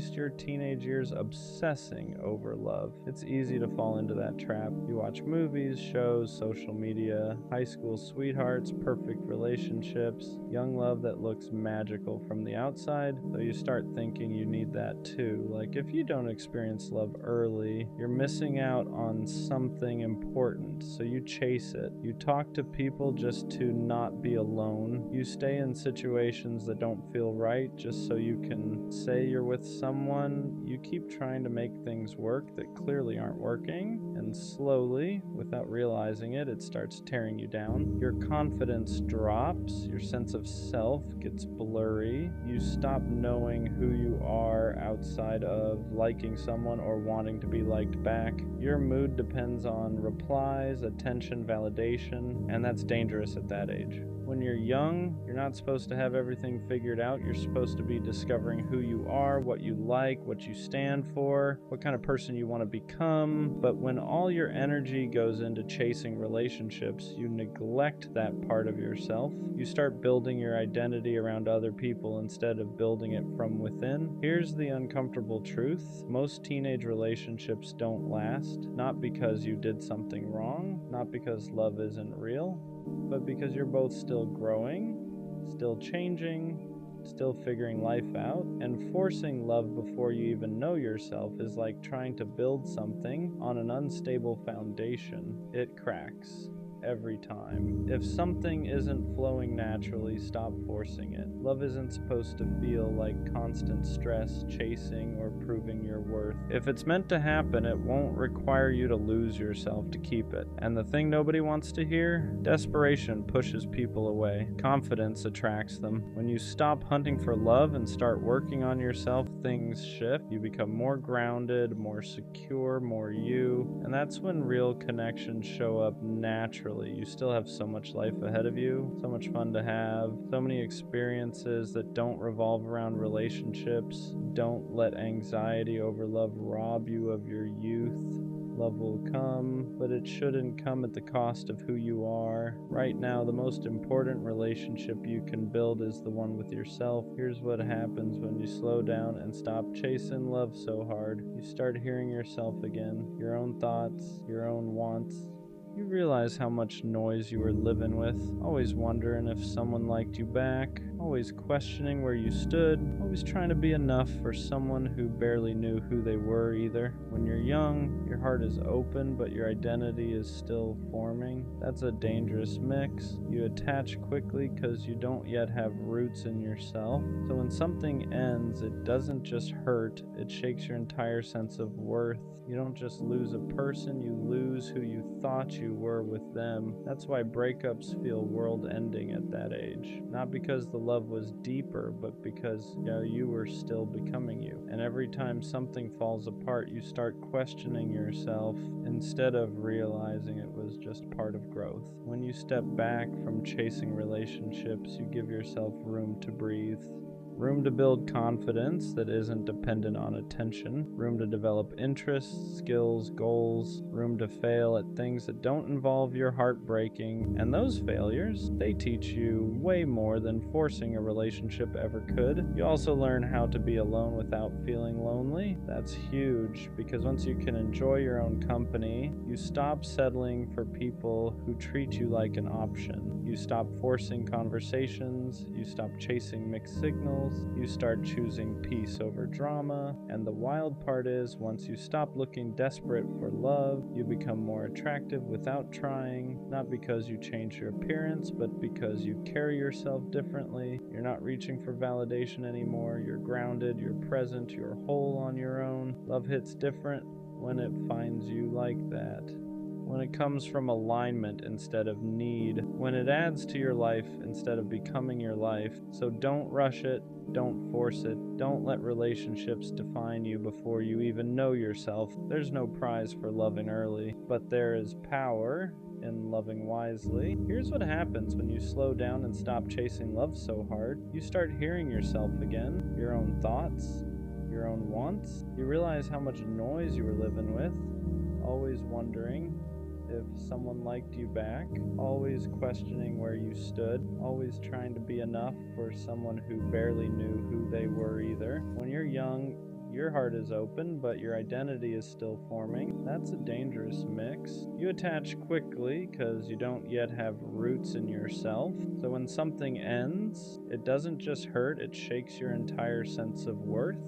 waste your teenage years obsessing over love. It's easy to fall into that trap. You watch movies, shows, social media, high school sweethearts, perfect relationships, young love that looks magical from the outside, so you start thinking you need that too. Like, if you don't experience love early, you're missing out on something important, so you chase it. You talk to people just to not be alone. You stay in situations that don't feel right just so you can say you're with someone. You keep trying to make things work that clearly aren't working, and slowly, without realizing it, it starts tearing you down. Your confidence drops, your sense of self gets blurry, you stop knowing who you are outside of liking someone or wanting to be liked back. Your mood depends on replies, attention, validation, and that's dangerous at that age. When you're young, you're not supposed to have everything figured out. You're supposed to be discovering who you are, what you like, what you stand for, what kind of person you want to become. But when all your energy goes into chasing relationships, you neglect that part of yourself. You start building your identity around other people instead of building it from within. Here's the uncomfortable truth. Most teenage relationships don't last, not because you did something wrong, not because love isn't real, but because you're both still growing, still changing, still figuring life out. And forcing love before you even know yourself is like trying to build something on an unstable foundation. It cracks every time. If something isn't flowing naturally, stop forcing it. Love isn't supposed to feel like constant stress, chasing, or proving your worth. If it's meant to happen, it won't require you to lose yourself to keep it. And the thing nobody wants to hear? Desperation pushes people away. Confidence attracts them. When you stop hunting for love and start working on yourself, things shift. You become more grounded, more secure, more you. And that's when real connections show up naturally. You still have so much life ahead of you, so much fun to have, so many experiences that don't revolve around relationships. Don't let anxiety over love rob you of your youth. Love will come, but it shouldn't come at the cost of who you are. Right now, the most important relationship you can build is the one with yourself. Here's what happens when you slow down and stop chasing love so hard. You start hearing yourself again, your own thoughts, your own wants. You realize how much noise you were living with, always wondering if someone liked you back, always questioning where you stood, always trying to be enough for someone who barely knew who they were either. When you're young, your heart is open, but your identity is still forming. That's a dangerous mix. You attach quickly because you don't yet have roots in yourself. So when something ends, it doesn't just hurt, it shakes your entire sense of worth. You don't just lose a person, you lose who you thought you were with them. That's why breakups feel world-ending at that age. Not because the love was deeper, but because you were still becoming you. And every time something falls apart, you start questioning yourself instead of realizing it was just part of growth. When you step back from chasing relationships, you give yourself room to breathe. Room to build confidence that isn't dependent on attention, room to develop interests, skills, goals, room to fail at things that don't involve your heart breaking, and those failures, they teach you way more than forcing a relationship ever could. You also learn how to be alone without feeling lonely. That's huge, because once you can enjoy your own company, you stop settling for people who treat you like an option. You stop forcing conversations, you stop chasing mixed signals, you start choosing peace over drama, and the wild part is, once you stop looking desperate for love, you become more attractive without trying, not because you change your appearance, but because you carry yourself differently. You're not reaching for validation anymore, you're grounded, you're present, you're whole on your own. Love hits different when it finds you like that. When it comes from alignment instead of need, when it adds to your life instead of becoming your life. So don't rush it, don't force it, don't let relationships define you before you even know yourself. There's no prize for loving early, but there is power in loving wisely. Here's what happens when you slow down and stop chasing love so hard. You start hearing yourself again, your own thoughts, your own wants. You realize how much noise you were living with, always wondering if someone liked you back, always questioning where you stood, always trying to be enough for someone who barely knew who they were either. When you're young, Your heart is open, but your identity is still forming. That's a dangerous mix. You attach quickly because you don't yet have roots in yourself. So when something ends, it doesn't just hurt, it shakes your entire sense of worth.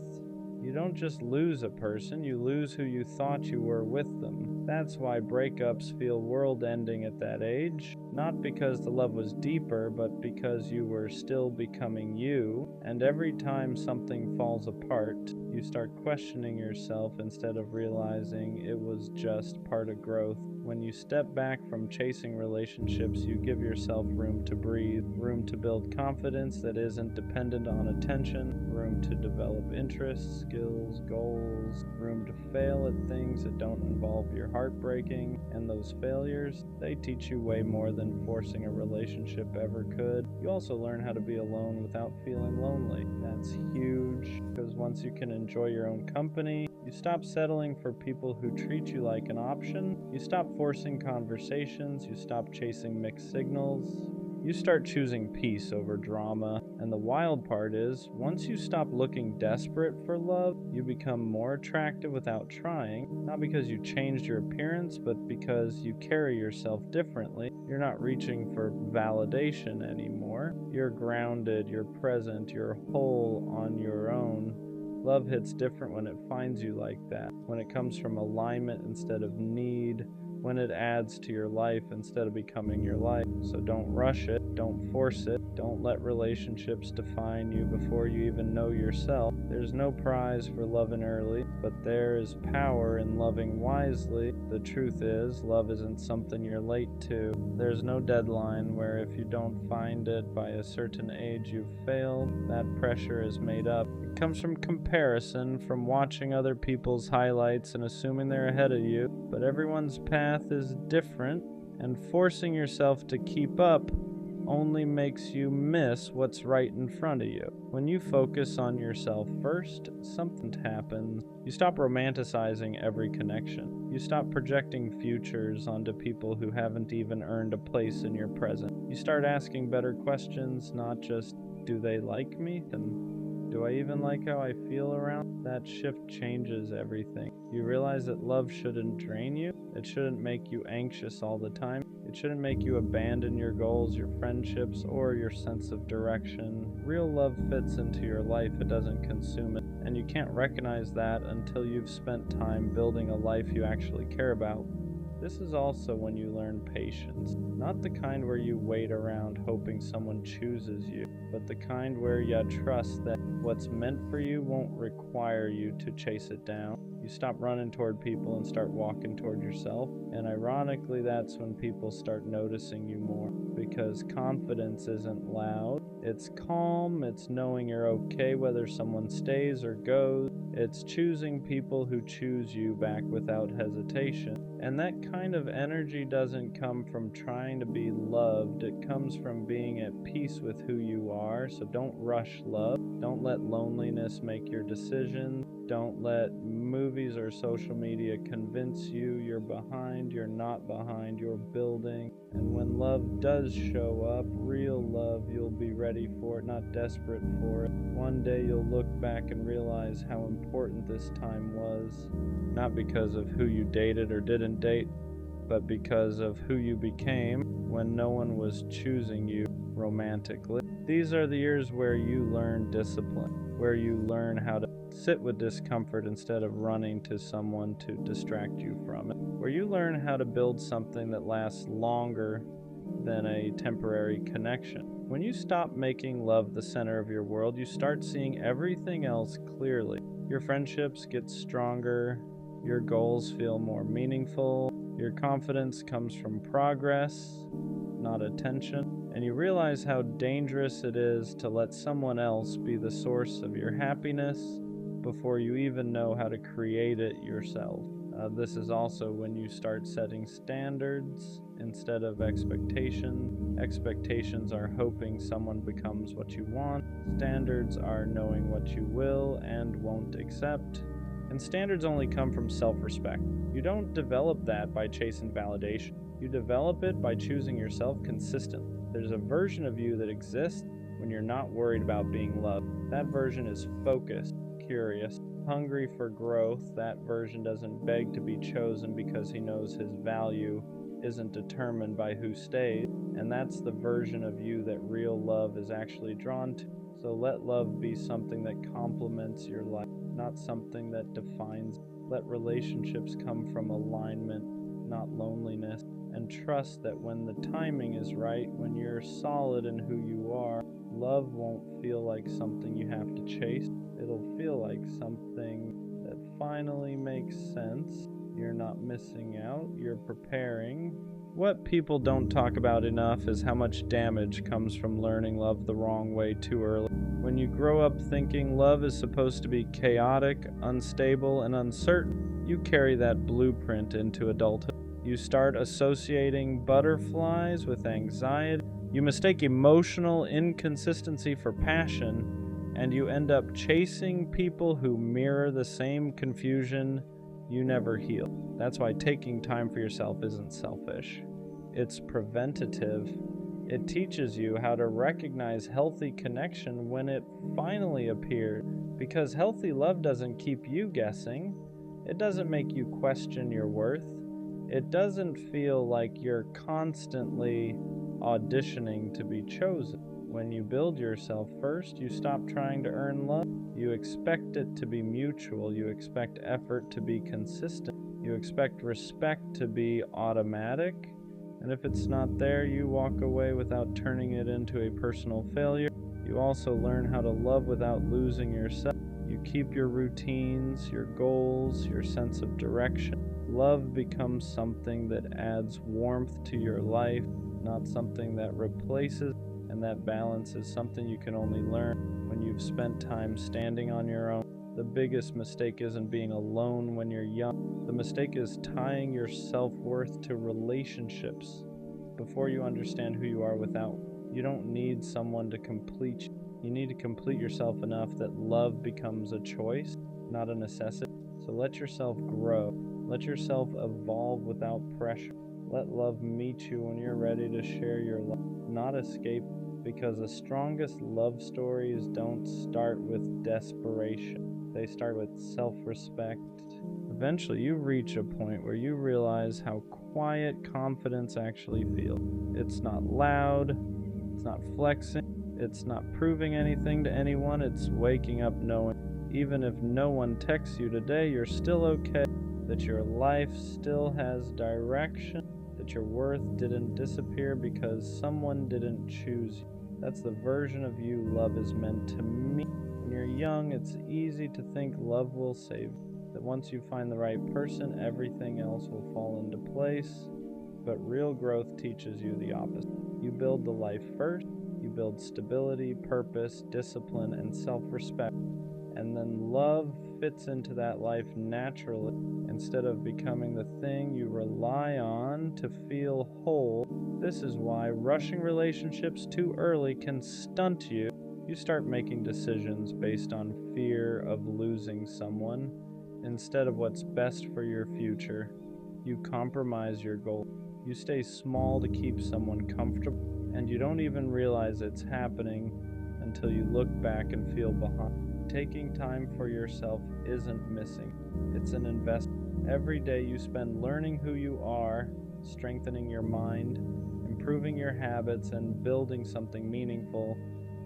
You don't just lose a person, you lose who you thought you were with them. That's why breakups feel world-ending at that age. Not because the love was deeper, but because you were still becoming you. And every time something falls apart, you start questioning yourself instead of realizing it was just part of growth. When you step back from chasing relationships, you give yourself room to breathe, room to build confidence that isn't dependent on attention, room to develop interests, skills, goals, room to fail at things that don't involve your heart breaking. And those failures, they teach you way more than forcing a relationship ever could. You also learn how to be alone without feeling lonely. That's huge, because once you can enjoy your own company, you stop settling for people who treat you like an option. You stop forcing conversations. You stop chasing mixed signals. You start choosing peace over drama. And the wild part is, once you stop looking desperate for love, you become more attractive without trying. Not because you changed your appearance, but because you carry yourself differently. You're not reaching for validation anymore. You're grounded, you're present, you're whole on your own. Love hits different when it finds you like that, when it comes from alignment instead of need, when it adds to your life instead of becoming your life. So don't rush it, don't force it, don't let relationships define you before you even know yourself. There's no prize for loving early, but there is power in loving wisely. The truth is, love isn't something you're late to. There's no deadline where if you don't find it by a certain age you've failed. That pressure is made up. It comes from comparison, from watching other people's highlights and assuming they're ahead of you. But everyone's path is different, and forcing yourself to keep up only makes you miss what's right in front of you. When you focus on yourself first, something happens. You stop romanticizing every connection. You stop projecting futures onto people who haven't even earned a place in your present. You start asking better questions, not just, do they like me? And do I even like how I feel around? That shift changes everything. You realize that love shouldn't drain you. It shouldn't make you anxious all the time. It shouldn't make you abandon your goals, your friendships, or your sense of direction. Real love fits into your life, it doesn't consume it. And you can't recognize that until you've spent time building a life you actually care about. This is also when you learn patience. Not the kind where you wait around hoping someone chooses you, but the kind where you trust that what's meant for you won't require you to chase it down. You stop running toward people and start walking toward yourself. And ironically, that's when people start noticing you more. Because confidence isn't loud. It's calm. It's knowing you're okay whether someone stays or goes. It's choosing people who choose you back without hesitation. And that kind of energy doesn't come from trying to be loved. It comes from being at peace with who you are. So don't rush love. Don't let loneliness make your decisions. Don't let movies or social media convince you you're behind. You're not behind. You're building. And when love does show up, real love, you'll be ready for it, not desperate for it. One day you'll look back and realize how important this time was. Not because of who you dated or didn't date, but because of who you became when no one was choosing you romantically. These are the years where you learn discipline, where you learn how to sit with discomfort instead of running to someone to distract you from it, where you learn how to build something that lasts longer than a temporary connection. When you stop making love the center of your world, you start seeing everything else clearly. Your friendships get stronger, your goals feel more meaningful, your confidence comes from progress, not attention, and you realize how dangerous it is to let someone else be the source of your happiness before you even know how to create it yourself. This is also when you start setting standards instead of expectations. Expectations are hoping someone becomes what you want. Standards are knowing what you will and won't accept. And standards only come from self-respect. You don't develop that by chasing validation. You develop it by choosing yourself consistently. There's a version of you that exists when you're not worried about being loved. That version is focused, curious, Hungry for growth, that version doesn't beg to be chosen because he knows his value isn't determined by who stays, and that's the version of you that real love is actually drawn to. So let love be something that complements your life, not something that defines. Let relationships come from alignment, not loneliness, and trust that when the timing is right, when you're solid in who you are, love won't feel like something you have to chase. It'll feel like something that finally makes sense. You're not missing out, you're preparing. What people don't talk about enough is how much damage comes from learning love the wrong way too early. When you grow up thinking love is supposed to be chaotic, unstable, and uncertain, you carry that blueprint into adulthood. You start associating butterflies with anxiety. You mistake emotional inconsistency for passion, and you end up chasing people who mirror the same confusion you never heal. That's why taking time for yourself isn't selfish. It's preventative. It teaches you how to recognize healthy connection when it finally appears, because healthy love doesn't keep you guessing. It doesn't make you question your worth. It doesn't feel like you're constantly auditioning to be chosen. When you build yourself first, you stop trying to earn love. You expect it to be mutual. You expect effort to be consistent. You expect respect to be automatic. And if it's not there, you walk away without turning it into a personal failure. You also learn how to love without losing yourself. You keep your routines, your goals, your sense of direction. Love becomes something that adds warmth to your life, not something that replaces, and that balance is something you can only learn when you've spent time standing on your own. The biggest mistake isn't being alone when you're young. The mistake is tying your self-worth to relationships before you understand who you are without. You don't need someone to complete you. You need to complete yourself enough that love becomes a choice, not a necessity. So let yourself grow. Let yourself evolve without pressure. Let love meet you when you're ready to share your life, not escape, because the strongest love stories don't start with desperation. They start with self-respect. Eventually, you reach a point where you realize how quiet confidence actually feels. It's not loud, it's not flexing, it's not proving anything to anyone, it's waking up knowing, even if no one texts you today, you're still okay, that your life still has direction, that your worth didn't disappear because someone didn't choose you. That's the version of you love is meant to meet. When you're young, it's easy to think love will save you, that once you find the right person, everything else will fall into place. But real growth teaches you the opposite. You build the life first, you build stability, purpose, discipline, and self-respect. And then love fits into that life naturally. Instead of becoming the thing you rely on to feel whole, this is why rushing relationships too early can stunt you. You start making decisions based on fear of losing someone instead of what's best for your future. You compromise your goal. You stay small to keep someone comfortable, and you don't even realize it's happening until you look back and feel behind. Taking time for yourself isn't missing. It's an investment. Every day you spend learning who you are, strengthening your mind, improving your habits, and building something meaningful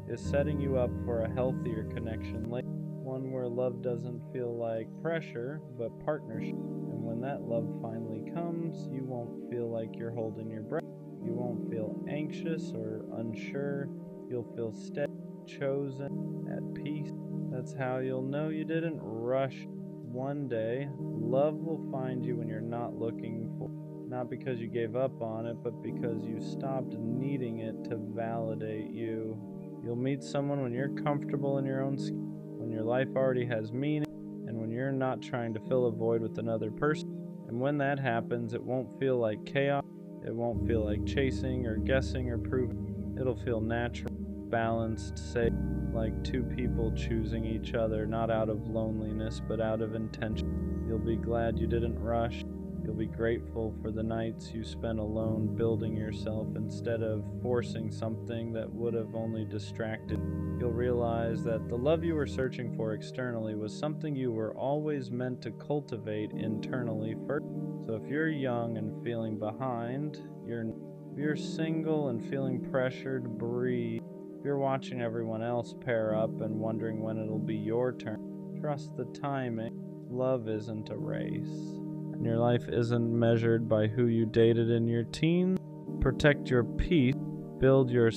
is setting you up for a healthier connection later. One where love doesn't feel like pressure, but partnership. And when that love finally comes, you won't feel like you're holding your breath. You won't feel anxious or unsure. You'll feel steady, chosen, at peace. That's how you'll know you didn't rush. One day, love will find you when you're not looking for it. Not because you gave up on it, but because you stopped needing it to validate you. You'll meet someone when you're comfortable in your own skin, when your life already has meaning, and when you're not trying to fill a void with another person. And when that happens, it won't feel like chaos. It won't feel like chasing or guessing or proving. It'll feel natural, balanced, safe, like two people choosing each other, not out of loneliness, but out of intention. You'll be glad you didn't rush. You'll be grateful for the nights you spent alone building yourself instead of forcing something that would have only distracted. You'll realize that the love you were searching for externally was something you were always meant to cultivate internally first. So if you're young and feeling behind, if you're single and feeling pressured, breathe. If you're watching everyone else pair up and wondering when it'll be your turn, trust the timing. Love isn't a race, and your life isn't measured by who you dated in your teens. Protect your peace, build your...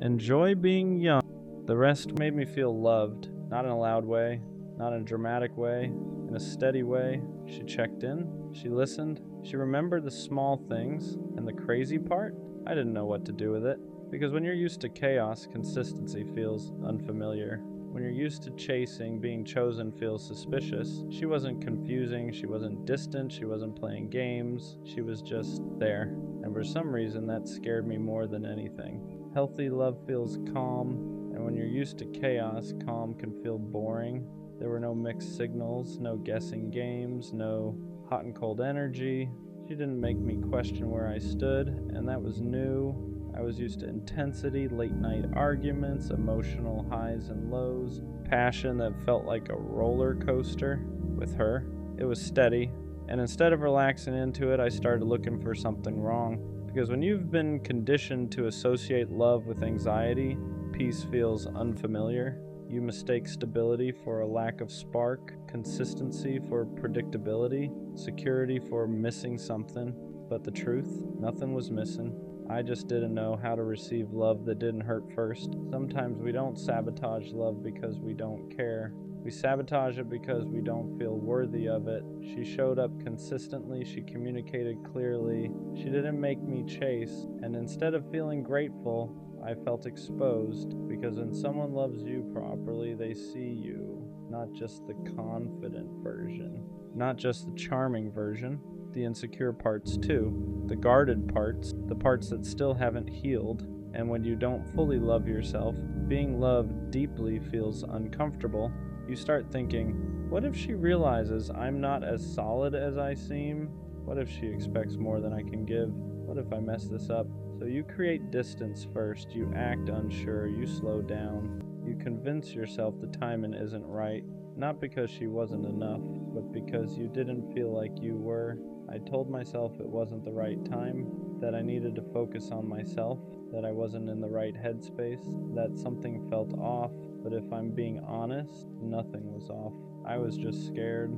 Enjoy being young. The rest made me feel loved, not in a loud way, not in a dramatic way, in a steady way. She checked in, she listened, she remembered the small things, and the crazy part? I didn't know what to do with it. Because when you're used to chaos, consistency feels unfamiliar. When you're used to chasing, being chosen feels suspicious. She wasn't confusing, she wasn't distant, she wasn't playing games, she was just there. And for some reason, that scared me more than anything. Healthy love feels calm, and when you're used to chaos, calm can feel boring. There were no mixed signals, no guessing games, no hot and cold energy. She didn't make me question where I stood, and that was new. I was used to intensity, late-night arguments, emotional highs and lows, passion that felt like a roller coaster. With her, it was steady, and instead of relaxing into it, I started looking for something wrong. Because when you've been conditioned to associate love with anxiety, peace feels unfamiliar. You mistake stability for a lack of spark, consistency for predictability, security for missing something. But the truth, nothing was missing. I just didn't know how to receive love that didn't hurt first. Sometimes we don't sabotage love because we don't care. We sabotage it because we don't feel worthy of it. She showed up consistently, she communicated clearly, she didn't make me chase, and instead of feeling grateful, I felt exposed, because when someone loves you properly, they see you, not just the confident version, not just the charming version. The insecure parts too, the guarded parts, the parts that still haven't healed. And when you don't fully love yourself, being loved deeply feels uncomfortable. You start thinking, what if she realizes I'm not as solid as I seem? What if she expects more than I can give? What if I mess this up? So you create distance first, you act unsure, you slow down, you convince yourself the timing isn't right, not because she wasn't enough, but because you didn't feel like you were. I told myself it wasn't the right time, that I needed to focus on myself, that I wasn't in the right headspace, that something felt off, but if I'm being honest, nothing was off. I was just scared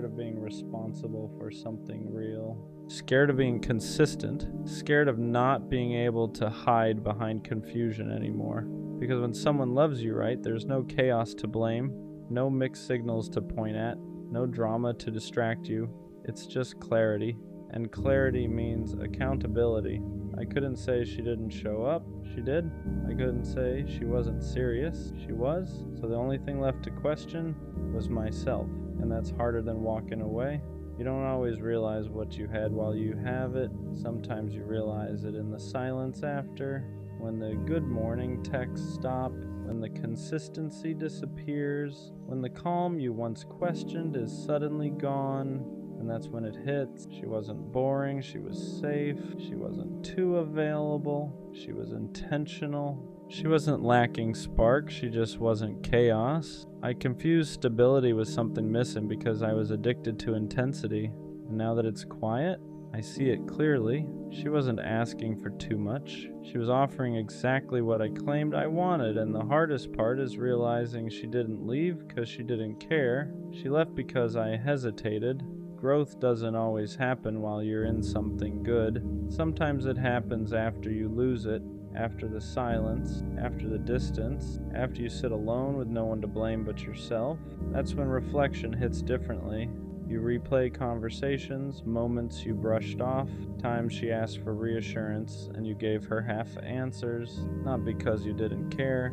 of being responsible for something real. Scared of being consistent, scared of not being able to hide behind confusion anymore. Because when someone loves you right, there's no chaos to blame, no mixed signals to point at, no drama to distract you. It's just clarity, and clarity means accountability. I couldn't say she didn't show up, she did. I couldn't say she wasn't serious, she was. So the only thing left to question was myself, and that's harder than walking away. You don't always realize what you had while you have it. Sometimes you realize it in the silence after, when the good morning texts stop, when the consistency disappears, when the calm you once questioned is suddenly gone. And that's when it hits. She wasn't boring, she was safe, she wasn't too available, she was intentional. She wasn't lacking spark, she just wasn't chaos. I confused stability with something missing because I was addicted to intensity. And now that it's quiet, I see it clearly. She wasn't asking for too much. She was offering exactly what I claimed I wanted, and the hardest part is realizing she didn't leave because she didn't care. She left because I hesitated. Growth doesn't always happen while you're in something good. Sometimes it happens after you lose it, after the silence, after the distance, after you sit alone with no one to blame but yourself. That's when reflection hits differently. You replay conversations, moments you brushed off, times she asked for reassurance and you gave her half answers, not because you didn't care,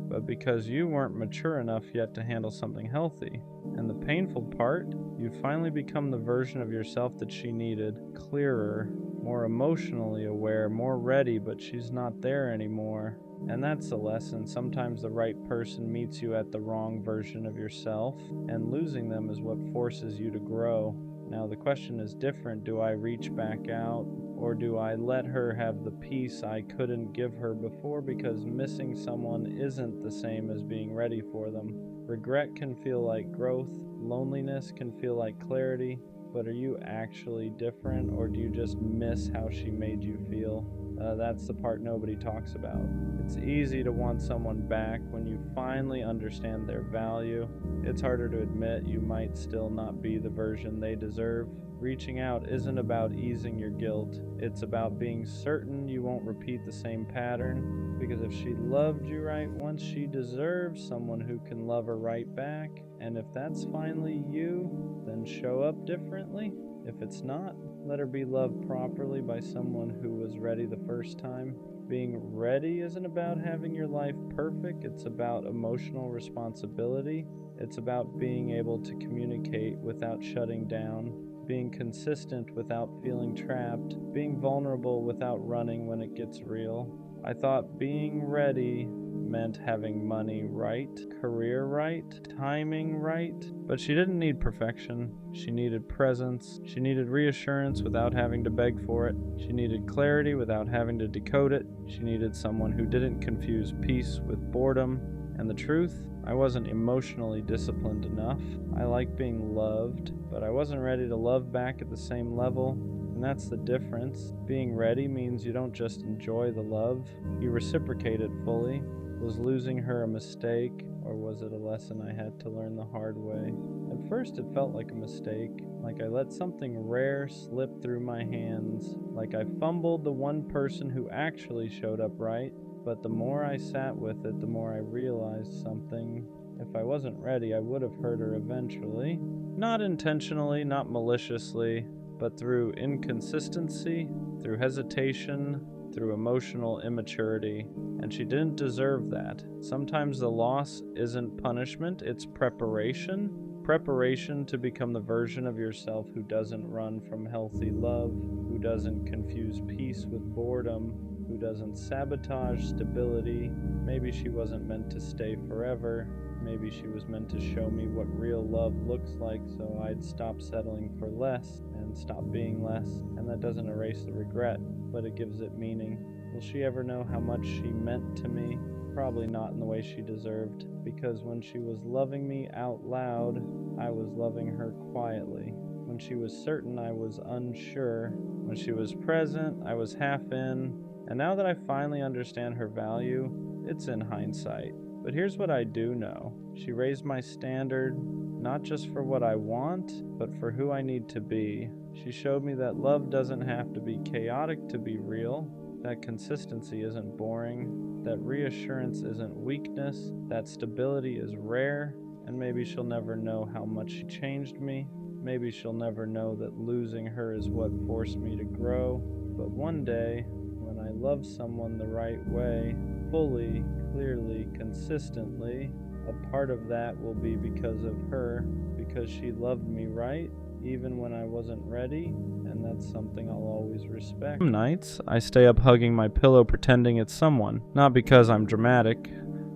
but because you weren't mature enough yet to handle something healthy. And the painful part, you finally become the version of yourself that she needed, clearer, more emotionally aware, more ready, but she's not there anymore. And that's a lesson. Sometimes the right person meets you at the wrong version of yourself, and losing them is what forces you to grow. Now the question is different. Do I reach back out, or do I let her have the peace I couldn't give her before because missing someone isn't the same as being ready for them? Regret can feel like growth, loneliness can feel like clarity, but are you actually different, or do you just miss how she made you feel? That's the part nobody talks about. It's easy to want someone back when you finally understand their value. It's harder to admit you might still not be the version they deserve. Reaching out isn't about easing your guilt. It's about being certain you won't repeat the same pattern. Because if she loved you right once, she deserves someone who can love her right back. And if that's finally you, then show up differently. If it's not, let her be loved properly by someone who was ready the first time. Being ready isn't about having your life perfect. It's about emotional responsibility. It's about being able to communicate without shutting down, being consistent without feeling trapped, being vulnerable without running when it gets real. I thought being ready meant having money right, career right, timing right, but she didn't need perfection. She needed presence. She needed reassurance without having to beg for it. She needed clarity without having to decode it. She needed someone who didn't confuse peace with boredom. And the truth, I wasn't emotionally disciplined enough. I liked being loved, but I wasn't ready to love back at the same level. And that's the difference. Being ready means you don't just enjoy the love, you reciprocate it fully. Was losing her a mistake, or was it a lesson I had to learn the hard way? At first it felt like a mistake, like I let something rare slip through my hands, like I fumbled the one person who actually showed up right. But the more I sat with it, the more I realized something. If I wasn't ready, I would have hurt her eventually. Not intentionally, not maliciously, but through inconsistency, through hesitation, through emotional immaturity. And she didn't deserve that. Sometimes the loss isn't punishment, it's preparation. Preparation to become the version of yourself who doesn't run from healthy love, who doesn't confuse peace with boredom, who doesn't sabotage stability. Maybe she wasn't meant to stay forever. Maybe she was meant to show me what real love looks like, so I'd stop settling for less and stop being less. And that doesn't erase the regret, but it gives it meaning. Will she ever know how much she meant to me? Probably not in the way she deserved, because when she was loving me out loud, I was loving her quietly. When she was certain, I was unsure. When she was present, I was half in. And now that I finally understand her value, it's in hindsight. But here's what I do know. She raised my standard, not just for what I want, but for who I need to be. She showed me that love doesn't have to be chaotic to be real, that consistency isn't boring, that reassurance isn't weakness, that stability is rare, and maybe she'll never know how much she changed me. Maybe she'll never know that losing her is what forced me to grow. But one day, when I love someone the right way, fully, clearly, consistently, a part of that will be because of her, because she loved me right, even when I wasn't ready, and that's something I'll always respect. Some nights, I stay up hugging my pillow pretending it's someone, not because I'm dramatic,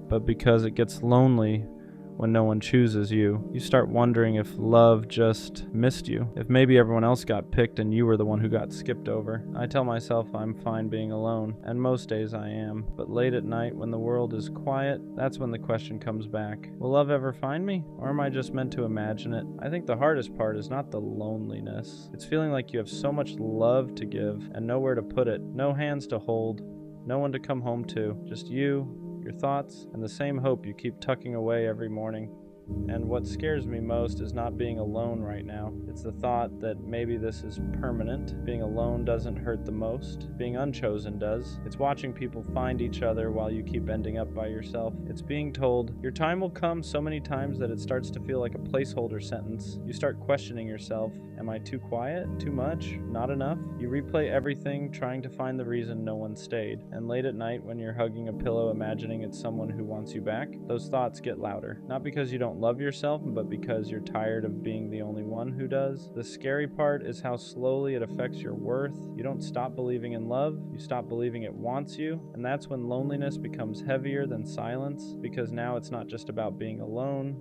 but because it gets lonely when no one chooses you. You start wondering if love just missed you, if maybe everyone else got picked and you were the one who got skipped over. I tell myself I'm fine being alone, and most days I am, but late at night when the world is quiet, that's when the question comes back. Will love ever find me, or am I just meant to imagine it? I think the hardest part is not the loneliness. It's feeling like you have so much love to give and nowhere to put it, no hands to hold, no one to come home to, just you, your thoughts, and the same hope you keep tucking away every morning. And what scares me most is not being alone right now. It's the thought that maybe this is permanent. Being alone doesn't hurt the most. Being unchosen does. It's watching people find each other while you keep ending up by yourself. It's being told, your time will come so many times that it starts to feel like a placeholder sentence. You start questioning yourself. Am I too quiet? Too much? Not enough? You replay everything, trying to find the reason no one stayed. And late at night, when you're hugging a pillow, imagining it's someone who wants you back, those thoughts get louder. Not because you don't love yourself, but because you're tired of being the only one who does. The scary part is how slowly it affects your worth. You don't stop believing in love, you stop believing it wants you, and that's when loneliness becomes heavier than silence, because now it's not just about being alone,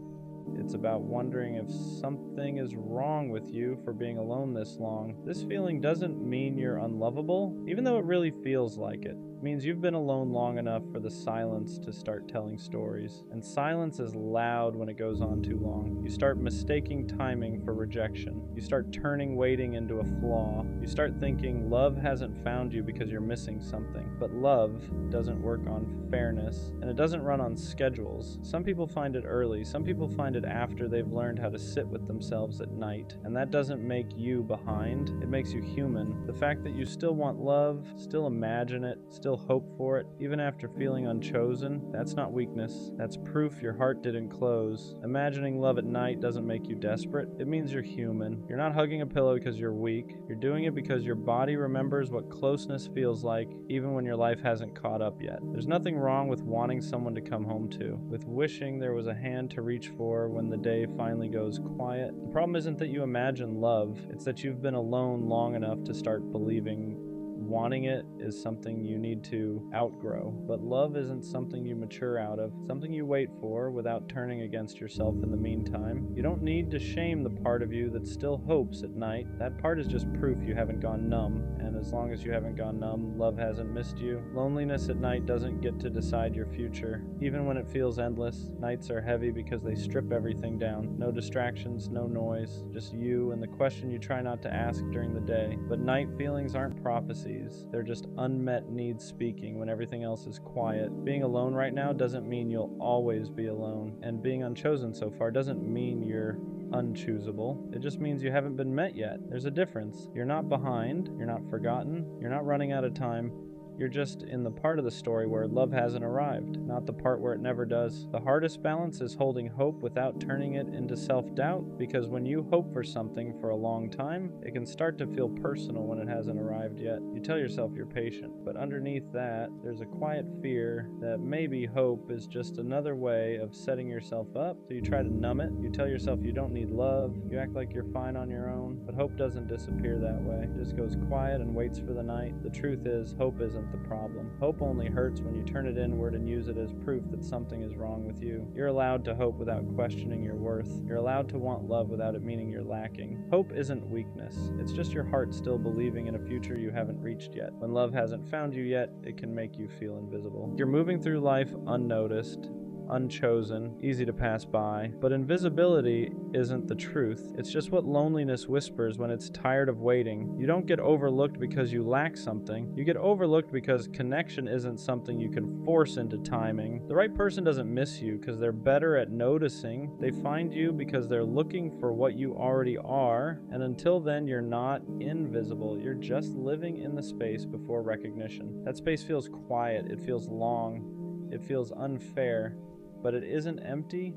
It's about wondering if something is wrong with you for being alone this long. This feeling doesn't mean you're unlovable, even though it really feels like it. It means you've been alone long enough for the silence to start telling stories. And silence is loud when it goes on too long. You start mistaking timing for rejection. You start turning waiting into a flaw. You start thinking love hasn't found you because you're missing something. But love doesn't work on fairness, and it doesn't run on schedules. Some people find it early. Some people find it after they've learned how to sit with themselves at night. And that doesn't make you behind. It makes you human. The fact that you still want love, still imagine it, still hope for it, even after feeling unchosen, that's not weakness. That's proof your heart didn't close. Imagining love at night doesn't make you desperate. It means you're human. You're not hugging a pillow because you're weak. You're doing it because your body remembers what closeness feels like, even when your life hasn't caught up yet. There's nothing wrong with wanting someone to come home to, with wishing there was a hand to reach for when the day finally goes quiet. The problem isn't that you imagine love, it's that you've been alone long enough to start believing wanting it is something you need to outgrow. But love isn't something you mature out of, something you wait for without turning against yourself in the meantime. You don't need to shame the part of you that still hopes at night. That part is just proof you haven't gone numb, and as long as you haven't gone numb, love hasn't missed you. Loneliness at night doesn't get to decide your future. Even when it feels endless, nights are heavy because they strip everything down. No distractions, no noise, just you and the question you try not to ask during the day. But night feelings aren't prophecies. They're just unmet needs speaking when everything else is quiet. Being alone right now doesn't mean you'll always be alone, and being unchosen so far doesn't mean you're unchoosable. It just means you haven't been met yet. There's a difference. You're not behind, you're not forgotten, you're not running out of time. You're just in the part of the story where love hasn't arrived, not the part where it never does. The hardest balance is holding hope without turning it into self-doubt, because when you hope for something for a long time, it can start to feel personal when it hasn't arrived yet. You tell yourself you're patient, but underneath that, there's a quiet fear that maybe hope is just another way of setting yourself up, so you try to numb it. You tell yourself you don't need love, you act like you're fine on your own, but hope doesn't disappear that way. It just goes quiet and waits for the night. The truth is, hope isn't the problem. Hope only hurts when you turn it inward and use it as proof that something is wrong with you. You're allowed to hope without questioning your worth. You're allowed to want love without it meaning you're lacking. Hope isn't weakness. It's just your heart still believing in a future you haven't reached yet. When love hasn't found you yet, it can make you feel invisible. You're moving through life unnoticed, unchosen, easy to pass by, but invisibility isn't the truth. It's just what loneliness whispers when it's tired of waiting. You don't get overlooked because you lack something. You get overlooked because connection isn't something you can force into timing. The right person doesn't miss you because they're better at noticing. They find you because they're looking for what you already are, and until then you're not invisible. You're just living in the space before recognition. That space feels quiet, it feels long, it feels unfair, but it isn't empty.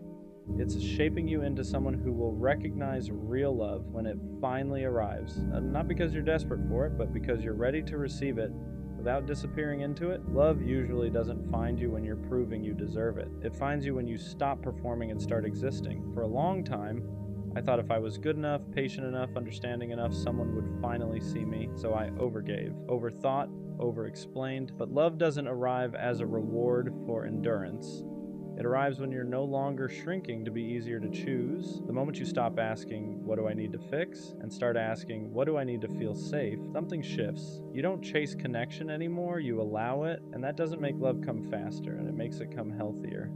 It's shaping you into someone who will recognize real love when it finally arrives. Not because you're desperate for it, but because you're ready to receive it without disappearing into it. Love usually doesn't find you when you're proving you deserve it. It finds you when you stop performing and start existing. For a long time, I thought if I was good enough, patient enough, understanding enough, someone would finally see me. So I overgave, overthought, over-explained. But love doesn't arrive as a reward for endurance. It arrives when you're no longer shrinking to be easier to choose. The moment you stop asking, what do I need to fix? And start asking, what do I need to feel safe? Something shifts. You don't chase connection anymore, you allow it, and that doesn't make love come faster, and it makes it come healthier.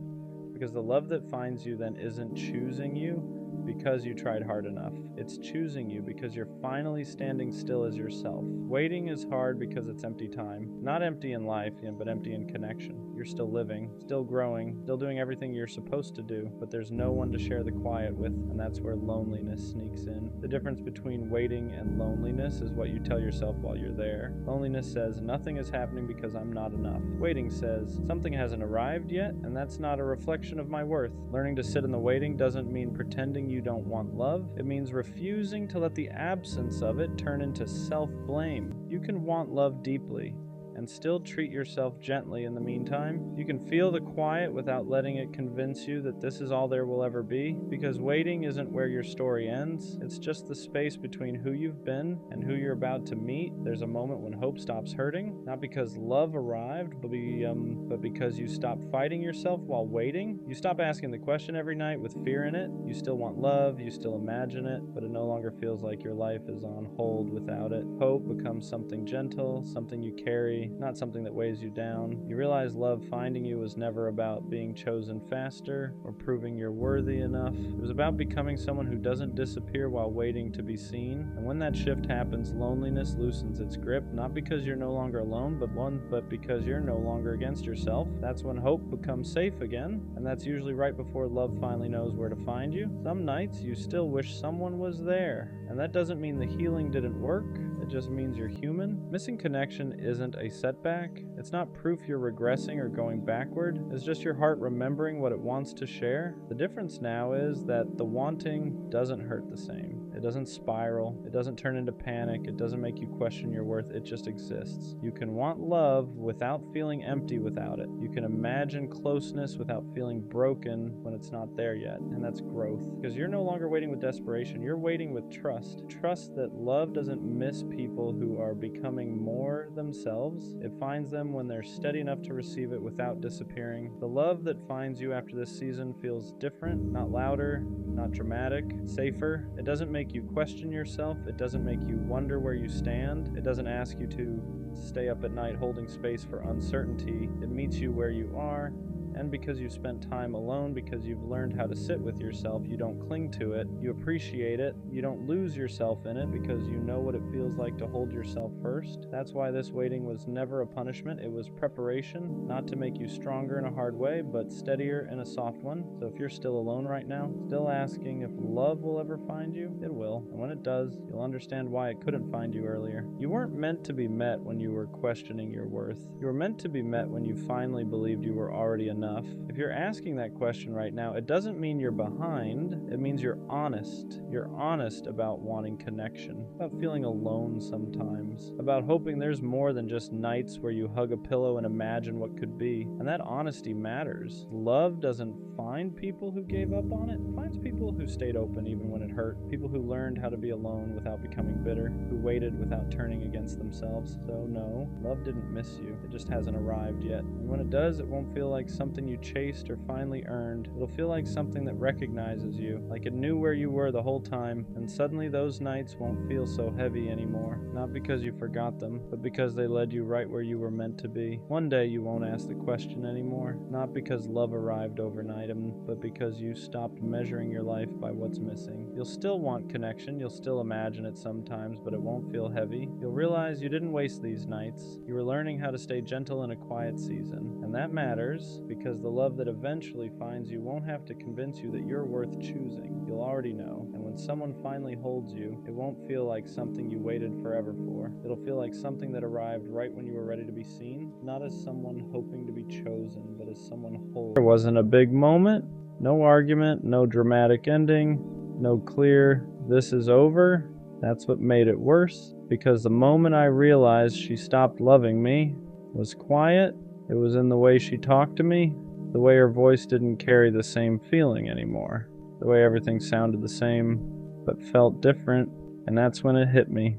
Because the love that finds you then isn't choosing you because you tried hard enough. It's choosing you because you're finally standing still as yourself. Waiting is hard because it's empty time. Not empty in life, but empty in connection. You're still living, still growing, still doing everything you're supposed to do, but there's no one to share the quiet with, and that's where loneliness sneaks in. The difference between waiting and loneliness is what you tell yourself while you're there. Loneliness says, nothing is happening because I'm not enough. Waiting says, something hasn't arrived yet, and that's not a reflection of my worth. Learning to sit in the waiting doesn't mean pretending you don't want love. It means refusing to let the absence of it turn into self-blame. You can want love deeply. and still treat yourself gently in the meantime. You can feel the quiet without letting it convince you that this is all there will ever be, because waiting isn't where your story ends. It's just the space between who you've been and who you're about to meet. There's a moment when hope stops hurting, not because love arrived, but because you stop fighting yourself while waiting. You stop asking the question every night with fear in it. You still want love, you still imagine it, but it no longer feels like your life is on hold without it. Hope becomes something gentle, something you carry, not something that weighs you down. You realize love finding you was never about being chosen faster or proving you're worthy enough. It was about becoming someone who doesn't disappear while waiting to be seen. And when that shift happens, loneliness loosens its grip, not because you're no longer alone, but because you're no longer against yourself. That's when hope becomes safe again, and that's usually right before love finally knows where to find you. Some nights you still wish someone was there, and that doesn't mean the healing didn't work. It just means you're human. Missing connection isn't a setback. It's not proof you're regressing or going backward. It's just your heart remembering what it wants to share. The difference now is that the wanting doesn't hurt the same. It doesn't spiral. It doesn't turn into panic. It doesn't make you question your worth. It just exists. You can want love without feeling empty without it. You can imagine closeness without feeling broken when it's not there yet. And that's growth. Because you're no longer waiting with desperation. You're waiting with trust. Trust that love doesn't miss people who are becoming more themselves. It finds them when they're steady enough to receive it without disappearing. The love that finds you after this season feels different, not louder, not dramatic, safer. It doesn't make you question yourself. It doesn't make you wonder where you stand. It doesn't ask you to stay up at night holding space for uncertainty. It meets you where you are. And because you've spent time alone, because you've learned how to sit with yourself, you don't cling to it, you appreciate it, you don't lose yourself in it because you know what it feels like to hold yourself first. That's why this waiting was never a punishment, it was preparation, not to make you stronger in a hard way, but steadier in a soft one. So if you're still alone right now, still asking if love will ever find you, it will. And when it does, you'll understand why it couldn't find you earlier. You weren't meant to be met when you were questioning your worth. You were meant to be met when you finally believed you were already enough. If you're asking that question right now, it doesn't mean you're behind. It means you're honest. You're honest about wanting connection, about feeling alone sometimes, about hoping there's more than just nights where you hug a pillow and imagine what could be. And that honesty matters. Love doesn't find people who gave up on it. It finds people who stayed open even when it hurt. People who learned how to be alone without becoming bitter, who waited without turning against themselves. So no, love didn't miss you. It just hasn't arrived yet. And when it does, it won't feel like something you chased or finally earned. It'll feel like something that recognizes you, like it knew where you were the whole time, and suddenly those nights won't feel so heavy anymore. Not because you forgot them, but because they led you right where you were meant to be. One day you won't ask the question anymore, not because love arrived overnight, but because you stopped measuring your life by what's missing. You'll still want connection, you'll still imagine it sometimes, but it won't feel heavy. You'll realize you didn't waste these nights. You were learning how to stay gentle in a quiet season, and that matters because the love that eventually finds you won't have to convince you that you're worth choosing. You'll already know. And when someone finally holds you, it won't feel like something you waited forever for. It'll feel like something that arrived right when you were ready to be seen, not as someone hoping to be chosen, but as someone whole. There wasn't a big moment, no argument, no dramatic ending, no clear, this is over. That's what made it worse, because the moment I realized she stopped loving me was quiet. It was in the way she talked to me, the way her voice didn't carry the same feeling anymore, the way everything sounded the same but felt different, and that's when it hit me.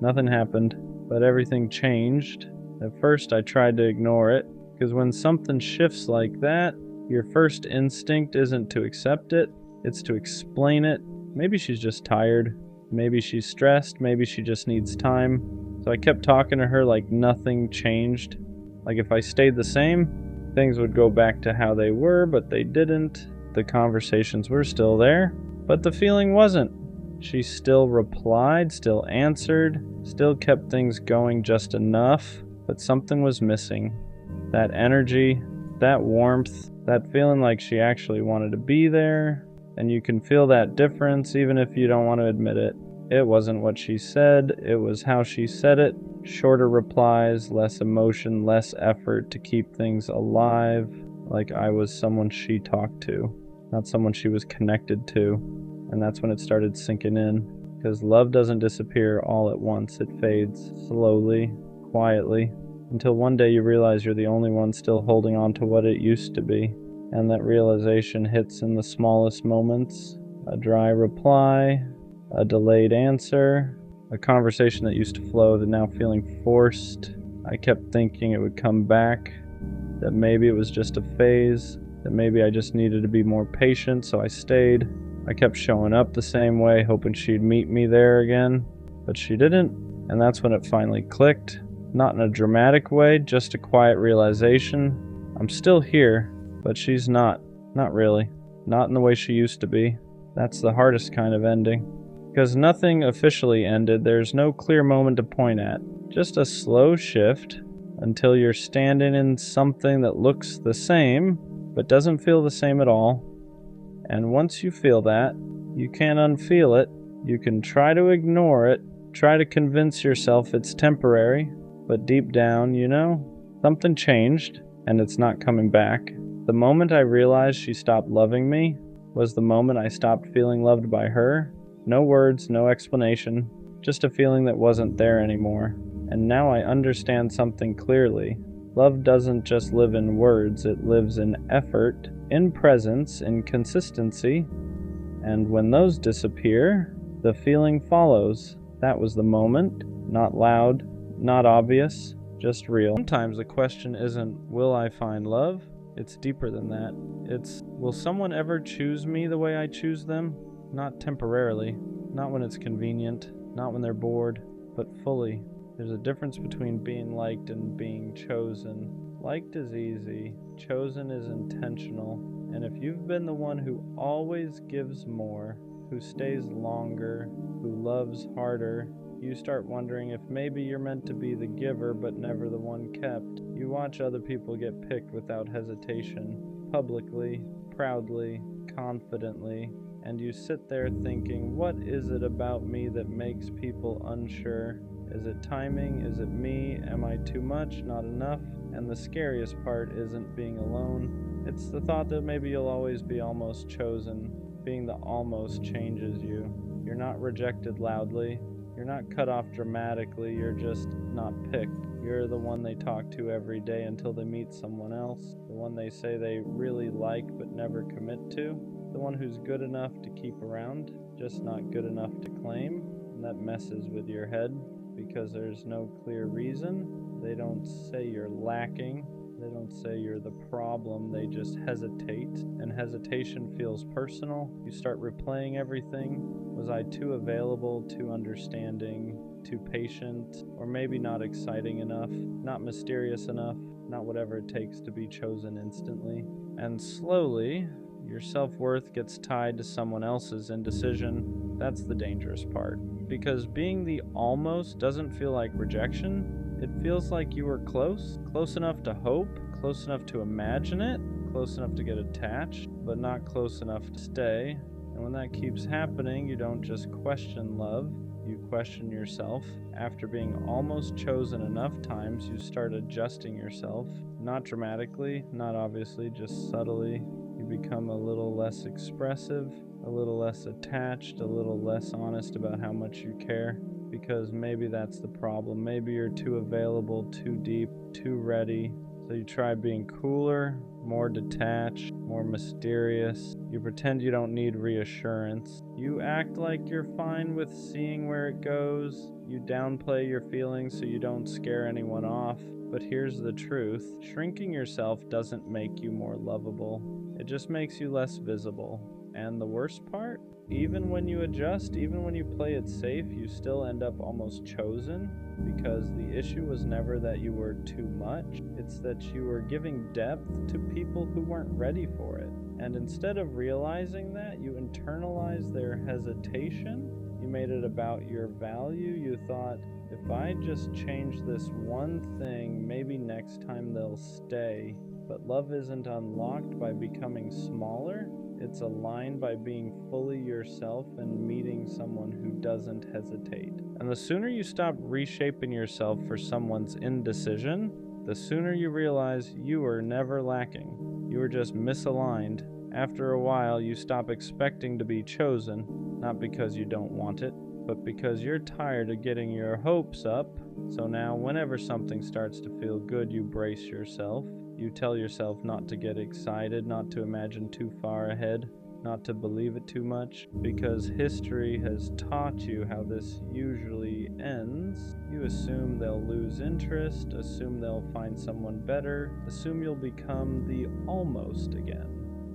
Nothing happened, but everything changed. At first I tried to ignore it, because when something shifts like that, your first instinct isn't to accept it, it's to explain it. Maybe she's just tired, maybe she's stressed, maybe she just needs time. So I kept talking to her like nothing changed. Like if I stayed the same, things would go back to how they were, but they didn't. The conversations were still there, but the feeling wasn't. She still replied, still answered, still kept things going just enough, but something was missing. That energy, that warmth, that feeling like she actually wanted to be there, and you can feel that difference even if you don't want to admit it. It wasn't what she said, it was how she said it. Shorter replies, less emotion, less effort to keep things alive, like I was someone she talked to, not someone she was connected to. And that's when it started sinking in, because love doesn't disappear all at once. It fades slowly, quietly. until one day you realize you're the only one still holding on to what it used to be. And that realization hits in the smallest moments. A dry reply, a delayed answer, a conversation that used to flow that now feeling forced. I kept thinking it would come back, that maybe it was just a phase, that maybe I just needed to be more patient, so I stayed. I kept showing up the same way, hoping she'd meet me there again, but she didn't, and that's when it finally clicked. Not in a dramatic way, just a quiet realization. I'm still here, but she's not. Not really. Not in the way she used to be. That's the hardest kind of ending. Because nothing officially ended, there's no clear moment to point at. Just a slow shift until you're standing in something that looks the same, but doesn't feel the same at all. And once you feel that, you can't unfeel it. You can try to ignore it, try to convince yourself it's temporary, but deep down, you know, something changed, and it's not coming back. The moment I realized she stopped loving me was the moment I stopped feeling loved by her. No words, no explanation, just a feeling that wasn't there anymore. And now I understand something clearly. Love doesn't just live in words, it lives in effort, in presence, in consistency. And when those disappear, the feeling follows. That was the moment, not loud, not obvious, just real. Sometimes the question isn't, will I find love? It's deeper than that. It's, will someone ever choose me the way I choose them? Not temporarily, not when it's convenient, not when they're bored, but fully. There's a difference between being liked and being chosen. Liked is easy, chosen is intentional. And if you've been the one who always gives more, who stays longer, who loves harder, you start wondering if maybe you're meant to be the giver but never the one kept. You watch other people get picked without hesitation, publicly, proudly, confidently, and you sit there thinking, what is it about me that makes people unsure? Is it timing? Is it me? Am I too much? Not enough? And the scariest part isn't being alone. It's the thought that maybe you'll always be almost chosen. Being the almost changes you. You're not rejected loudly. You're not cut off dramatically. You're just not picked. You're the one they talk to every day until they meet someone else. The one they say they really like but never commit to. The one who's good enough to keep around, just not good enough to claim. And that messes with your head because there's no clear reason. They don't say you're lacking. They don't say you're the problem, they just hesitate. And hesitation feels personal. You start replaying everything. Was I too available, too understanding, too patient, or maybe not exciting enough, not mysterious enough, not whatever it takes to be chosen instantly? And slowly, your self-worth gets tied to someone else's indecision. That's the dangerous part. Because being the almost doesn't feel like rejection. It feels like you were close enough to hope, close enough to imagine it, close enough to get attached, but not close enough to stay. And when that keeps happening, you don't just question love, you question yourself. After being almost chosen enough times, you start adjusting yourself, not dramatically, not obviously, just subtly. You become a little less expressive, a little less attached, a little less honest about how much you care. Because maybe that's the problem. Maybe you're too available, too deep, too ready. So you try being cooler, more detached, more mysterious. You pretend you don't need reassurance. You act like you're fine with seeing where it goes. You downplay your feelings so you don't scare anyone off. But here's the truth. Shrinking yourself doesn't make you more lovable. It just makes you less visible. And the worst part? Even when you adjust, even when you play it safe, you still end up almost chosen, because the issue was never that you were too much, it's that you were giving depth to people who weren't ready for it. And instead of realizing that, you internalized their hesitation, you made it about your value, you thought, if I just change this one thing, maybe next time they'll stay. But love isn't unlocked by becoming smaller. It's aligned by being fully yourself and meeting someone who doesn't hesitate. And the sooner you stop reshaping yourself for someone's indecision, the sooner you realize you were never lacking. You were just misaligned. After a while, you stop expecting to be chosen, not because you don't want it, but because you're tired of getting your hopes up. So now whenever something starts to feel good, you brace yourself. You tell yourself not to get excited, not to imagine too far ahead, not to believe it too much, because history has taught you how this usually ends. You assume they'll lose interest, assume they'll find someone better, assume you'll become the almost again.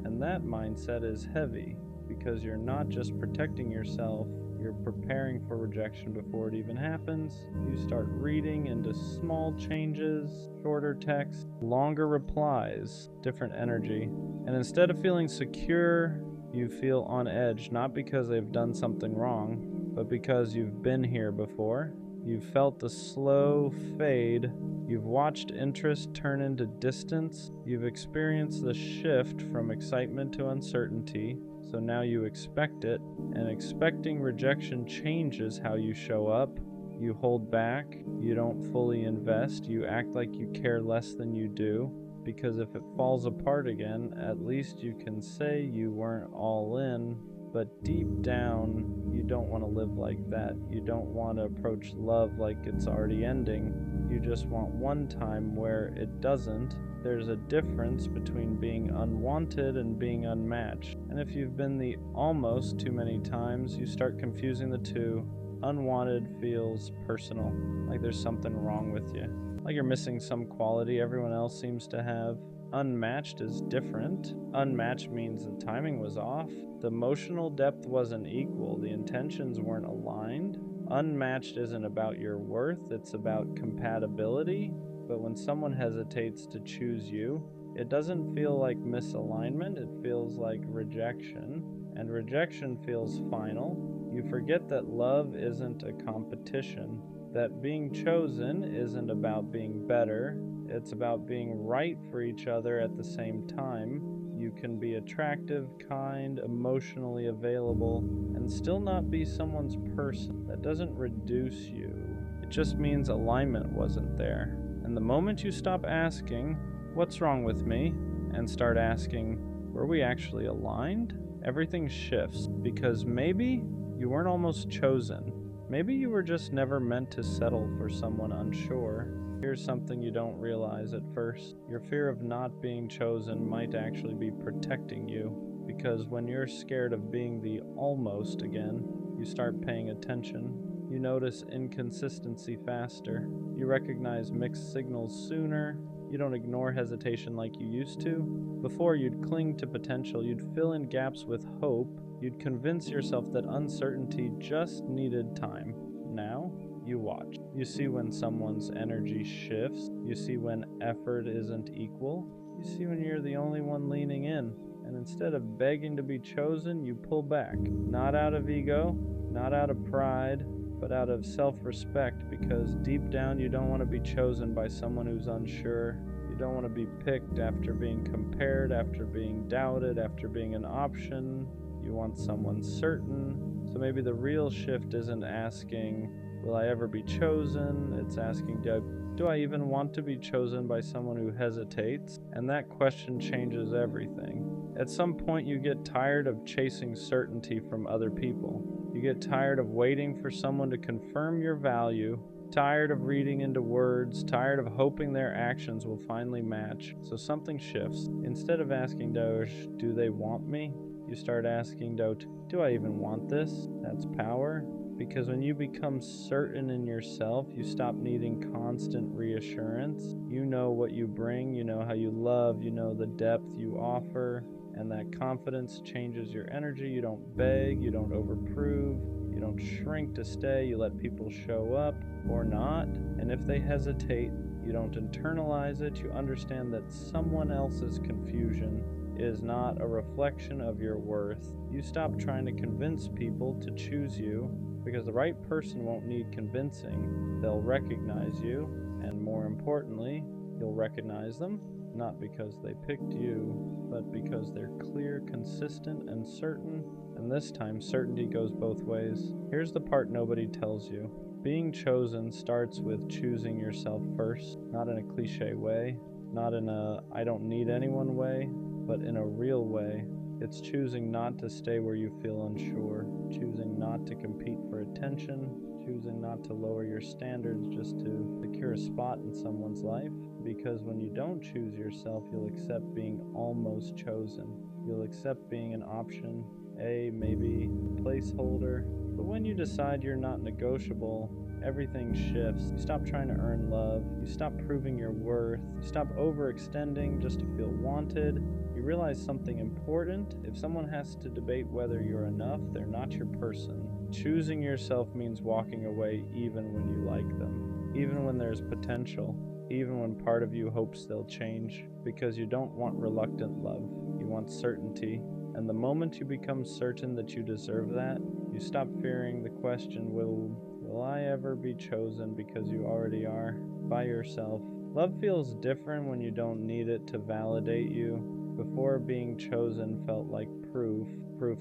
And that mindset is heavy, because you're not just protecting yourself, you're preparing for rejection before it even happens. You start reading into small changes, shorter text, longer replies, different energy. And instead of feeling secure, you feel on edge, not because they've done something wrong, but because you've been here before. You've felt the slow fade. You've watched interest turn into distance. You've experienced the shift from excitement to uncertainty. So now you expect it, and expecting rejection changes how you show up. You hold back, you don't fully invest, you act like you care less than you do, because if it falls apart again, at least you can say you weren't all in. But deep down, you don't want to live like that. You don't want to approach love like it's already ending. You just want one time where it doesn't. There's a difference between being unwanted and being unmatched. And if you've been the almost too many times, you start confusing the two. Unwanted feels personal, like there's something wrong with you, like you're missing some quality everyone else seems to have. Unmatched is different. Unmatched means the timing was off, the emotional depth wasn't equal, the intentions weren't aligned. Unmatched isn't about your worth, it's about compatibility. But when someone hesitates to choose you, it doesn't feel like misalignment, it feels like rejection. And rejection feels final. You forget that love isn't a competition, that being chosen isn't about being better, it's about being right for each other at the same time. You can be attractive, kind, emotionally available, and still not be someone's person. That doesn't reduce you. It just means alignment wasn't there. And the moment you stop asking, what's wrong with me, and start asking, were we actually aligned? Everything shifts, because maybe you weren't almost chosen. Maybe you were just never meant to settle for someone unsure. Here's something you don't realize at first. Your fear of not being chosen might actually be protecting you, because when you're scared of being the almost again, you start paying attention. You notice inconsistency faster. You recognize mixed signals sooner. You don't ignore hesitation like you used to. Before, you'd cling to potential. You'd fill in gaps with hope. You'd convince yourself that uncertainty just needed time. Now, you watch. You see when someone's energy shifts. You see when effort isn't equal. You see when you're the only one leaning in. And instead of begging to be chosen, you pull back. Not out of ego, not out of pride, but out of self-respect, because deep down you don't want to be chosen by someone who's unsure. You don't want to be picked after being compared, after being doubted, after being an option. You want someone certain. So maybe the real shift isn't asking, will I ever be chosen? It's asking, do I even want to be chosen by someone who hesitates? And that question changes everything. At some point you get tired of chasing certainty from other people. You get tired of waiting for someone to confirm your value, tired of reading into words, tired of hoping their actions will finally match. So something shifts. Instead of asking, do they want me? You start asking, do I even want this? That's power. Because when you become certain in yourself, you stop needing constant reassurance. You know what you bring, you know how you love, you know the depth you offer. And that confidence changes your energy. You don't beg, you don't overprove, you don't shrink to stay, you let people show up or not. And if they hesitate, you don't internalize it. You understand that someone else's confusion is not a reflection of your worth. You stop trying to convince people to choose you, because the right person won't need convincing. They'll recognize you, and more importantly, you'll recognize them. Not because they picked you, but because they're clear, consistent, and certain. And this time, certainty goes both ways. Here's the part nobody tells you. Being chosen starts with choosing yourself first, not in a cliche way, not in a I don't need anyone way, but in a real way. It's choosing not to stay where you feel unsure, choosing not to compete for attention. attention, choosing not to lower your standards just to secure a spot in someone's life. Because when you don't choose yourself, you'll accept being almost chosen. You'll accept being an option, maybe a placeholder. But when you decide you're not negotiable, everything shifts. You stop trying to earn love. You stop proving your worth. You stop overextending just to feel wanted. You realize something important. If someone has to debate whether you're enough, they're not your person. Choosing yourself means walking away even when you like them, even when there's potential, even when part of you hopes they'll change, because you don't want reluctant love. You want certainty. And the moment you become certain that you deserve that, you stop fearing the question, will I ever be chosen, because you already are, by yourself. Love feels different when you don't need it to validate you. Before, being chosen felt like proof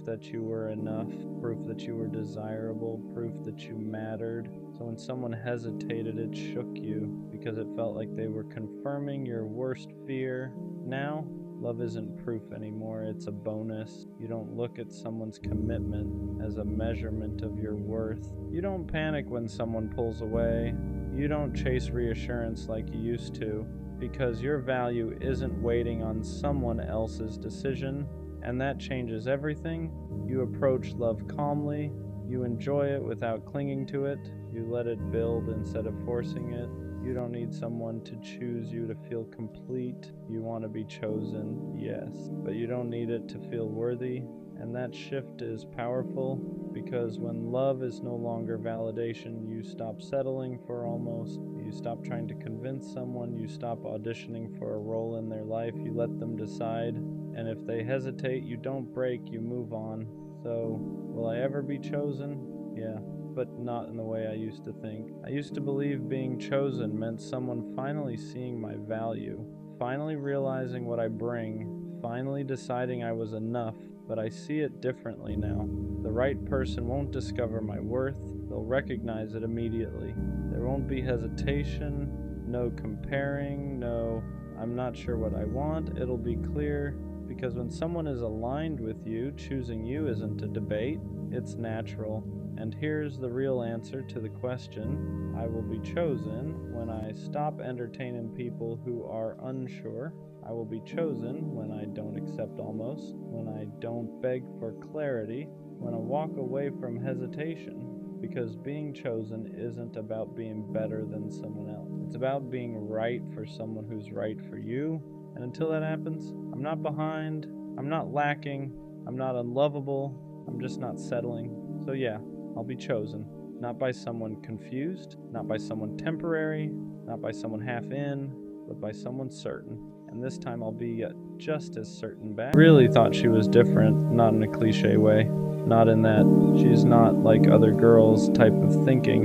that you were enough, proof that you were desirable, proof that you mattered. So when someone hesitated, it shook you because it felt like they were confirming your worst fear. Now, love isn't proof anymore, it's a bonus. You don't look at someone's commitment as a measurement of your worth. You don't panic when someone pulls away. You don't chase reassurance like you used to, because your value isn't waiting on someone else's decision, and that changes everything. You approach love calmly. You enjoy it without clinging to it. You let it build instead of forcing it. You don't need someone to choose you to feel complete. You want to be chosen, yes, but you don't need it to feel worthy. And that shift is powerful, because when love is no longer validation, you stop settling for almost. You stop trying to convince someone. You stop auditioning for a role in their life. You let them decide. And if they hesitate, you don't break, you move on. So, will I ever be chosen? Yeah, but not in the way I used to think. I used to believe being chosen meant someone finally seeing my value, finally realizing what I bring, finally deciding I was enough. But I see it differently now. The right person won't discover my worth. They'll recognize it immediately. There won't be hesitation, no comparing, no, I'm not sure what I want. It'll be clear, because when someone is aligned with you, choosing you isn't a debate, it's natural. And here's the real answer to the question, I will be chosen when I stop entertaining people who are unsure. I will be chosen when I don't accept almost, when I don't beg for clarity, when I walk away from hesitation. Because being chosen isn't about being better than someone else. It's about being right for someone who's right for you. And until that happens, I'm not behind, I'm not lacking, I'm not unlovable, I'm just not settling. So yeah, I'll be chosen. Not by someone confused, not by someone temporary, not by someone half in, but by someone certain. And this time I'll be just as certain back. I really thought she was different, not in a cliche way. Not in that she's not like other girls type of thinking.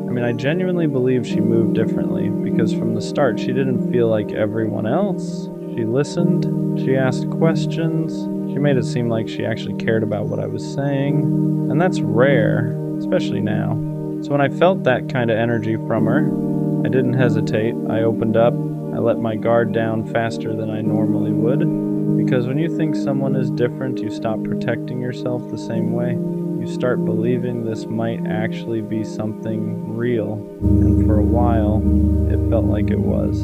I mean, I genuinely believe she moved differently, because from the start she didn't feel like everyone else. She listened, she asked questions, she made it seem like she actually cared about what I was saying. And that's rare, especially now. So when I felt that kind of energy from her, I didn't hesitate. I opened up. I let my guard down faster than I normally would. Because when you think someone is different, you stop protecting yourself the same way. You start believing this might actually be something real. And for a while, it felt like it was.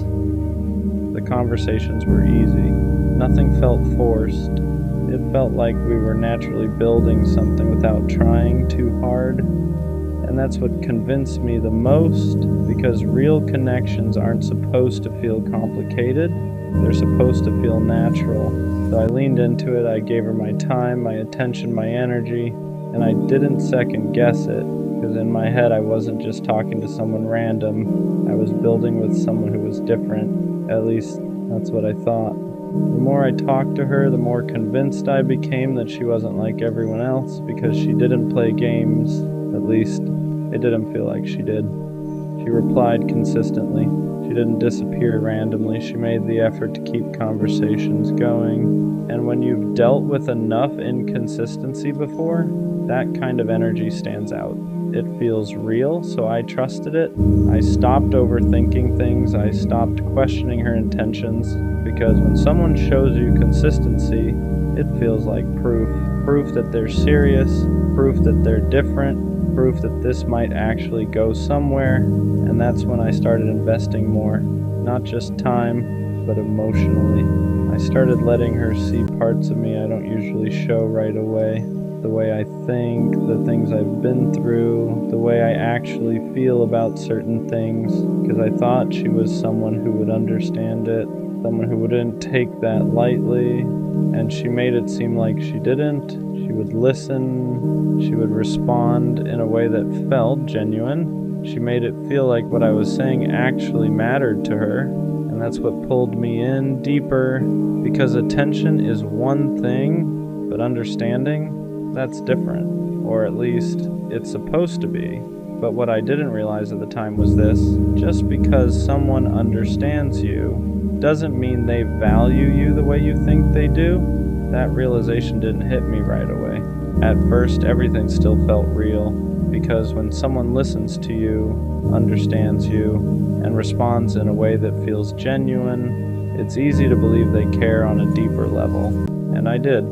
The conversations were easy. Nothing felt forced. It felt like we were naturally building something without trying too hard. And that's what convinced me the most, because real connections aren't supposed to feel complicated. They're supposed to feel natural. So I leaned into it. I gave her my time, my attention, my energy, and I didn't second guess it, because in my head I wasn't just talking to someone random. I was building with someone who was different. At least that's what I thought. The more I talked to her, the more convinced I became that she wasn't like everyone else, because she didn't play games. At least it didn't feel like she did. She replied consistently. She didn't disappear randomly. She made the effort to keep conversations going. And when you've dealt with enough inconsistency before, that kind of energy stands out. It feels real, so I trusted it. I stopped overthinking things. I stopped questioning her intentions, because when someone shows you consistency, it feels like proof. Proof that they're serious, proof that they're different, proof that this might actually go somewhere, and that's when I started investing more, not just time, but emotionally. I started letting her see parts of me I don't usually show right away. The way I think, the things I've been through, the way I actually feel about certain things, because I thought she was someone who would understand it, someone who wouldn't take that lightly, and she made it seem like she didn't. She would listen, she would respond in a way that felt genuine. She made it feel like what I was saying actually mattered to her, and that's what pulled me in deeper, because attention is one thing, but understanding, that's different, or at least it's supposed to be. But what I didn't realize at the time was this: just because someone understands you doesn't mean they value you the way you think they do. That realization didn't hit me right away. At first, everything still felt real, because when someone listens to you, understands you, and responds in a way that feels genuine, it's easy to believe they care on a deeper level. And I did.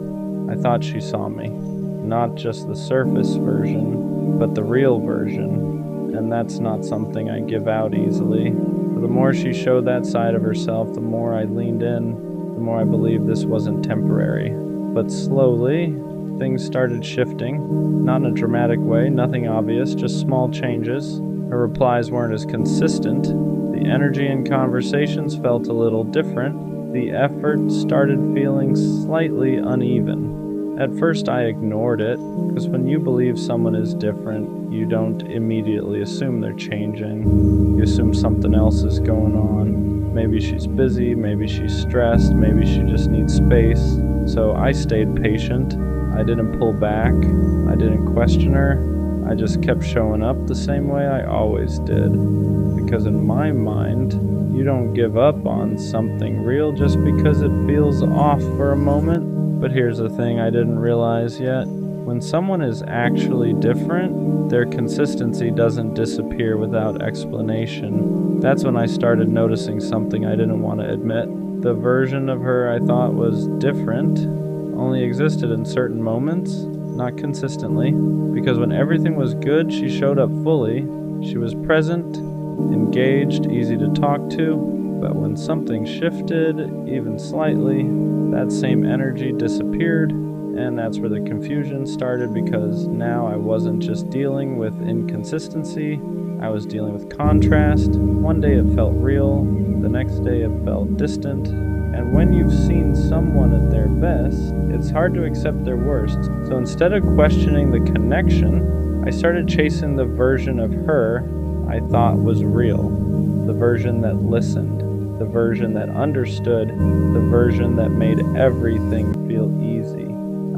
I thought she saw me. Not just the surface version, but the real version, and that's not something I give out easily. For the more she showed that side of herself, the more I leaned in, the more I believed this wasn't temporary. But slowly, things started shifting, not in a dramatic way, nothing obvious, just small changes. Her replies weren't as consistent, the energy in conversations felt a little different, the effort started feeling slightly uneven. At first I ignored it, because when you believe someone is different, you don't immediately assume they're changing. You assume something else is going on. Maybe she's busy, maybe she's stressed, maybe she just needs space. So I stayed patient. I didn't pull back. I didn't question her. I just kept showing up the same way I always did. Because in my mind, you don't give up on something real just because it feels off for a moment. But here's the thing I didn't realize yet. When someone is actually different, their consistency doesn't disappear without explanation. That's when I started noticing something I didn't want to admit. The version of her I thought was different only existed in certain moments, not consistently. Because when everything was good, she showed up fully. She was present, engaged, easy to talk to. But when something shifted, even slightly, that same energy disappeared, and that's where the confusion started, because now I wasn't just dealing with inconsistency, I was dealing with contrast. One day it felt real, the next day it felt distant, and when you've seen someone at their best, it's hard to accept their worst. So instead of questioning the connection, I started chasing the version of her I thought was real, the version that listened, the version that understood, the version that made everything feel easy.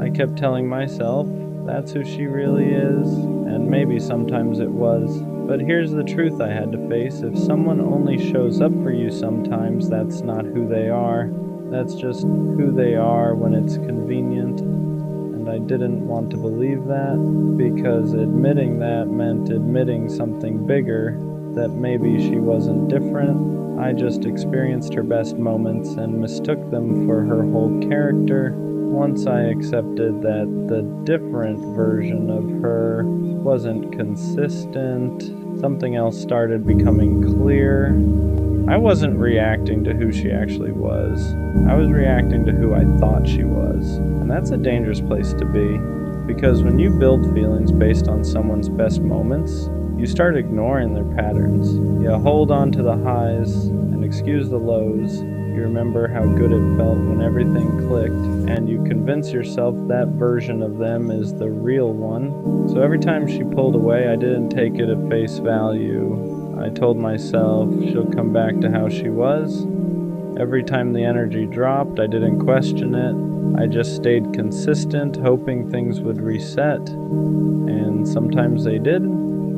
I kept telling myself, that's who she really is, and maybe sometimes it was. But here's the truth I had to face: if someone only shows up for you sometimes, that's not who they are. That's just who they are when it's convenient. And I didn't want to believe that, because admitting that meant admitting something bigger, that maybe she wasn't different. I just experienced her best moments and mistook them for her whole character. Once I accepted that the different version of her wasn't consistent, something else started becoming clear. I wasn't reacting to who she actually was. I was reacting to who I thought she was. And that's a dangerous place to be, because when you build feelings based on someone's best moments, you start ignoring their patterns. You hold on to the highs and excuse the lows. You remember how good it felt when everything clicked, and you convince yourself that version of them is the real one. So every time she pulled away, I didn't take it at face value. I told myself she'll come back to how she was. Every time the energy dropped, I didn't question it. I just stayed consistent, hoping things would reset. And sometimes they did.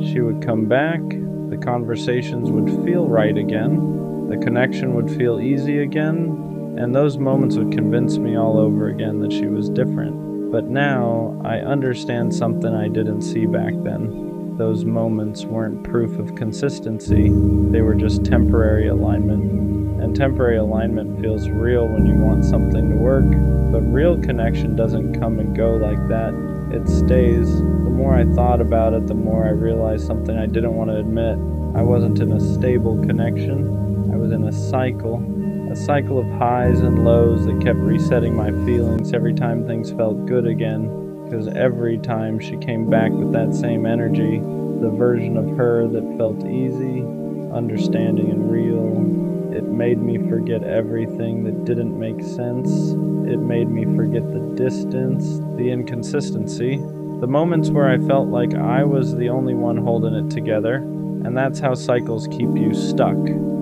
She would come back, the conversations would feel right again, the connection would feel easy again, and those moments would convince me all over again that she was different. But now, I understand something I didn't see back then. Those moments weren't proof of consistency, they were just temporary alignment. And temporary alignment feels real when you want something to work, but real connection doesn't come and go like that. it stays. The more I thought about it, the more I realized something I didn't want to admit. I wasn't in a stable connection. I was in a cycle of highs and lows that kept resetting my feelings every time things felt good again. Because every time she came back with that same energy, the version of her that felt easy, understanding, and real, it made me forget everything that didn't make sense. It made me forget the distance, the inconsistency, the moments where I felt like I was the only one holding it together. And that's how cycles keep you stuck.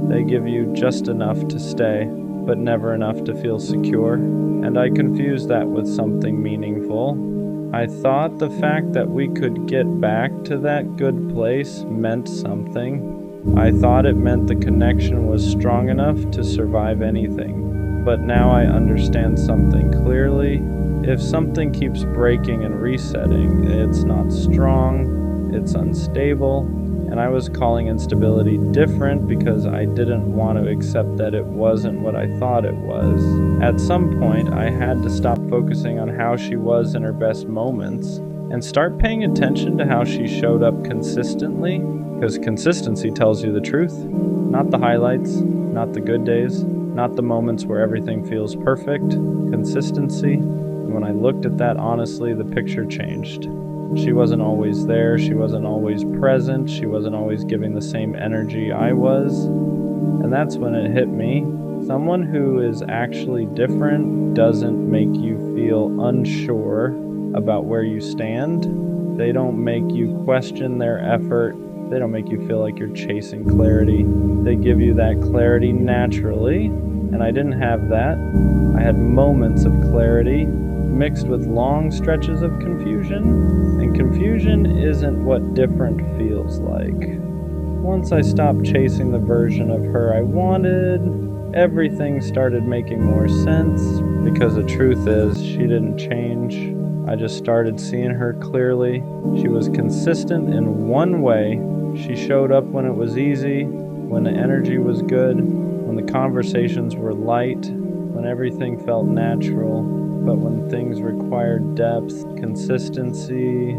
They give you just enough to stay, but never enough to feel secure. And I confused that with something meaningful. I thought the fact that we could get back to that good place meant something. I thought it meant the connection was strong enough to survive anything. But now I understand something clearly. If something keeps breaking and resetting, it's not strong, it's unstable. And I was calling instability different because I didn't want to accept that it wasn't what I thought it was. At some point, I had to stop focusing on how she was in her best moments and start paying attention to how she showed up consistently, because consistency tells you the truth, not the highlights, not the good days, not the moments where everything feels perfect. Consistency. And when I looked at that honestly, the picture changed. She wasn't always there, she wasn't always present, she wasn't always giving the same energy I was. And that's when it hit me. Someone who is actually different doesn't make you feel unsure about where you stand. They don't make you question their effort. They don't make you feel like you're chasing clarity. They give you that clarity naturally, and I didn't have that. I had moments of clarity mixed with long stretches of confusion, and confusion isn't what different feels like. Once I stopped chasing the version of her I wanted, everything started making more sense, because the truth is, she didn't change. I just started seeing her clearly. She was consistent in one way. She showed up when it was easy, when the energy was good, when the conversations were light, when everything felt natural. But when things required depth, consistency,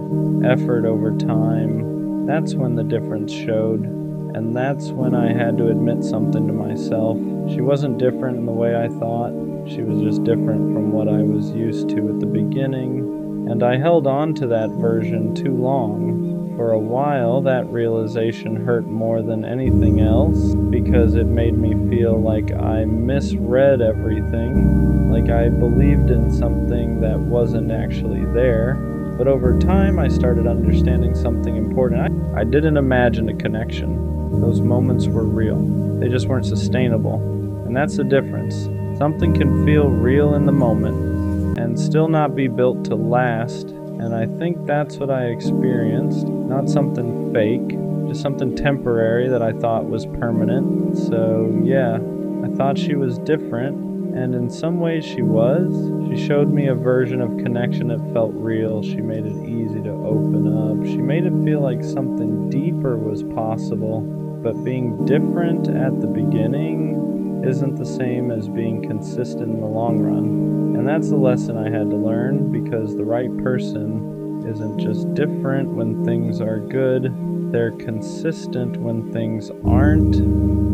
effort over time, that's when the difference showed. And that's when I had to admit something to myself. She wasn't different in the way I thought. She was just different from what I was used to at the beginning. And I held on to that version too long. For a while, that realization hurt more than anything else, because it made me feel like I misread everything, like I believed in something that wasn't actually there. But over time, I started understanding something important. I didn't imagine a connection. Those moments were real. They just weren't sustainable. And that's the difference. Something can feel real in the moment and still not be built to last. And I think that's what I experienced. Not something fake, just something temporary that I thought was permanent. So yeah, I thought she was different, and in some ways she was. She showed me a version of connection that felt real. She made it easy to open up. She made it feel like something deeper was possible. But being different at the beginning isn't the same as being consistent in the long run. And that's the lesson I had to learn, because the right person isn't just different when things are good. They're consistent when things aren't.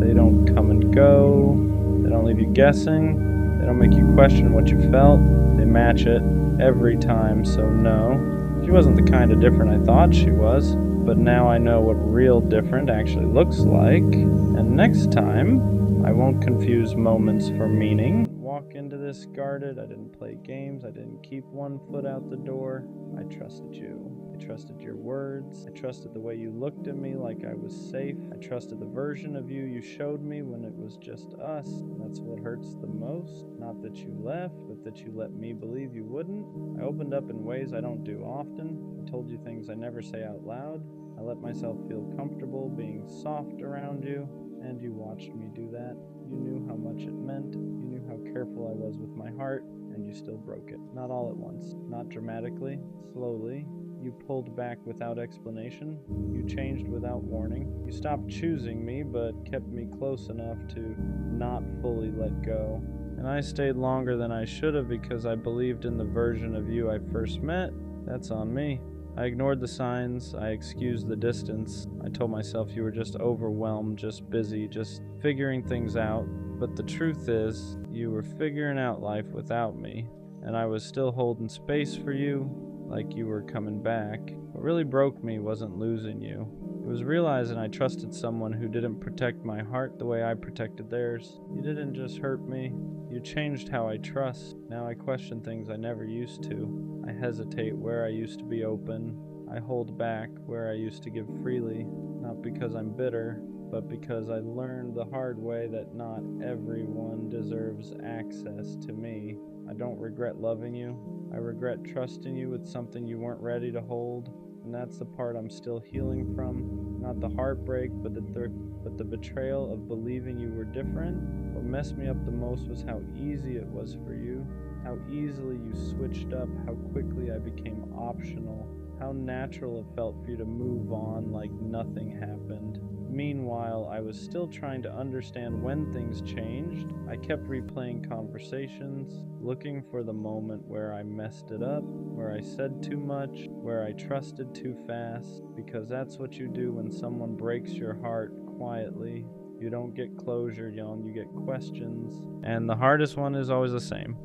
They don't come and go. They don't leave you guessing. They don't make you question what you felt. They match it every time. So no, she wasn't the kind of different I thought she was. But now I know what real different actually looks like. And next time, I won't confuse moments for meaning. Walk into this guarded. I didn't play games. I didn't keep one foot out the door. I trusted you. I trusted your words. I trusted the way you looked at me like I was safe. I trusted the version of you showed me when it was just us. That's what hurts the most. Not that you left, but that you let me believe you wouldn't. I opened up in ways I don't do often. I told you things I never say out loud. I let myself feel comfortable being soft around you, and you watched me do that. You knew how much it meant. You knew how careful I was with my heart, and you still broke it. Not all at once, not dramatically, slowly. You pulled back without explanation. You changed without warning. You stopped choosing me, but kept me close enough to not fully let go. And I stayed longer than I should have, because I believed in the version of you I first met, That's on me. I ignored the signs, I excused the distance. I told myself you were just overwhelmed, just busy, just figuring things out. But the truth is, you were figuring out life without me, and I was still holding space for you, like you were coming back. What really broke me wasn't losing you. It was realizing I trusted someone who didn't protect my heart the way I protected theirs. You didn't just hurt me, you changed how I trust. Now I question things I never used to. I hesitate where I used to be open. I hold back where I used to give freely, not because I'm bitter, but because I learned the hard way that not everyone deserves access to me. I don't regret loving you. I regret trusting you with something you weren't ready to hold. And that's the part I'm still healing from. Not the heartbreak, but the betrayal of believing you were different. What messed me up the most was how easy it was for you, how easily you switched up, how quickly I became optional, how natural it felt for you to move on like nothing happened. Meanwhile, I was still trying to understand when things changed. I kept replaying conversations, looking for the moment where I messed it up, where I said too much, where I trusted too fast, because that's what you do when someone breaks your heart quietly. You don't get closure, you get questions. And the hardest one is always the same.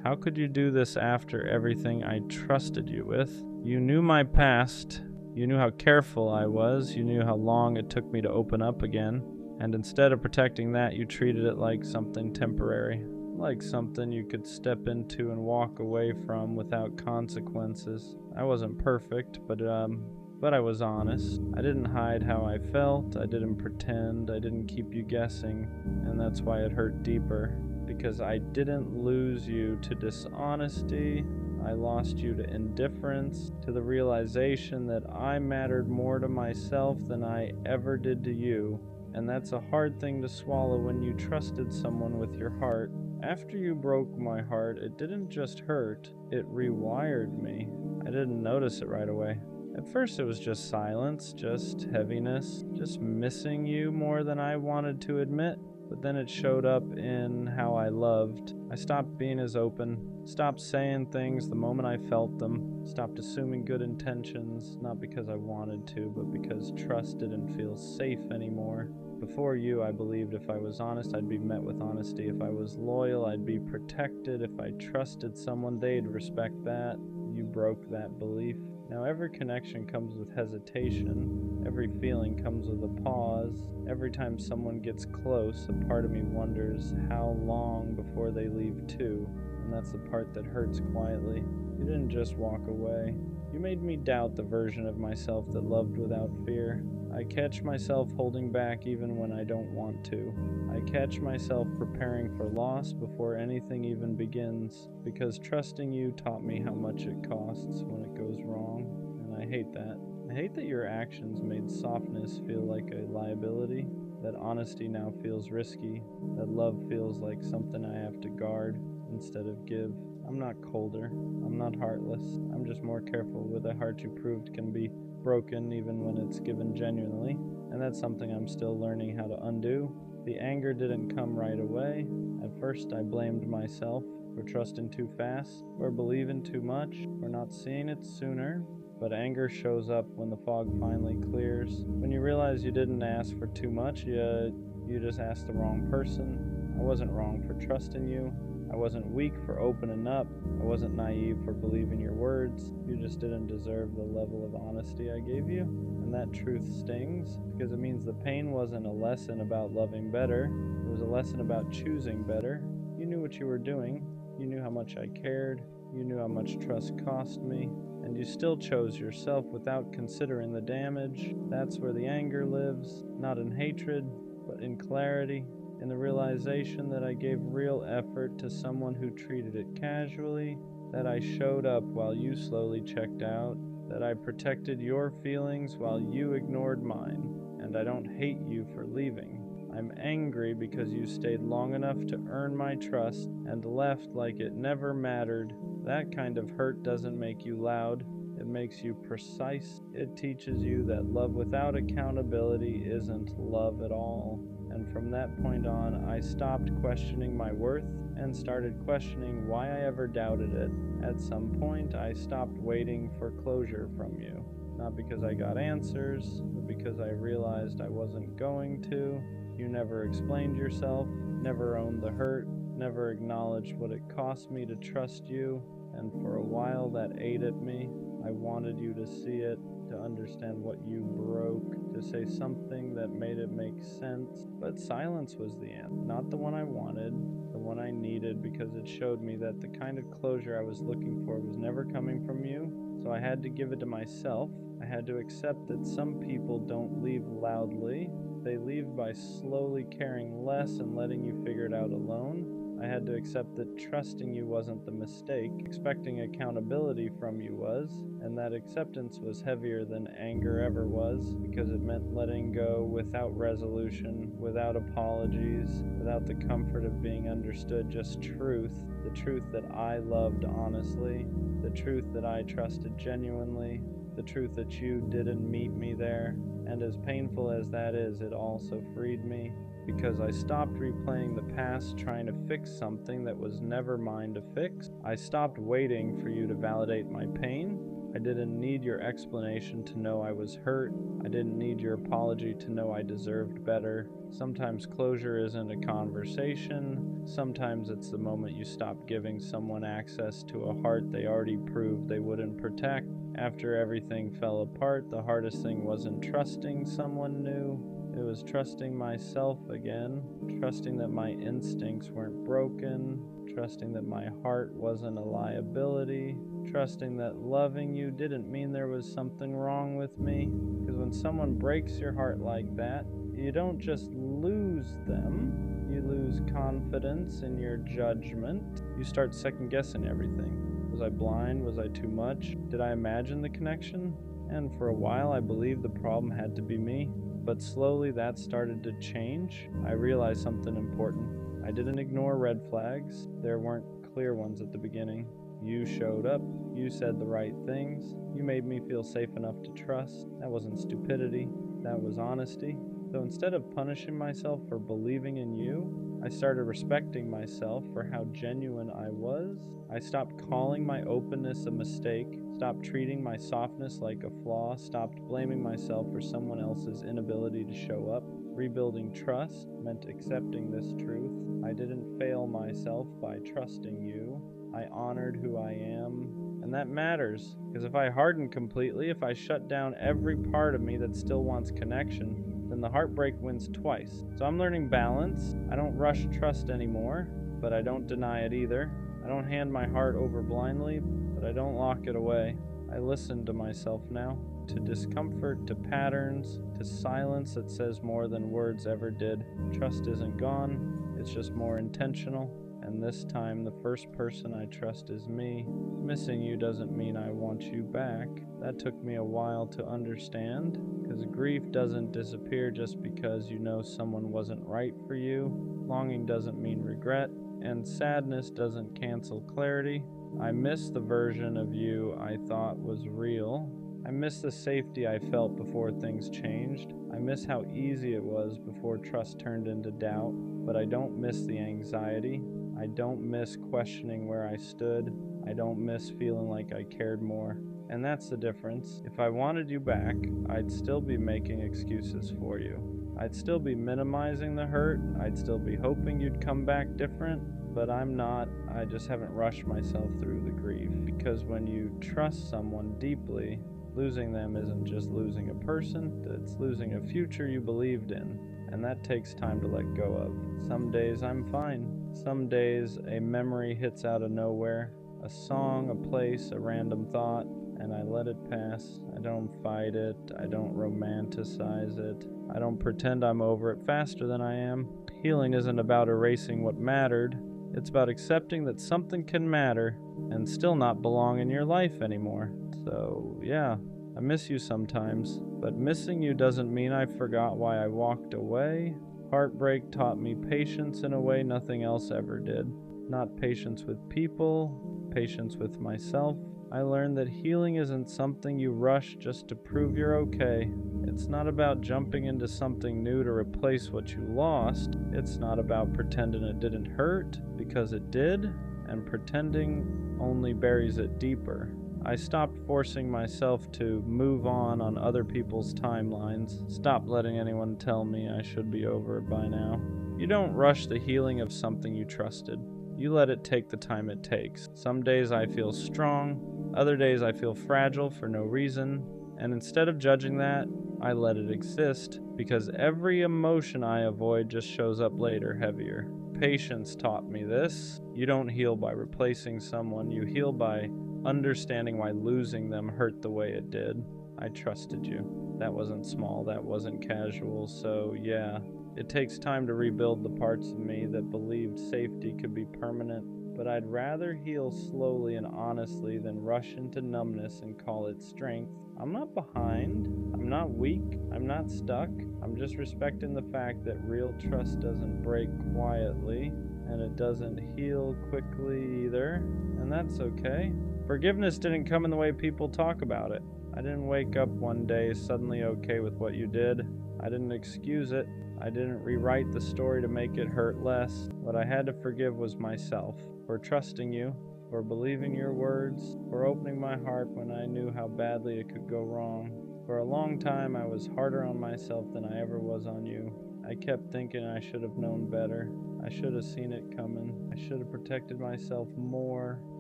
How could you do this after everything I trusted you with? You knew my past. You knew how careful I was, you knew how long it took me to open up again, and instead of protecting that, you treated it like something temporary, like something you could step into and walk away from without consequences. I wasn't perfect, but I was honest. I didn't hide how I felt, I didn't pretend, I didn't keep you guessing, and that's why it hurt deeper, because I didn't lose you to dishonesty. I lost you to indifference, to the realization that I mattered more to myself than I ever did to you. And that's a hard thing to swallow when you trusted someone with your heart. After you broke my heart, it didn't just hurt, it rewired me. I didn't notice it right away. At first it was just silence, just heaviness, just missing you more than I wanted to admit. But then it showed up in how I loved. I stopped being as open, stopped saying things the moment I felt them, stopped assuming good intentions, not because I wanted to, but because trust didn't feel safe anymore. Before you, I believed if I was honest, I'd be met with honesty. If I was loyal, I'd be protected. If I trusted someone, they'd respect that. You broke that belief. Now every connection comes with hesitation. Every feeling comes with a pause. Every time someone gets close, a part of me wonders how long before they leave too. And that's the part that hurts quietly. You didn't just walk away. You made me doubt the version of myself that loved without fear. I catch myself holding back even when I don't want to. I catch myself preparing for loss before anything even begins, because trusting you taught me how much it costs when it goes wrong, and I hate that. I hate that your actions made softness feel like a liability, that honesty now feels risky, that love feels like something I have to guard instead of give. I'm not colder, I'm not heartless, I'm just more careful with a heart you proved can be broken even when it's given genuinely, and that's something I'm still learning how to undo. The anger didn't come right away. At first I blamed myself for trusting too fast, for believing too much, for not seeing it sooner. But anger shows up when the fog finally clears, when you realize you didn't ask for too much, you just asked the wrong person. I wasn't wrong for trusting you. I wasn't weak for opening up. I wasn't naive for believing your words. You just didn't deserve the level of honesty I gave you. And that truth stings, because it means the pain wasn't a lesson about loving better. It was a lesson about choosing better. You knew what you were doing. You knew how much I cared. You knew how much trust cost me. And you still chose yourself without considering the damage. That's where the anger lives, not in hatred, but in clarity. In the realization that I gave real effort to someone who treated it casually, that I showed up while you slowly checked out, that I protected your feelings while you ignored mine, and I don't hate you for leaving. I'm angry because you stayed long enough to earn my trust and left like it never mattered. That kind of hurt doesn't make you loud, It makes you precise. It teaches you that love without accountability isn't love at all. And from that point on, I stopped questioning my worth and started questioning why I ever doubted it. At some point, I stopped waiting for closure from you. Not because I got answers, but because I realized I wasn't going to. You never explained yourself, never owned the hurt, never acknowledged what it cost me to trust you, and for a while that ate at me. I wanted you to see it, to understand what you broke, to say something that made it make sense. But silence was the answer, not the one I wanted, the one I needed, because it showed me that the kind of closure I was looking for was never coming from you. So I had to give it to myself. I had to accept that some people don't leave loudly. They leave by slowly caring less and letting you figure it out alone. I had to accept that trusting you wasn't the mistake, expecting accountability from you was, and that acceptance was heavier than anger ever was, because it meant letting go without resolution, without apologies, without the comfort of being understood, just truth, the truth that I loved honestly, the truth that I trusted genuinely, the truth that you didn't meet me there. And as painful as that is, it also freed me, because I stopped replaying the past trying to fix something that was never mine to fix. I stopped waiting for you to validate my pain. I didn't need your explanation to know I was hurt. I didn't need your apology to know I deserved better. Sometimes closure isn't a conversation. Sometimes it's the moment you stop giving someone access to a heart they already proved they wouldn't protect. After everything fell apart, the hardest thing wasn't trusting someone new. It was trusting myself again, trusting that my instincts weren't broken, trusting that my heart wasn't a liability, trusting that loving you didn't mean there was something wrong with me. Because when someone breaks your heart like that, you don't just lose them, you lose confidence in your judgment. You start second-guessing everything. Was I blind? Was I too much? Did I imagine the connection? And for a while I believed the problem had to be me. But slowly that started to change. I realized something important. I didn't ignore red flags. There weren't clear ones at the beginning. You showed up. You said the right things. You made me feel safe enough to trust. That wasn't stupidity. That was honesty. So instead of punishing myself for believing in you, I started respecting myself for how genuine I was. I stopped calling my openness a mistake, stopped treating my softness like a flaw, stopped blaming myself for someone else's inability to show up. Rebuilding trust meant accepting this truth. I didn't fail myself by trusting you. I honored who I am. And that matters, because if I harden completely, if I shut down every part of me that still wants connection, then the heartbreak wins twice. So I'm learning balance. I don't rush trust anymore, but I don't deny it either. I don't hand my heart over blindly, but I don't lock it away. I listen to myself now, to discomfort, to patterns, to silence that says more than words ever did. Trust isn't gone, it's just more intentional. And this time, the first person I trust is me. Missing you doesn't mean I want you back. That took me a while to understand, because grief doesn't disappear just because you know someone wasn't right for you. Longing doesn't mean regret, and sadness doesn't cancel clarity. I miss the version of you I thought was real. I miss the safety I felt before things changed. I miss how easy it was before trust turned into doubt, but I don't miss the anxiety. I don't miss questioning where I stood. I don't miss feeling like I cared more. And that's the difference. If I wanted you back, I'd still be making excuses for you. I'd still be minimizing the hurt. I'd still be hoping you'd come back different. But I'm not. I just haven't rushed myself through the grief. Because when you trust someone deeply, losing them isn't just losing a person, it's losing a future you believed in. And that takes time to let go of. Some days I'm fine. Some days a memory hits out of nowhere. A song, a place, a random thought, and I let it pass. I don't fight it. I don't romanticize it. I don't pretend I'm over it faster than I am. Healing isn't about erasing what mattered. It's about accepting that something can matter and still not belong in your life anymore. So, yeah, I miss you sometimes, but missing you doesn't mean I forgot why I walked away. Heartbreak taught me patience in a way nothing else ever did. Not patience with people, patience with myself, I learned that healing isn't something you rush just to prove you're okay. It's not about jumping into something new to replace what you lost. It's not about pretending it didn't hurt, because it did, and pretending only buries it deeper. I stopped forcing myself to move on other people's timelines. Stopped letting anyone tell me I should be over it by now. You don't rush the healing of something you trusted. You let it take the time it takes. Some days I feel strong, other days I feel fragile for no reason, and instead of judging that, I let it exist, because every emotion I avoid just shows up later heavier. Patience taught me this. You don't heal by replacing someone, you heal by understanding why losing them hurt the way it did. I trusted you. That wasn't small, that wasn't casual, so yeah. It takes time to rebuild the parts of me that believed safety could be permanent, but I'd rather heal slowly and honestly than rush into numbness and call it strength. I'm not behind, I'm not weak, I'm not stuck. I'm just respecting the fact that real trust doesn't break quietly, and it doesn't heal quickly either, and that's okay. Forgiveness didn't come in the way people talk about it. I didn't wake up one day suddenly okay with what you did. I didn't excuse it. I didn't rewrite the story to make it hurt less. What I had to forgive was myself, for trusting you, for believing your words, for opening my heart when I knew how badly it could go wrong. For a long time, I was harder on myself than I ever was on you. I kept thinking I should have known better. I should have seen it coming. I should have protected myself more.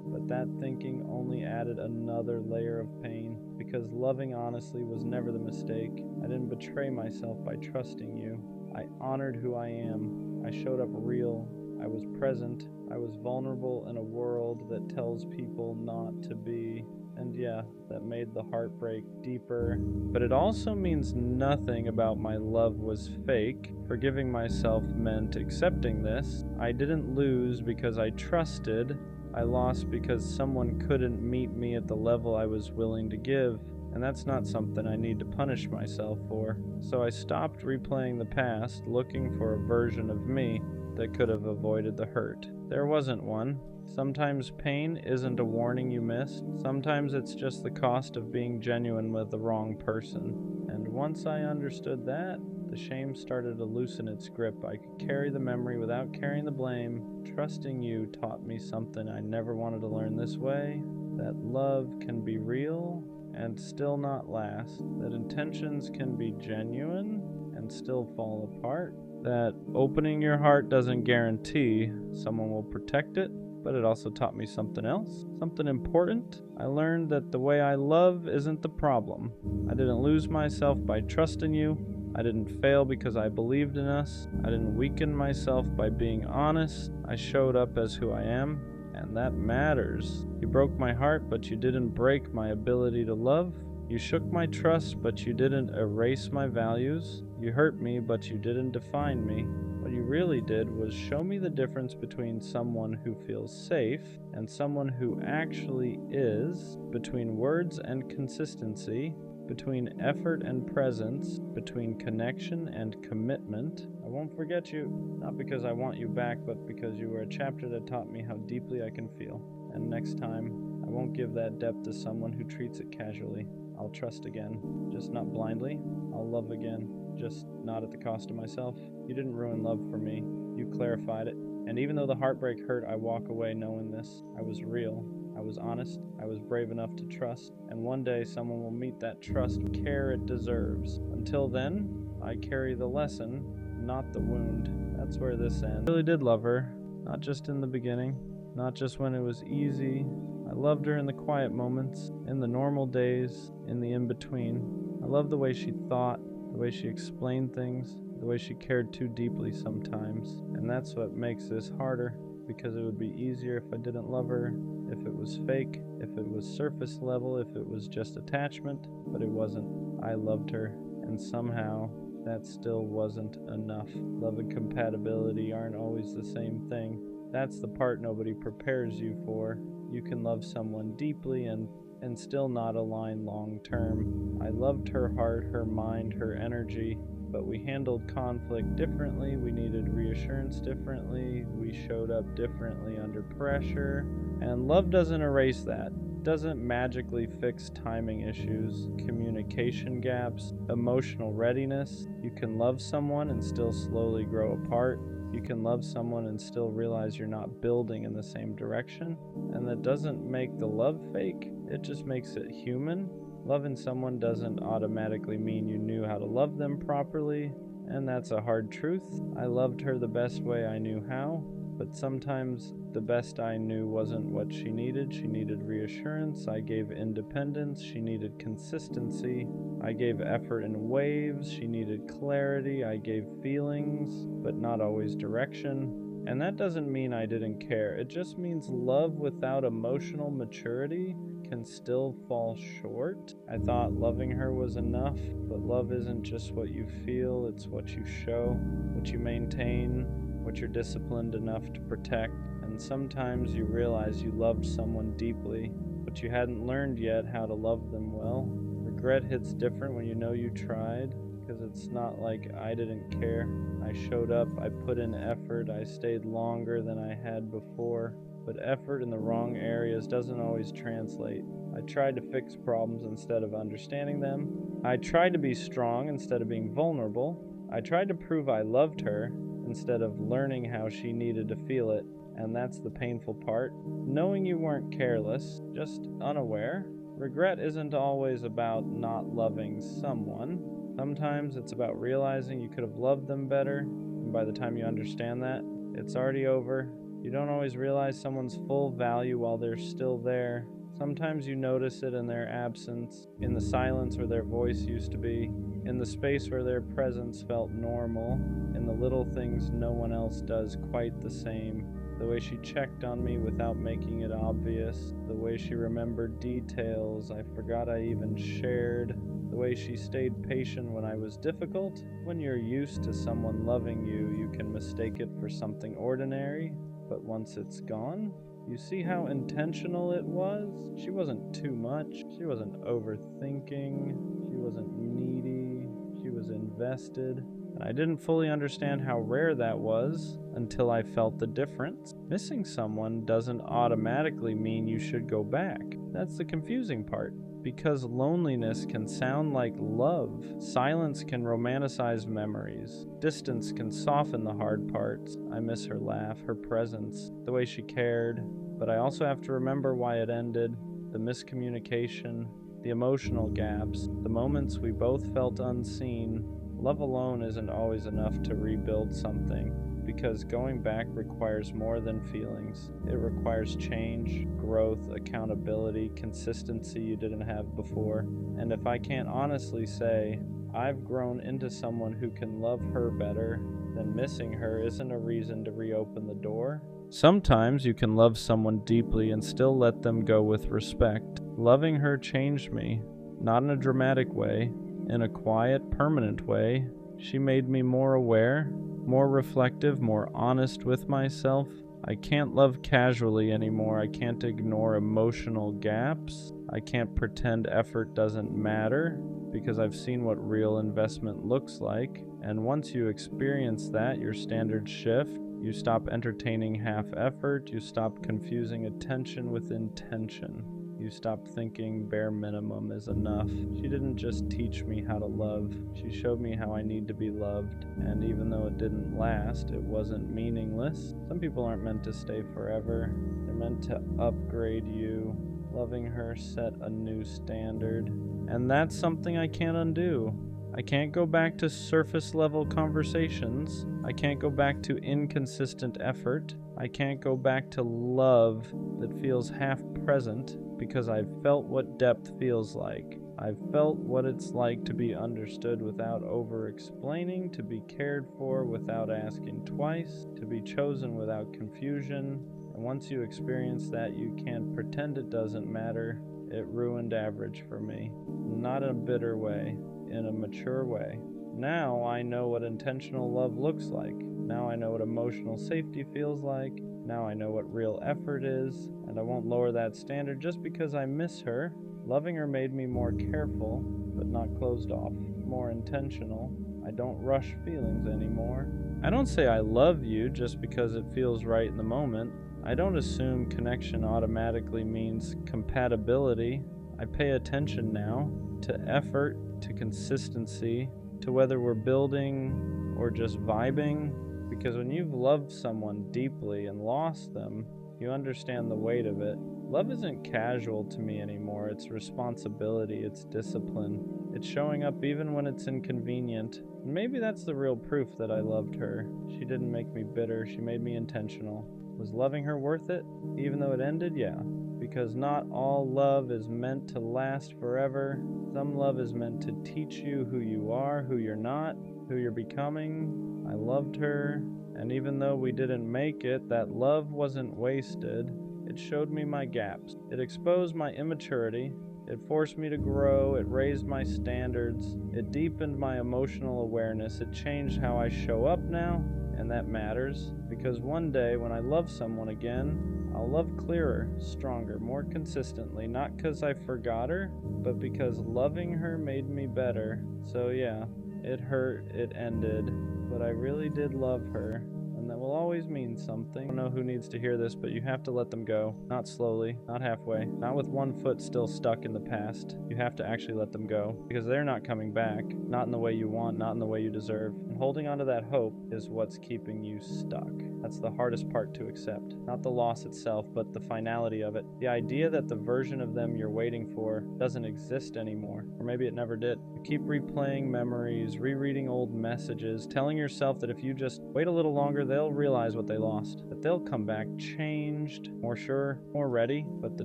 But that thinking only added another layer of pain, because loving honestly was never the mistake. I didn't betray myself by trusting you. I honored who I am. I showed up real. I was present. I was vulnerable in a world that tells people not to be. And yeah, that made the heartbreak deeper. But it also means nothing about my love was fake. Forgiving myself meant accepting this. I didn't lose because I trusted. I lost because someone couldn't meet me at the level I was willing to give. And that's not something I need to punish myself for. So I stopped replaying the past, looking for a version of me that could have avoided the hurt. There wasn't one. Sometimes pain isn't a warning you missed. Sometimes it's just the cost of being genuine with the wrong person. And once I understood that, the shame started to loosen its grip. I could carry the memory without carrying the blame. Trusting you taught me something I never wanted to learn this way. That love can be real and still not last. That intentions can be genuine and still fall apart. That opening your heart doesn't guarantee someone will protect it, but it also taught me something else, something important. I learned that the way I love isn't the problem. I didn't lose myself by trusting you. I didn't fail because I believed in us. I didn't weaken myself by being honest. I showed up as who I am, and that matters. You broke my heart, but you didn't break my ability to love. You shook my trust, but you didn't erase my values. You hurt me, but you didn't define me. What you really did was show me the difference between someone who feels safe and someone who actually is, between words and consistency, between effort and presence, between connection and commitment. I won't forget you, not because I want you back, but because you were a chapter that taught me how deeply I can feel. And next time, I won't give that depth to someone who treats it casually. I'll trust again, just not blindly. I'll love again, just not at the cost of myself. You didn't ruin love for me. You clarified it. And even though the heartbreak hurt, I walk away knowing this. I was real. I was honest. I was brave enough to trust. And one day someone will meet that trust care it deserves. Until then, I carry the lesson, not the wound. That's where this ends. I really did love her. Not just in the beginning. Not just when it was easy. I loved her in the quiet moments, in the normal days, in the in-between. I loved the way she thought, the way she explained things, the way she cared too deeply sometimes. And that's what makes this harder, because it would be easier if I didn't love her, if it was fake, if it was surface level, if it was just attachment, but it wasn't. I loved her, and somehow that still wasn't enough. Love and compatibility aren't always the same thing. That's the part nobody prepares you for. You can love someone deeply and still not align long term. I loved her heart, her mind, her energy, but we handled conflict differently, we needed reassurance differently, we showed up differently under pressure, and love doesn't erase that. It doesn't magically fix timing issues, communication gaps, emotional readiness. You can love someone and still slowly grow apart. You can love someone and still realize you're not building in the same direction, and that doesn't make the love fake, it just makes it human. Loving someone doesn't automatically mean you knew how to love them properly, and that's a hard truth. I loved her the best way I knew how, but sometimes the best I knew wasn't what she needed. She needed reassurance. I gave independence. She needed consistency. I gave effort in waves. She needed clarity. I gave feelings, but not always direction. And that doesn't mean I didn't care. It just means love without emotional maturity can still fall short. I thought loving her was enough, but love isn't just what you feel, it's what you show, what you maintain, what you're disciplined enough to protect. And sometimes you realize you loved someone deeply, but you hadn't learned yet how to love them well. Regret hits different when you know you tried, because it's not like I didn't care. I showed up, I put in effort, I stayed longer than I had before. But effort in the wrong areas doesn't always translate. I tried to fix problems instead of understanding them. I tried to be strong instead of being vulnerable. I tried to prove I loved her instead of learning how she needed to feel it. And that's the painful part. Knowing you weren't careless, just unaware. Regret isn't always about not loving someone. Sometimes it's about realizing you could have loved them better, and by the time you understand that, it's already over. You don't always realize someone's full value while they're still there. Sometimes you notice it in their absence, in the silence where their voice used to be, in the space where their presence felt normal, in the little things no one else does quite the same. The way she checked on me without making it obvious, the way she remembered details I forgot I even shared, the way she stayed patient when I was difficult. When you're used to someone loving you, you can mistake it for something ordinary. But once it's gone, you see how intentional it was. She wasn't too much. She wasn't overthinking. She wasn't needy. She was invested. And I didn't fully understand how rare that was until I felt the difference. Missing someone doesn't automatically mean you should go back. That's the confusing part. Because loneliness can sound like love. Silence can romanticize memories. Distance can soften the hard parts. I miss her laugh, her presence, the way she cared. But I also have to remember why it ended, the miscommunication, the emotional gaps, the moments we both felt unseen. Love alone isn't always enough to rebuild something, because going back requires more than feelings. It requires change, growth, accountability, consistency you didn't have before. And if I can't honestly say, I've grown into someone who can love her better, then missing her isn't a reason to reopen the door. Sometimes you can love someone deeply and still let them go with respect. Loving her changed me, not in a dramatic way, in a quiet, permanent way. She made me more aware, more reflective, more honest with myself. I can't love casually anymore. I can't ignore emotional gaps. I can't pretend effort doesn't matter, because I've seen what real investment looks like. And once you experience that, your standards shift. You stop entertaining half effort. You stop confusing attention with intention. You stop thinking bare minimum is enough. She didn't just teach me how to love. She showed me how I need to be loved. And even though it didn't last, it wasn't meaningless. Some people aren't meant to stay forever. They're meant to upgrade you. Loving her set a new standard. And that's something I can't undo. I can't go back to surface level conversations. I can't go back to inconsistent effort. I can't go back to love that feels half present, because I've felt what depth feels like. I've felt what it's like to be understood without over-explaining, to be cared for without asking twice, to be chosen without confusion. And once you experience that, you can't pretend it doesn't matter. It ruined average for me. Not in a bitter way, in a mature way. Now I know what intentional love looks like. Now I know what emotional safety feels like. Now I know what real effort is, and I won't lower that standard just because I miss her. Loving her made me more careful, but not closed off, more intentional. I I don't rush feelings anymore. I don't say I love you just because it feels right in the moment. I don't assume connection automatically means compatibility. I pay attention now to effort, to consistency, to whether we're building or just vibing. Because when you've loved someone deeply and lost them, you understand the weight of it. Love isn't casual to me anymore. It's responsibility, it's discipline. It's showing up even when it's inconvenient. And maybe that's the real proof that I loved her. She didn't make me bitter, she made me intentional. Was loving her worth it? Even though it ended? Yeah. Because not all love is meant to last forever. Some love is meant to teach you who you are, who you're not, who you're becoming. I loved her, and even though we didn't make it, that love wasn't wasted. It showed me my gaps. It exposed my immaturity. It forced me to grow. It raised my standards. It deepened my emotional awareness. It changed how I show up now, and that matters. Because one day, when I love someone again, I'll love clearer, stronger, more consistently. Not because I forgot her, but because loving her made me better. So yeah, it hurt, it ended, but I really did love her. And that will always mean something. I don't know who needs to hear this, but you have to let them go. Not slowly, not halfway, not with one foot still stuck in the past. You have to actually let them go, because they're not coming back. Not in the way you want, not in the way you deserve. And holding on to that hope is what's keeping you stuck. That's the hardest part to accept. Not the loss itself, but the finality of it. The idea that the version of them you're waiting for doesn't exist anymore. Or maybe it never did. You keep replaying memories, rereading old messages, telling yourself that if you just wait a little longer, they'll realize what they lost. That they'll come back changed, more sure, more ready. But the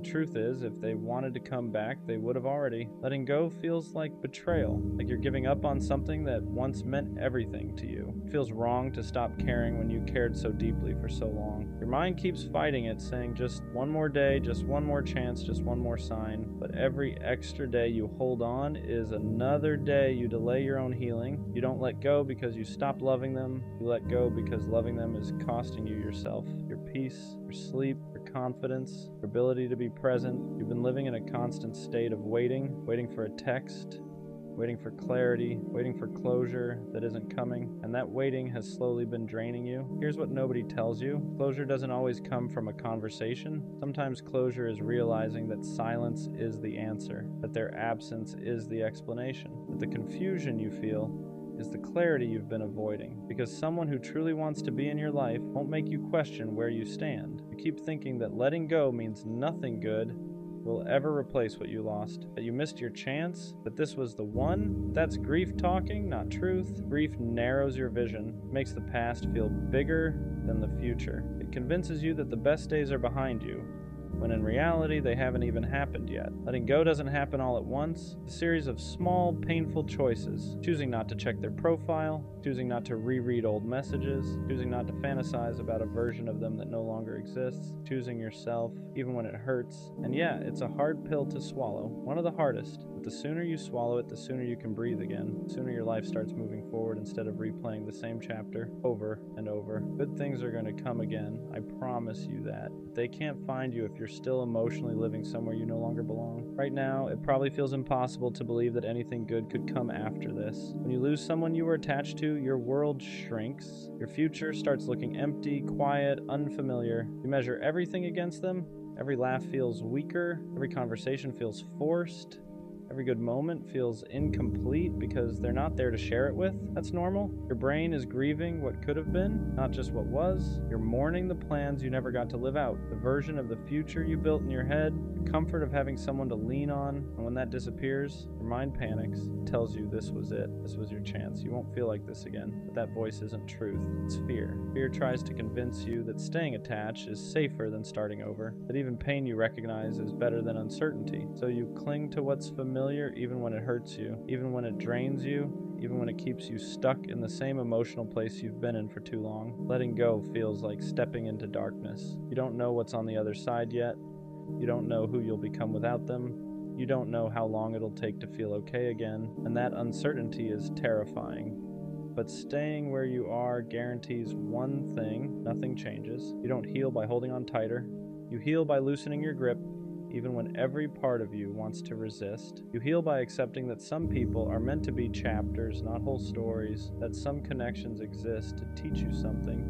truth is, if they wanted to come back, they would have already. Letting go feels like betrayal. Like you're giving up on something that once meant everything to you. It feels wrong to stop caring when you cared so deeply for so long. Your mind keeps fighting it, saying just one more day, just one more chance, just one more sign. But every extra day you hold on is another day you delay your own healing. You don't let go because you stopped loving them. You let go because loving them is costing you yourself, your peace, your sleep, your confidence, your ability to be present. You've been living in a constant state of waiting for a text, waiting for clarity, waiting for closure that isn't coming, and that waiting has slowly been draining you. Here's what nobody tells you. Closure doesn't always come from a conversation. Sometimes closure is realizing that silence is the answer, that their absence is the explanation, that the confusion you feel is the clarity you've been avoiding. Because someone who truly wants to be in your life won't make you question where you stand. You keep thinking that letting go means nothing good will ever replace what you lost, that you missed your chance, that this was the one. That's grief talking, not truth. Grief narrows your vision, makes the past feel bigger than the future. It convinces you that the best days are behind you, when in reality they haven't even happened yet. Letting go doesn't happen all at once. It's a series of small, painful choices. Choosing not to check their profile, choosing not to reread old messages, choosing not to fantasize about a version of them that no longer exists, choosing yourself, even when it hurts. And yeah, it's a hard pill to swallow, one of the hardest. But the sooner you swallow it, the sooner you can breathe again. The sooner your life starts moving forward instead of replaying the same chapter over and over. Good things are going to come again. I promise you that. But they can't find you if you're still emotionally living somewhere you no longer belong. Right now, it probably feels impossible to believe that anything good could come after this. When you lose someone you were attached to, your world shrinks. Your future starts looking empty, quiet, unfamiliar. You measure everything against them. Every laugh feels weaker. Every conversation feels forced. Every good moment feels incomplete because they're not there to share it with. That's normal. Your brain is grieving what could have been, not just what was. You're mourning the plans you never got to live out, the version of the future you built in your head, the comfort of having someone to lean on. And when that disappears, your mind panics. It tells you this was it. This was your chance. You won't feel like this again. But that voice isn't truth. It's fear. Fear tries to convince you that staying attached is safer than starting over, that even pain you recognize is better than uncertainty. So you cling to what's familiar even when it hurts you, even when it drains you, even when it keeps you stuck in the same emotional place you've been in for too long. Letting go feels like stepping into darkness. You don't know what's on the other side yet. You don't know who you'll become without them. You don't know how long it'll take to feel okay again, and that uncertainty is terrifying. But staying where you are guarantees one thing: nothing changes. You don't heal by holding on tighter. You heal by loosening your grip. even when every part of you wants to resist. You heal by accepting that some people are meant to be chapters, not whole stories, that some connections exist to teach you something,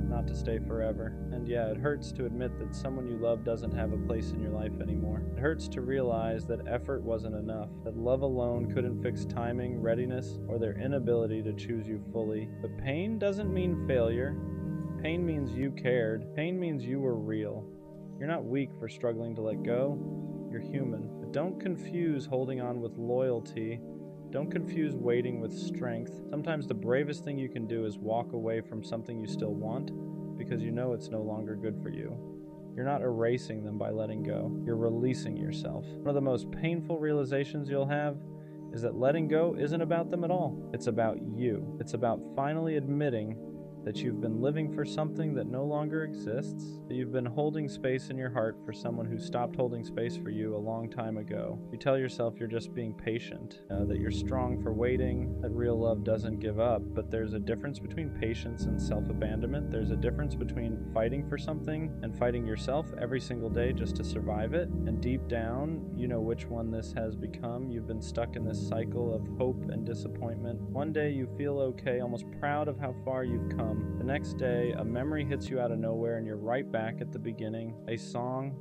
not to stay forever. And yeah, it hurts to admit that someone you love doesn't have a place in your life anymore. It hurts to realize that effort wasn't enough, that love alone couldn't fix timing, readiness, or their inability to choose you fully. But pain doesn't mean failure. Pain means you cared. Pain means you were real. You're not weak for struggling to let go. You're human. But don't confuse holding on with loyalty. Don't confuse waiting with strength. Sometimes the bravest thing you can do is walk away from something you still want because you know it's no longer good for you. You're not erasing them by letting go. You're releasing yourself. One of the most painful realizations you'll have is that letting go isn't about them at all. It's about you. It's about finally admitting that you've been living for something that no longer exists, that you've been holding space in your heart for someone who stopped holding space for you a long time ago. You tell yourself you're just being patient, that you're strong for waiting, that real love doesn't give up, but there's a difference between patience and self-abandonment. There's a difference between fighting for something and fighting yourself every single day just to survive it, and deep down, you know which one this has become. You've been stuck in this cycle of hope and disappointment. One day you feel okay, almost proud of how far you've come. The next day, a memory hits you out of nowhere and you're right back at the beginning. A song,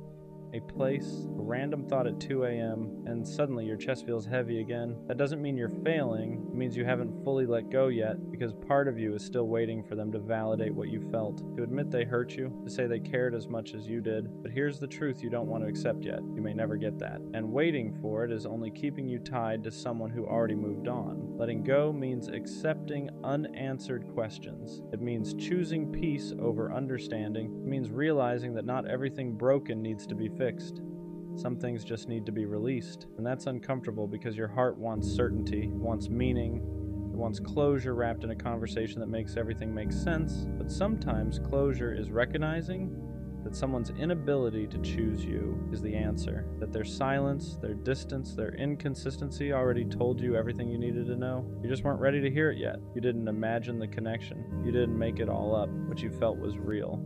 a place, a random thought at 2 a.m., and suddenly your chest feels heavy again. That doesn't mean you're failing. It means you haven't fully let go yet, because part of you is still waiting for them to validate what you felt, to admit they hurt you, to say they cared as much as you did. But here's the truth you don't want to accept yet. You may never get that. And waiting for it is only keeping you tied to someone who already moved on. Letting go means accepting unanswered questions. It means choosing peace over understanding. It means realizing that not everything broken needs to be fixed. Some things just need to be released. And that's uncomfortable because your heart wants certainty, wants meaning, it wants closure wrapped in a conversation that makes everything make sense. But sometimes closure is recognizing that someone's inability to choose you is the answer, that their silence, their distance, their inconsistency already told you everything you needed to know. You just weren't ready to hear it yet. You didn't imagine the connection. You didn't make it all up. What you felt was real.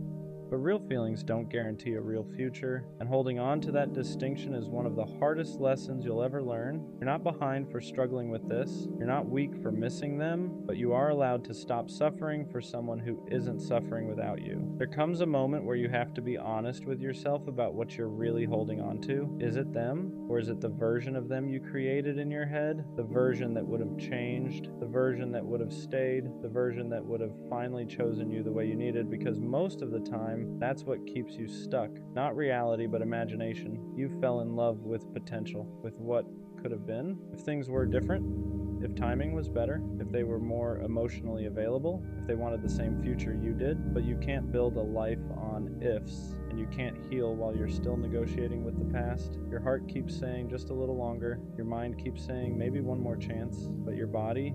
But real feelings don't guarantee a real future, and holding on to that distinction is one of the hardest lessons you'll ever learn. You're not behind for struggling with this. You're not weak for missing them, but you are allowed to stop suffering for someone who isn't suffering without you. There comes a moment where you have to be honest with yourself about what you're really holding on to. Is it them, or is it the version of them you created in your head? The version that would have changed, the version that would have stayed, the version that would have finally chosen you the way you needed, because most of the time, that's what keeps you stuck. Not reality, but imagination. You fell in love with potential, with what could have been. If things were different, if timing was better, if they were more emotionally available, if they wanted the same future you did. But you can't build a life on ifs, and you can't heal while you're still negotiating with the past. Your heart keeps saying just a little longer. Your mind keeps saying maybe one more chance. But your body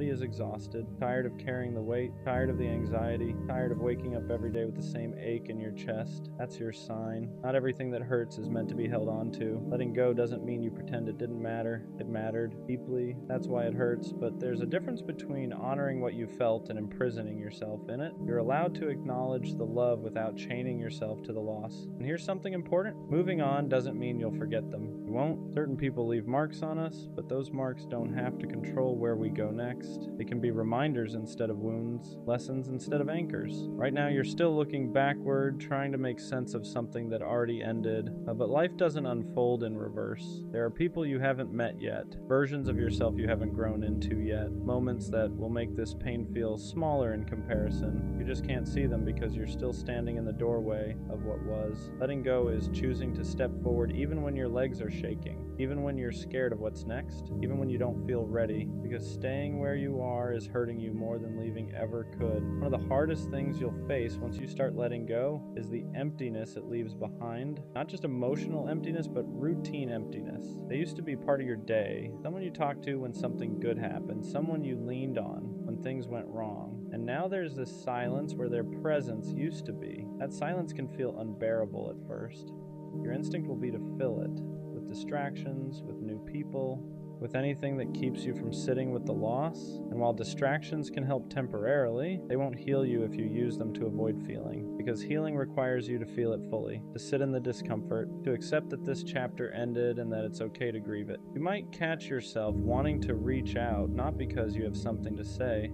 is exhausted, tired of carrying the weight, tired of the anxiety, tired of waking up every day with the same ache in your chest. That's your sign. Not everything that hurts is meant to be held on to. Letting go doesn't mean you pretend it didn't matter. It mattered deeply. That's why it hurts. But there's a difference between honoring what you felt and imprisoning yourself in it. You're allowed to acknowledge the love without chaining yourself to the loss. And here's something important. Moving on doesn't mean you'll forget them. You won't. Certain people leave marks on us, but those marks don't have to control where we go next. They can be reminders instead of wounds, lessons instead of anchors. Right now you're still looking backward, trying to make sense of something that already ended, but life doesn't unfold in reverse. There are people you haven't met yet, versions of yourself you haven't grown into yet, moments that will make this pain feel smaller in comparison. You just can't see them because you're still standing in the doorway of what was. Letting go is choosing to step forward even when your legs are shaking, even when you're scared of what's next, even when you don't feel ready, because staying where you are is hurting you more than leaving ever could. One of the hardest things you'll face once you start letting go is the emptiness it leaves behind. Not just emotional emptiness, but routine emptiness. They used to be part of your day, someone you talked to when something good happened, someone you leaned on when things went wrong. And now there's this silence where their presence used to be. That silence can feel unbearable at first. Your instinct will be to fill it with distractions, with new people, with anything that keeps you from sitting with the loss. And while distractions can help temporarily, they won't heal you if you use them to avoid feeling, because healing requires you to feel it fully, to sit in the discomfort, to accept that this chapter ended and that it's okay to grieve it. You might catch yourself wanting to reach out, not because you have something to say,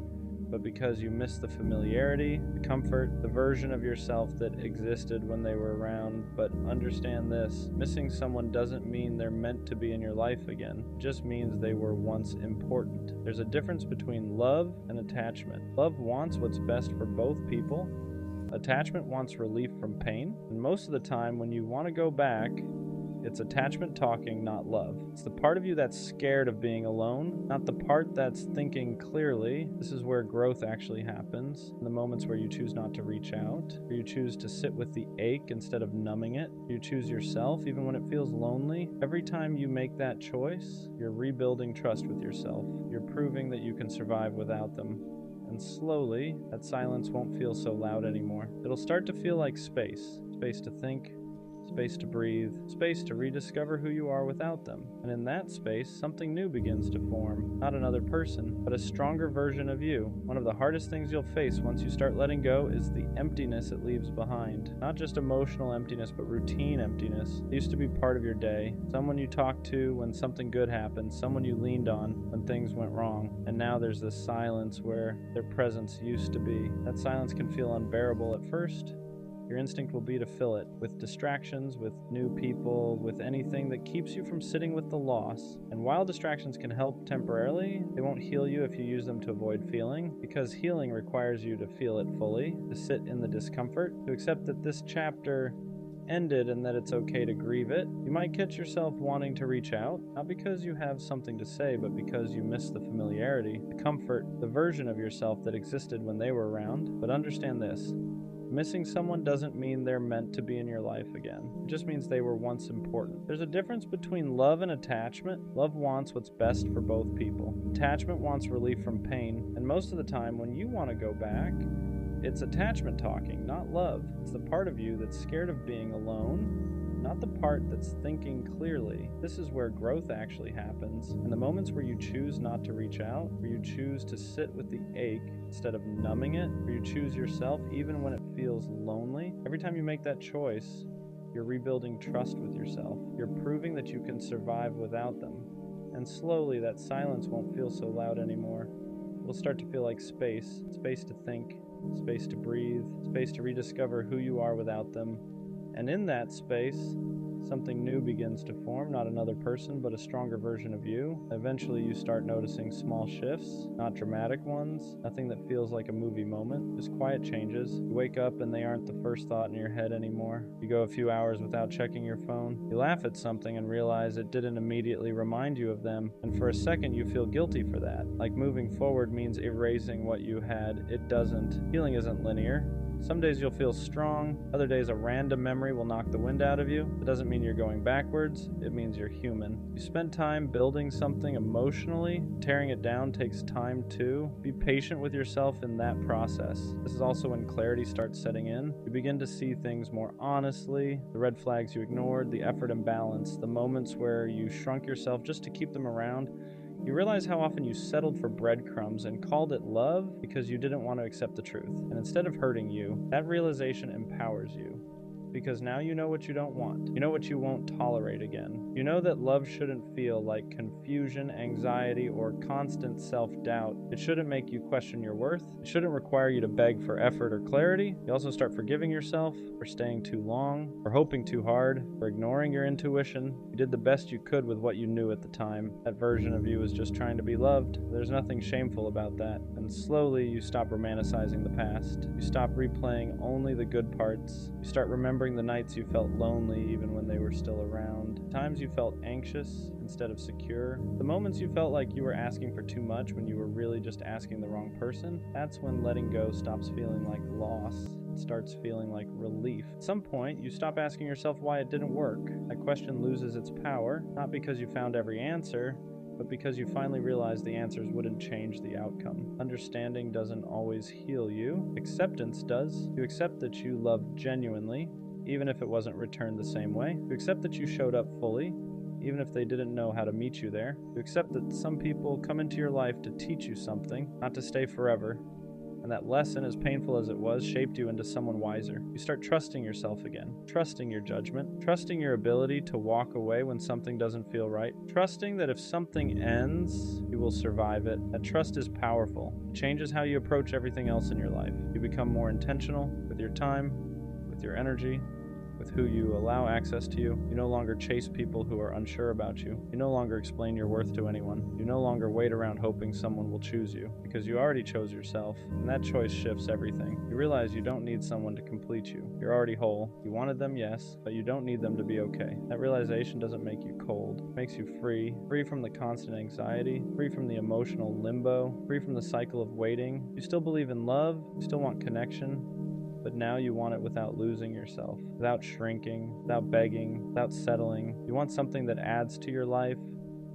but because you miss the familiarity, the comfort, the version of yourself that existed when they were around. But understand this, missing someone doesn't mean they're meant to be in your life again. It just means they were once important. There's a difference between love and attachment. Love wants what's best for both people. Attachment wants relief from pain. And most of the time when you want to go back, it's attachment talking, not love. It's the part of you that's scared of being alone, not the part that's thinking clearly. This is where growth actually happens. In the moments where you choose not to reach out, where you choose to sit with the ache instead of numbing it. You choose yourself even when it feels lonely. Every time you make that choice, you're rebuilding trust with yourself. You're proving that you can survive without them. And slowly, that silence won't feel so loud anymore. It'll start to feel like space. Space to think, space to breathe, space to rediscover who you are without them. And in that space, something new begins to form. Not another person, but a stronger version of you. One of the hardest things you'll face once you start letting go is the emptiness it leaves behind. Not just emotional emptiness, but routine emptiness. It used to be part of your day. Someone you talked to when something good happened, someone you leaned on when things went wrong. And now there's this silence where their presence used to be. That silence can feel unbearable at first. Your instinct will be to fill it with distractions, with new people, with anything that keeps you from sitting with the loss. And while distractions can help temporarily, they won't heal you if you use them to avoid feeling, because healing requires you to feel it fully, to sit in the discomfort, to accept that this chapter ended and that it's okay to grieve it. You might catch yourself wanting to reach out, not because you have something to say, but because you miss the familiarity, the comfort, the version of yourself that existed when they were around. But understand this. Missing someone doesn't mean they're meant to be in your life again. It just means they were once important. There's a difference between love and attachment. Love wants what's best for both people. Attachment wants relief from pain, and most of the time when you want to go back, it's attachment talking, not love. It's the part of you that's scared of being alone, not the part that's thinking clearly. This is where growth actually happens. In the moments where you choose not to reach out, where you choose to sit with the ache instead of numbing it, where you choose yourself even when it feels lonely, every time you make that choice, you're rebuilding trust with yourself. You're proving that you can survive without them. And slowly that silence won't feel so loud anymore. It will start to feel like space. Space to think, space to breathe, space to rediscover who you are without them. And in that space, something new begins to form, not another person, but a stronger version of you. Eventually you start noticing small shifts, not dramatic ones, nothing that feels like a movie moment, just quiet changes. You wake up and they aren't the first thought in your head anymore. You go a few hours without checking your phone. You laugh at something and realize it didn't immediately remind you of them, and for a second you feel guilty for that. Like moving forward means erasing what you had. It doesn't. Healing isn't linear. Some days you'll feel strong, other days a random memory will knock the wind out of you. It doesn't mean you're going backwards, it means you're human. You spend time building something emotionally, tearing it down takes time too. Be patient with yourself in that process. This is also when clarity starts setting in. You begin to see things more honestly, the red flags you ignored, the effort imbalance, the moments where you shrunk yourself just to keep them around. You realize how often you settled for breadcrumbs and called it love because you didn't want to accept the truth. And instead of hurting you, that realization empowers you. Because now you know what you don't want. You know what you won't tolerate again. You know that love shouldn't feel like confusion, anxiety, or constant self-doubt. It shouldn't make you question your worth. It shouldn't require you to beg for effort or clarity. You also start forgiving yourself for staying too long, for hoping too hard, for ignoring your intuition. You did the best you could with what you knew at the time. That version of you was just trying to be loved. There's nothing shameful about that. And slowly you stop romanticizing the past. You stop replaying only the good parts. You start remembering the nights you felt lonely even when they were still around, the times you felt anxious instead of secure, the moments you felt like you were asking for too much when you were really just asking the wrong person. That's when letting go stops feeling like loss. It starts feeling like relief. At some point, you stop asking yourself why it didn't work. That question loses its power, not because you found every answer, but because you finally realize the answers wouldn't change the outcome. Understanding doesn't always heal you. Acceptance does. You accept that you loved genuinely, even if it wasn't returned the same way. You accept that you showed up fully, even if they didn't know how to meet you there. You accept that some people come into your life to teach you something, not to stay forever. And that lesson, as painful as it was, shaped you into someone wiser. You start trusting yourself again, trusting your judgment, trusting your ability to walk away when something doesn't feel right, trusting that if something ends, you will survive it. That trust is powerful. It changes how you approach everything else in your life. You become more intentional with your time, with your energy, with who you allow access to you. You no longer chase people who are unsure about you. You no longer explain your worth to anyone. You no longer wait around hoping someone will choose you, because you already chose yourself, and that choice shifts everything. You realize you don't need someone to complete you. You're already whole. You wanted them, yes, but you don't need them to be okay. That realization doesn't make you cold. It makes you free. Free from the constant anxiety, free from the emotional limbo, free from the cycle of waiting. You still believe in love, you still want connection, but now you want it without losing yourself, without shrinking, without begging, without settling. You want something that adds to your life,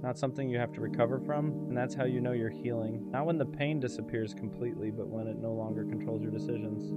not something you have to recover from, and that's how you know you're healing. Not when the pain disappears completely, but when it no longer controls your decisions.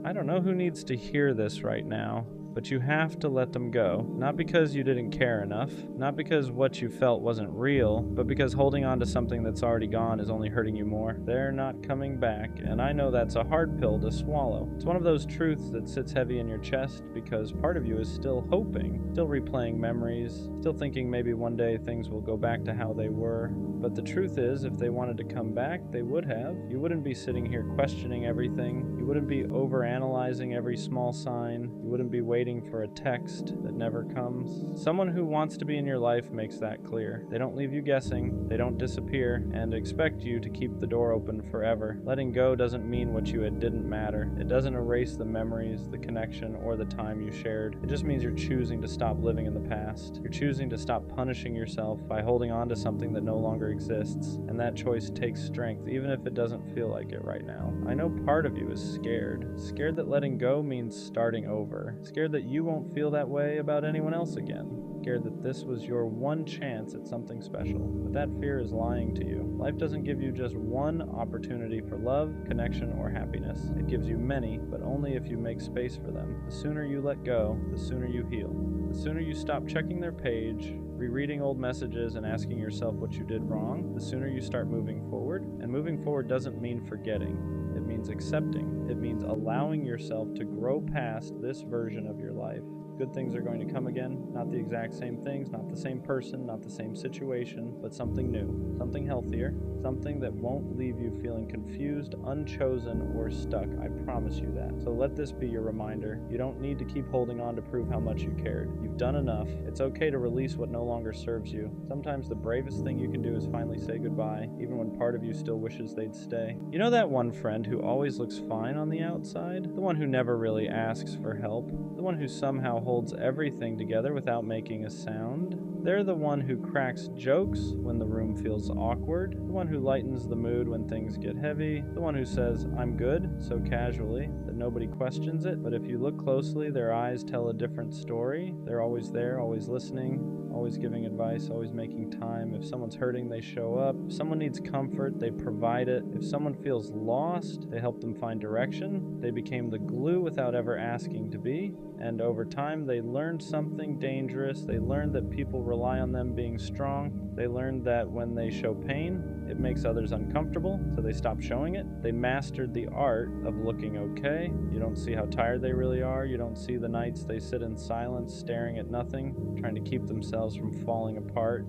I don't know who needs to hear this right now, but you have to let them go. Not because you didn't care enough, not because what you felt wasn't real, but because holding on to something that's already gone is only hurting you more. They're not coming back, and I know that's a hard pill to swallow. It's one of those truths that sits heavy in your chest because part of you is still hoping, still replaying memories, still thinking maybe one day things will go back to how they were. But the truth is, if they wanted to come back, they would have. You wouldn't be sitting here questioning everything. You wouldn't be overanalyzing every small sign. You wouldn't be waiting for a text that never comes. Someone who wants to be in your life makes that clear. They don't leave you guessing, they don't disappear, and expect you to keep the door open forever. Letting go doesn't mean what you had didn't matter. It doesn't erase the memories, the connection, or the time you shared. It just means you're choosing to stop living in the past. You're choosing to stop punishing yourself by holding on to something that no longer exists, and that choice takes strength, even if it doesn't feel like it right now. I know part of you is scared. Scared that letting go means starting over. Scared that you won't feel that way about anyone else again. Scared that this was your one chance at something special. But that fear is lying to you. Life doesn't give you just one opportunity for love, connection, or happiness. It gives you many, but only if you make space for them. The sooner you let go, the sooner you heal. The sooner you stop checking their page, rereading old messages, and asking yourself what you did wrong, the sooner you start moving forward. And moving forward doesn't mean forgetting. It means accepting. It means allowing yourself to grow past this version of your life. Good things are going to come again, not the exact same things, not the same person, not the same situation, but something new, something healthier, something that won't leave you feeling confused, unchosen, or stuck. I promise you that. So let this be your reminder. You don't need to keep holding on to prove how much you cared. You've done enough. It's okay to release what no longer serves you. Sometimes the bravest thing you can do is finally say goodbye, even when part of you still wishes they'd stay. You know that one friend who always looks fine on the outside? The one who never really asks for help? The one who somehow holds everything together without making a sound? They're the one who cracks jokes when the room feels awkward, the one who lightens the mood when things get heavy, the one who says, "I'm good," so casually that nobody questions it, but if you look closely, their eyes tell a different story. They're always there, always listening, always giving advice, always making time. If someone's hurting, they show up. If someone needs comfort, they provide it. If someone feels lost, they help them find direction. They became the glue without ever asking to be. And over time, they learned something dangerous. They learned that people rely on them being strong. They learned that when they show pain, it makes others uncomfortable, so they stop showing it. They mastered the art of looking okay. You don't see how tired they really are. You don't see the nights they sit in silence, staring at nothing, trying to keep themselves from falling apart.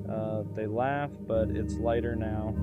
They laugh, but it's lighter now.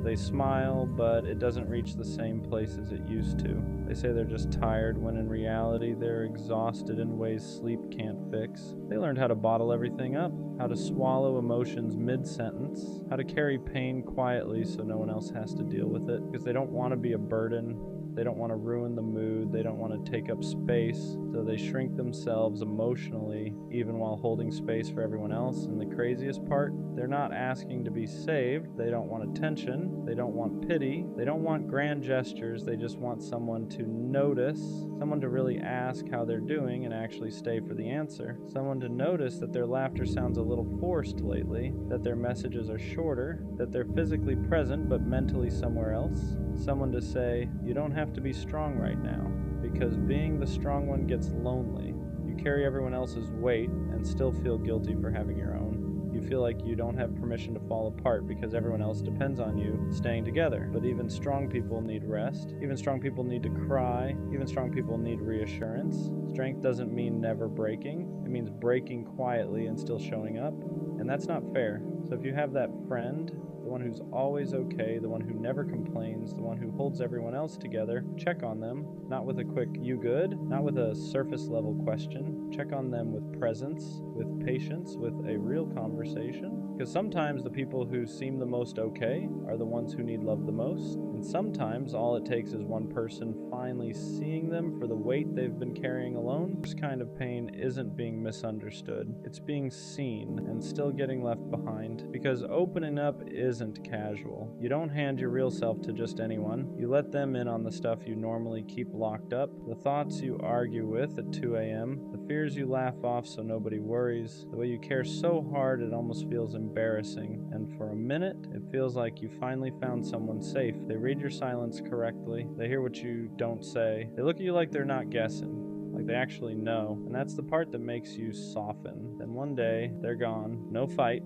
They smile, but it doesn't reach the same place as it used to. They say they're just tired, when in reality they're exhausted in ways sleep can't fix. They learned how to bottle everything up, how to swallow emotions mid-sentence, how to carry pain quietly so no one else has to deal with it, because they don't want to be a burden. They don't want to ruin the mood. They don't want to take up space. So they shrink themselves emotionally, even while holding space for everyone else. And the craziest part, they're not asking to be saved. They don't want attention. They don't want pity. They don't want grand gestures. They just want someone to notice, someone to really ask how they're doing and actually stay for the answer. Someone to notice that their laughter sounds a little forced lately, that their messages are shorter, that they're physically present but mentally somewhere else. Someone to say, "You don't have to be strong right now," because being the strong one gets lonely. You carry everyone else's weight and still feel guilty for having your own. You feel like you don't have permission to fall apart because everyone else depends on you staying together. But even strong people need rest. Even strong people need to cry. Even strong people need reassurance. Strength doesn't mean never breaking. It means breaking quietly and still showing up. And that's not fair. So if you have that friend, the one who's always okay, the one who never complains, the one who holds everyone else together, check on them, not with a quick "you good?" Not with a surface level question. Check on them with presence, with patience, with a real conversation. Because sometimes the people who seem the most okay are the ones who need love the most. And sometimes all it takes is one person finally seeing them for the weight they've been carrying alone. This kind of pain isn't being misunderstood. It's being seen and still getting left behind. Because opening up isn't casual. You don't hand your real self to just anyone. You let them in on the stuff you normally keep locked up, the thoughts you argue with at 2 a.m., the fears you laugh off so nobody worries, the way you care so hard it almost feels embarrassing. And for a minute, it feels like you finally found someone safe. They read your silence correctly. They hear what you don't say. They look at you like they're not guessing, like they actually know. And that's the part that makes you soften. Then one day, they're gone. No fight.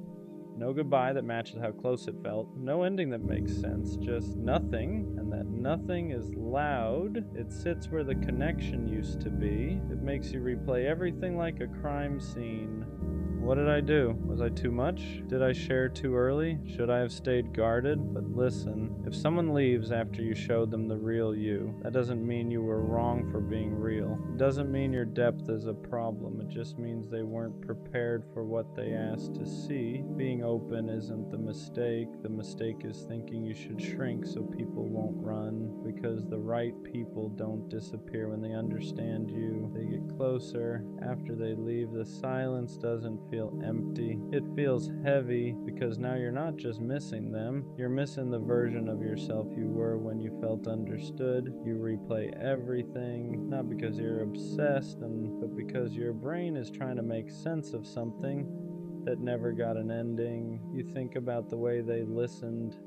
No goodbye that matches how close it felt. No ending that makes sense. Just nothing. And that nothing is loud. It sits where the connection used to be. It makes you replay everything like a crime scene. What did I do? Was I too much? Did I share too early? Should I have stayed guarded? But listen, if someone leaves after you showed them the real you, that doesn't mean you were wrong for being real. It doesn't mean your depth is a problem. It just means they weren't prepared for what they asked to see. Being open isn't the mistake. The mistake is thinking you should shrink so people won't run. Because the right people don't disappear when they understand you. They get closer. After they leave, the silence doesn't feel empty. It feels heavy because now you're not just missing them, you're missing the version of yourself you were when you felt understood. You replay everything, not because you're obsessed, but because your brain is trying to make sense of something that never got an ending. You think about the way they listened,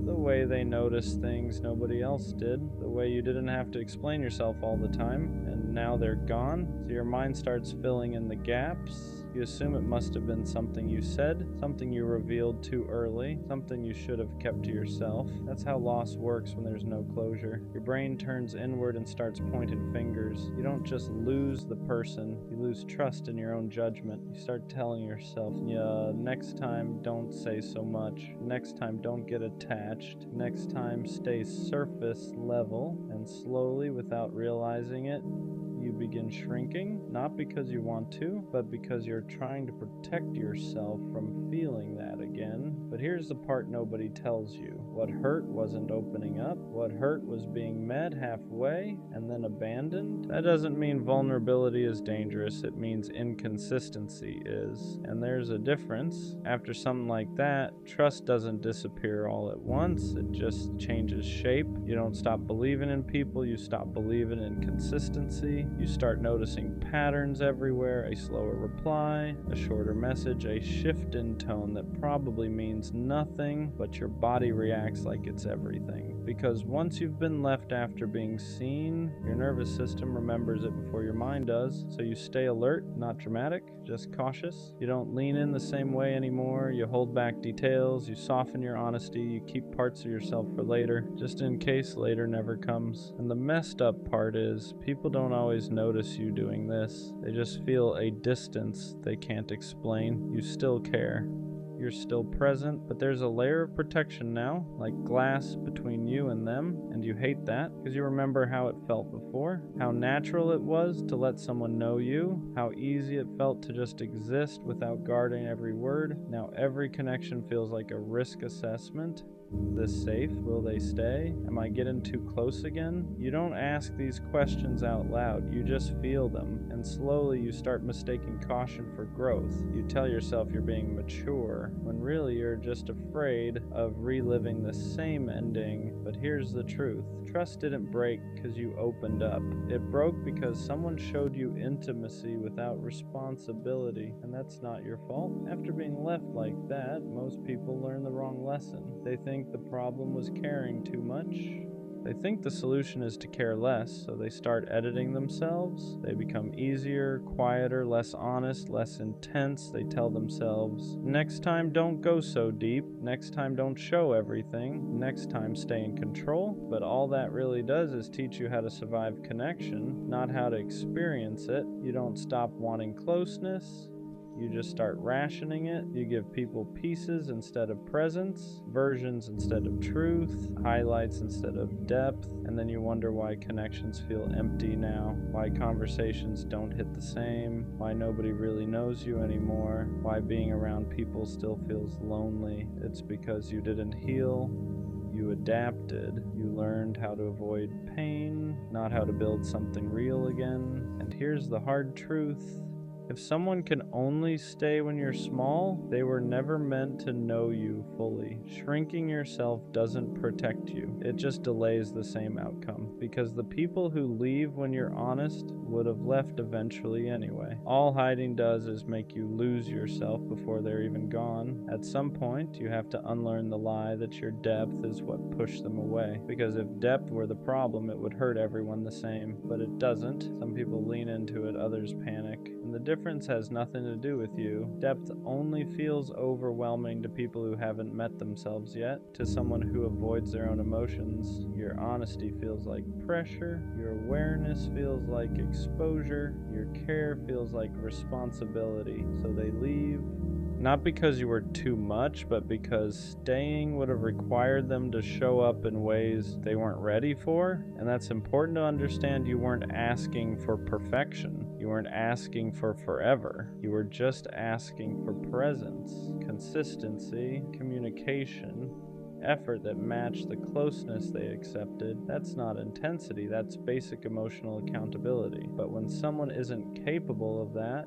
the way they noticed things nobody else did, the way you didn't have to explain yourself all the time, and now they're gone. So your mind starts filling in the gaps. You assume it must have been something you said, something you revealed too early, something you should have kept to yourself. That's how loss works when there's no closure. Your brain turns inward and starts pointing fingers. You don't just lose the person, you lose trust in your own judgment. You start telling yourself, yeah, next time don't say so much. Next time don't get attached. Next time stay surface level. And slowly, without realizing it, you begin shrinking, not because you want to, but because you're trying to protect yourself from feeling that again. But here's the part nobody tells you. What hurt wasn't opening up. What hurt was being met halfway and then abandoned. That doesn't mean vulnerability is dangerous. It means inconsistency is. And there's a difference. After something like that, trust doesn't disappear all at once. It just changes shape. You don't stop believing in people. You stop believing in consistency. You start noticing patterns everywhere, a slower reply, a shorter message, a shift in tone that probably means nothing, but your body reacts like it's everything. Because once you've been left after being seen, your nervous system remembers it before your mind does. So you stay alert, not dramatic, just cautious. You don't lean in the same way anymore. You hold back details. You soften your honesty. You keep parts of yourself for later, just in case later never comes. And the messed up part is, people don't always notice you doing this. They just feel a distance they can't explain. You still care. You're still present, but there's a layer of protection now, like glass between you and them, and you hate that because you remember how it felt before, how natural it was to let someone know you, how easy it felt to just exist without guarding every word. Now every connection feels like a risk assessment. This safe? Will they stay? Am I getting too close again? You don't ask these questions out loud, you just feel them, and slowly you start mistaking caution for growth. You tell yourself you're being mature, when really you're just afraid of reliving the same ending. But here's the truth. Trust didn't break because you opened up. It broke because someone showed you intimacy without responsibility, and that's not your fault. After being left like that, most people learn the wrong lesson. They think the problem was caring too much. They think the solution is to care less, so they start editing themselves. They become easier, quieter, less honest, less intense. They tell themselves, next time don't go so deep, next time don't show everything, next time stay in control. But all that really does is teach you how to survive connection, not how to experience it. You don't stop wanting closeness. You just start rationing it. You give people pieces instead of presence, versions instead of truth, highlights instead of depth, and then you wonder why connections feel empty now, why conversations don't hit the same, why nobody really knows you anymore, why being around people still feels lonely. It's because you didn't heal. You adapted. You learned how to avoid pain, not how to build something real again. And here's the hard truth. If someone can only stay when you're small, they were never meant to know you fully. Shrinking yourself doesn't protect you. It just delays the same outcome. Because the people who leave when you're honest would have left eventually anyway. All hiding does is make you lose yourself before they're even gone. At some point, you have to unlearn the lie that your depth is what pushed them away. Because if depth were the problem, it would hurt everyone the same. But it doesn't. Some people lean into it, others panic. And the difference has nothing to do with you. Depth only feels overwhelming to people who haven't met themselves yet. To someone who avoids their own emotions, your honesty feels like pressure, your awareness feels like exposure, your care feels like responsibility. So they leave. Not because you were too much, but because staying would have required them to show up in ways they weren't ready for. And that's important to understand. You weren't asking for perfection. You weren't asking for forever. You were just asking for presence, consistency, communication, effort that matched the closeness they accepted. That's not intensity, that's basic emotional accountability. But when someone isn't capable of that,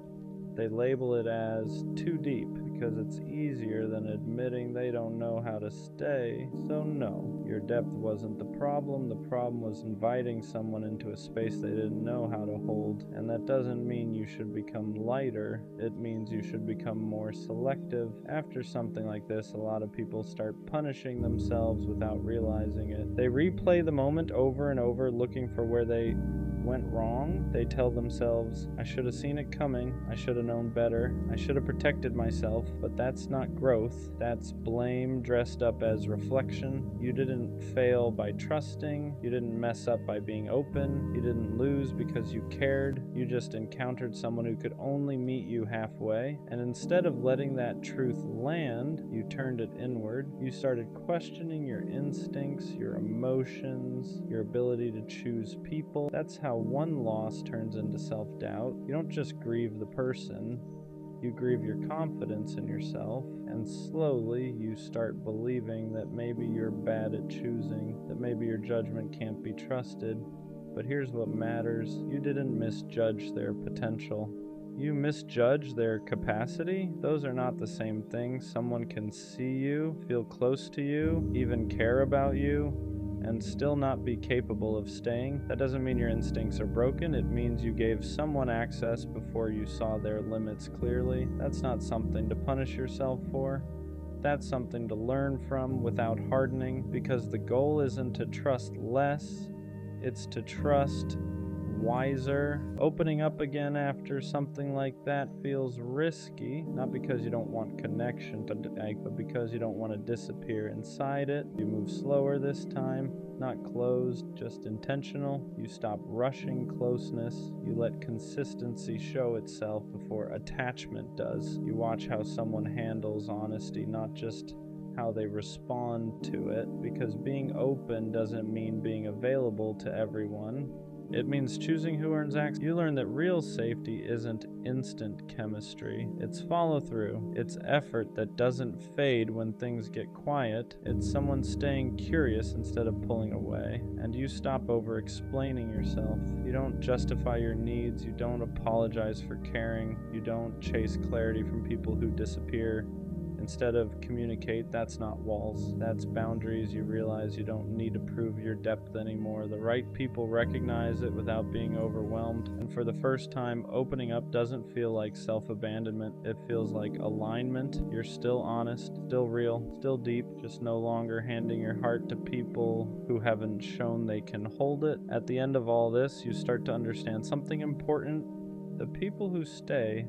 they label it as too deep because it's easier than admitting they don't know how to stay. So no, your depth wasn't the problem. The problem was inviting someone into a space they didn't know how to hold. And that doesn't mean you should become lighter. It means you should become more selective. After something like this, a lot of people start punishing themselves without realizing it. They replay the moment over and over, looking for where they went wrong. They tell themselves, I should have seen it coming, I should have known better, I should have protected myself. But that's not growth, that's blame dressed up as reflection. You didn't fail by trusting, you didn't mess up by being open, you didn't lose because you cared, you just encountered someone who could only meet you halfway. And instead of letting that truth land, you turned it inward. You started questioning your instincts, your emotions, your ability to choose people. That's how one loss turns into self-doubt. You don't just grieve the person, you grieve your confidence in yourself, and slowly you start believing that maybe you're bad at choosing, that maybe your judgment can't be trusted. But here's what matters. You didn't misjudge their potential. You misjudge their capacity. Those are not the same thing. Someone can see you, feel close to you, even care about you, and still not be capable of staying. That doesn't mean your instincts are broken. It means you gave someone access before you saw their limits clearly. That's not something to punish yourself for. That's something to learn from without hardening, because the goal isn't to trust less, it's to trust wiser. Opening up again after something like that feels risky, not because you don't want connection, but because you don't want to disappear inside it. You move slower this time, not closed, just intentional. You stop rushing closeness. You let consistency show itself before attachment does. You watch how someone handles honesty, not just how they respond to it, because being open doesn't mean being available to everyone. It means choosing who earns access. You learn that real safety isn't instant chemistry. It's follow-through. It's effort that doesn't fade when things get quiet. It's someone staying curious instead of pulling away. And you stop over-explaining yourself. You don't justify your needs. You don't apologize for caring. You don't chase clarity from people who disappear. instead of communicate. That's not walls, that's boundaries. You realize you don't need to prove your depth anymore. The right people recognize it without being overwhelmed, and for the first time, opening up doesn't feel like self-abandonment. It feels like alignment. You're still honest, still real, still deep, just no longer handing your heart to people who haven't shown they can hold it. At the end of all this, you start to understand something important. The people who stay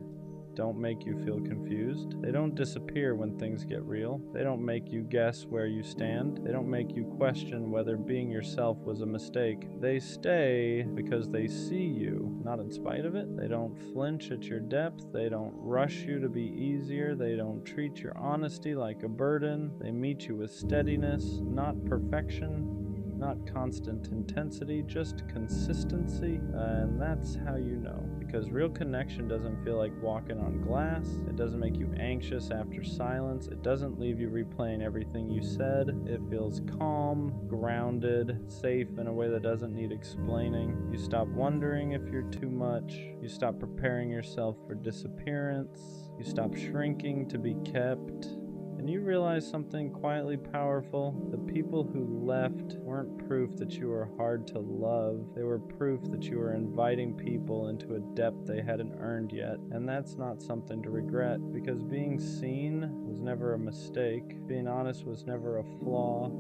don't make you feel confused. They don't disappear when things get real. They don't make you guess where you stand. They don't make you question whether being yourself was a mistake. They stay because they see you, not in spite of it. They don't flinch at your depth. They don't rush you to be easier. They don't treat your honesty like a burden. They meet you with steadiness, not perfection. Not constant intensity, just consistency, and that's how you know. Because real connection doesn't feel like walking on glass. It doesn't make you anxious after silence. It doesn't leave you replaying everything you said. It feels calm, grounded, safe in a way that doesn't need explaining. You stop wondering if you're too much. You stop preparing yourself for disappearance. You stop shrinking to be kept. And you realize something quietly powerful. The people who left weren't proof that you were hard to love. They were proof that you were inviting people into a depth they hadn't earned yet. And that's not something to regret, because being seen was never a mistake. Being honest was never a flaw.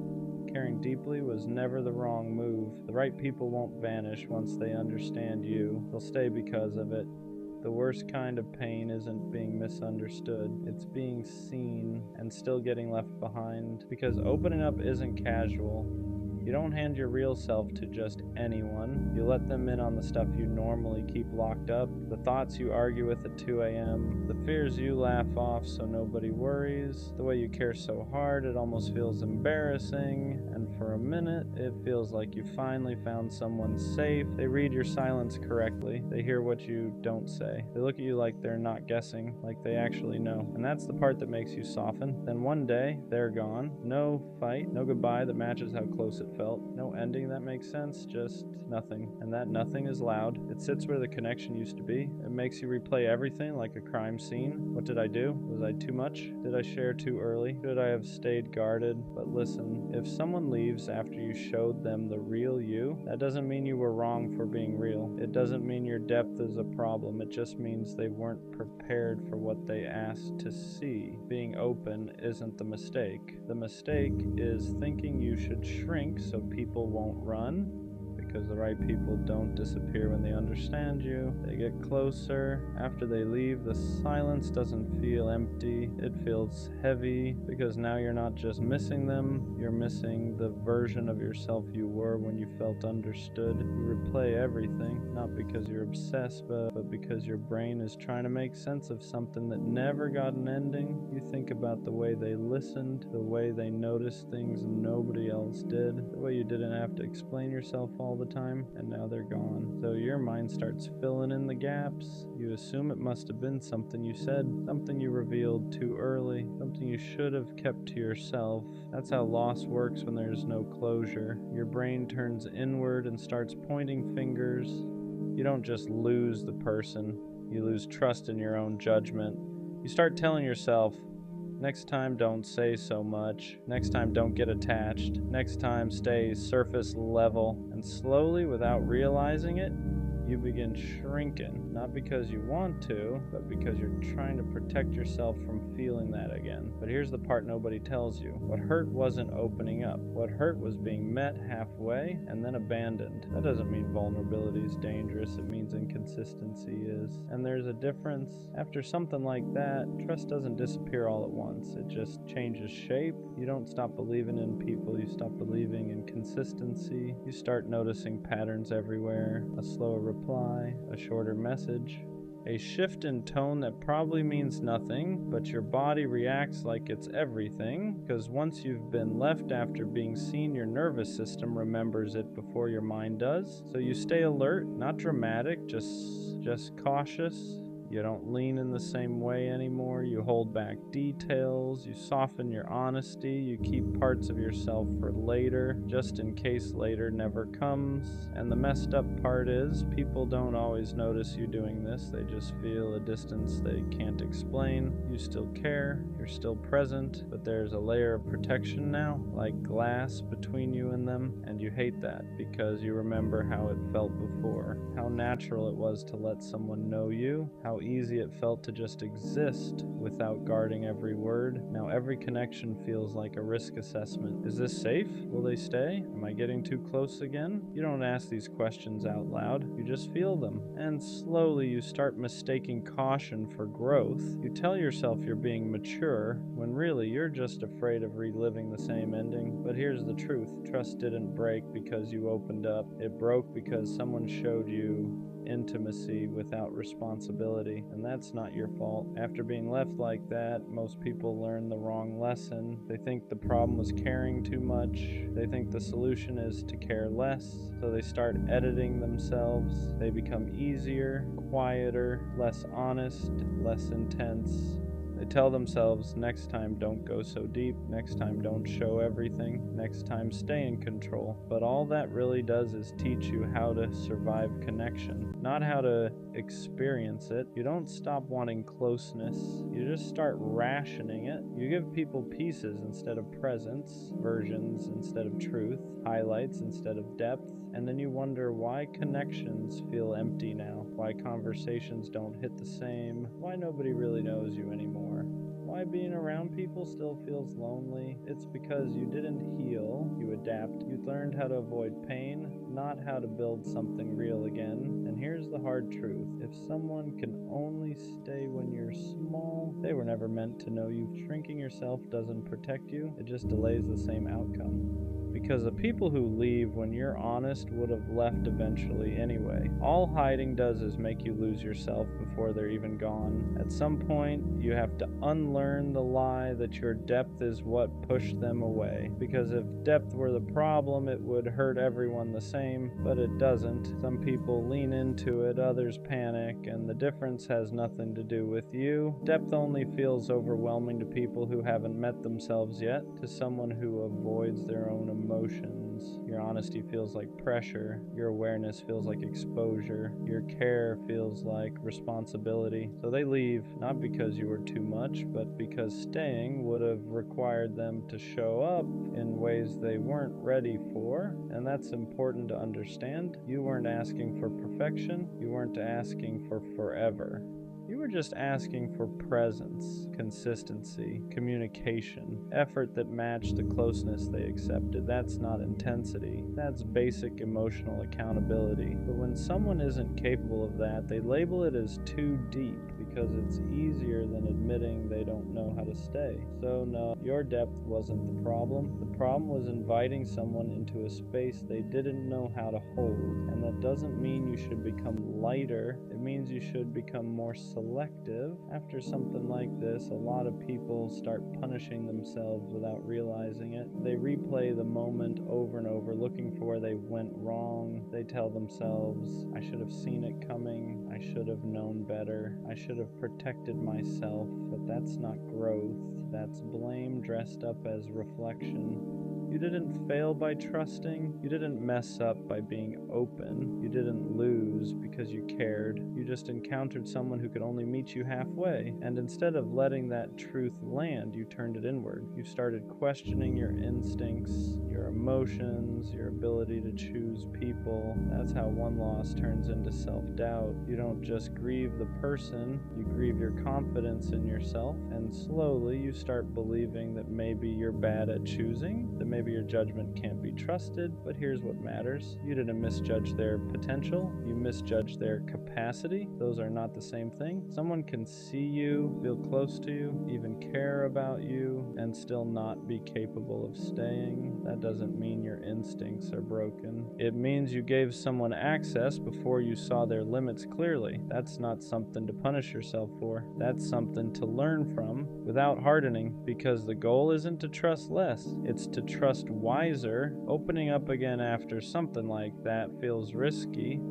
Caring deeply was never the wrong move. The right people won't vanish once they understand you. They'll stay because of it. The worst kind of pain isn't being misunderstood. It's being seen and still getting left behind. Because opening up isn't casual. You don't hand your real self to just anyone. You let them in on the stuff you normally keep locked up, the thoughts you argue with at 2 a.m., the fears you laugh off so nobody worries, the way you care so hard it almost feels embarrassing, and for a minute it feels like you finally found someone safe. They read your silence correctly. They hear what you don't say. They look at you like they're not guessing, like they actually know. And that's the part that makes you soften. Then one day, they're gone. No fight, no goodbye that matches how close it felt. No ending that makes sense, just nothing. And that nothing is loud. It sits where the connection used to be. It makes you replay everything like a crime scene. What did I do? Was I too much? Did I share too early? Should I have stayed guarded? But listen, if someone leaves after you showed them the real you, that doesn't mean you were wrong for being real. It doesn't mean your depth is a problem. It just means they weren't prepared for what they asked to see. Being open isn't the mistake. The mistake is thinking you should shrink so people won't run. Because the right people don't disappear when they understand you. They get closer. After they leave, the silence doesn't feel empty. It feels heavy, because now you're not just missing them, you're missing the version of yourself you were when you felt understood. You replay everything, not because you're obsessed, but because your brain is trying to make sense of something that never got an ending. You think about the way they listened, the way they noticed things nobody else did, the way you didn't have to explain yourself all the time, and now they're gone. So your mind starts filling in the gaps. You assume it must have been something you said, something you revealed too early, something you should have kept to yourself. That's how loss works when there's no closure. Your brain turns inward and starts pointing fingers. You don't just lose the person, you lose trust in your own judgment. You start telling yourself, next time, don't say so much. Next time, don't get attached. Next time, stay surface level. And slowly, without realizing it, you begin shrinking. Not because you want to, but because you're trying to protect yourself from feeling that again. But here's the part nobody tells you. What hurt wasn't opening up. What hurt was being met halfway and then abandoned. That doesn't mean vulnerability is dangerous. It means inconsistency is. And there's a difference. After something like that, trust doesn't disappear all at once. It just changes shape. You don't stop believing in people. You stop believing in consistency. You start noticing patterns everywhere. A slower reply, a shorter message, a shift in tone that probably means nothing, but your body reacts like it's everything, because once you've been left after being seen, your nervous system remembers it before your mind does. So you stay alert, not dramatic, just cautious. You don't lean in the same way anymore. You hold back details. You soften your honesty. You keep parts of yourself for later, just in case later never comes. And the messed up part is, people don't always notice you doing this. They just feel a distance they can't explain. You still care. You're still present, but there's a layer of protection now, like glass between you and them, and you hate that because you remember how it felt before, how natural it was to let someone know you, how easy it felt to just exist without guarding every word. Now every connection feels like a risk assessment. Is this safe? Will they stay? Am I getting too close again? You don't ask these questions out loud, you just feel them. And slowly you start mistaking caution for growth. You tell yourself you're being mature, when really you're just afraid of reliving the same ending. But here's the truth, trust didn't break because you opened up. It broke because someone showed you intimacy without responsibility, and that's not your fault. After being left like that, most people learn the wrong lesson. They think the problem was caring too much. They think the solution is to care less, so they start editing themselves. They become easier, quieter, less honest, less intense. They tell themselves, next time don't go so deep, next time don't show everything, next time stay in control. But all that really does is teach you how to survive connection, not how to experience it. You don't stop wanting closeness, you just start rationing it. You give people pieces instead of presence, versions instead of truth, highlights instead of depth. And then you wonder why connections feel empty now, why conversations don't hit the same, why nobody really knows you anymore, why being around people still feels lonely. It's because you didn't heal, you adapt. You learned how to avoid pain, not how to build something real again. And here's the hard truth. If someone can only stay when you're small, they were never meant to know you. Shrinking yourself doesn't protect you, it just delays the same outcome. Because the people who leave when you're honest would have left eventually anyway. All hiding does is make you lose yourself before they're even gone. At some point, you have to unlearn the lie that your depth is what pushed them away. Because if depth were the problem, it would hurt everyone the same, but it doesn't. Some people lean into it, others panic, and the difference has nothing to do with you. Depth only feels overwhelming to people who haven't met themselves yet, to someone who avoids their own emotions. Your honesty feels like pressure. Your awareness feels like exposure. Your care feels like responsibility. So they leave, not because you were too much, but because staying would have required them to show up in ways they weren't ready for. And that's important to understand. You weren't asking for perfection. You weren't asking for forever. You were just asking for presence, consistency, communication, effort that matched the closeness they accepted. That's not intensity. That's basic emotional accountability. But when someone isn't capable of that, they label it as too deep because it's easier than admitting they don't know how to stay. So no, your depth wasn't the problem. The problem was inviting someone into a space they didn't know how to hold. And that doesn't mean you should become lighter. It means you should become more selective. After something like this, a lot of people start punishing themselves without realizing it. They replay the moment over and over, looking for where they went wrong. They tell themselves, I should have seen it coming. I should have known better. I should have protected myself. But that's not growth. That's blame dressed up as reflection. You didn't fail by trusting. You didn't mess up by being open. You didn't lose because you cared. You just encountered someone who could only meet you halfway. And instead of letting that truth land, you turned it inward. You started questioning your instincts, your emotions, your ability to choose people. That's how one loss turns into self-doubt. You don't just grieve the person, you grieve your confidence in yourself. And slowly you start believing that maybe you're bad at choosing, that maybe your judgment can't be trusted. But here's what matters. You didn't misjudge their potential. You misjudged their capacity. Those are not the same thing. Someone can see you, feel close to you, even care about you, and still not be capable of staying. That doesn't mean your instincts are broken. It means you gave someone access before you saw their limits clearly. That's not something to punish yourself for. That's something to learn from without hardening, because the goal isn't to trust less. It's to trust wiser. Opening up again after something like that feels risky.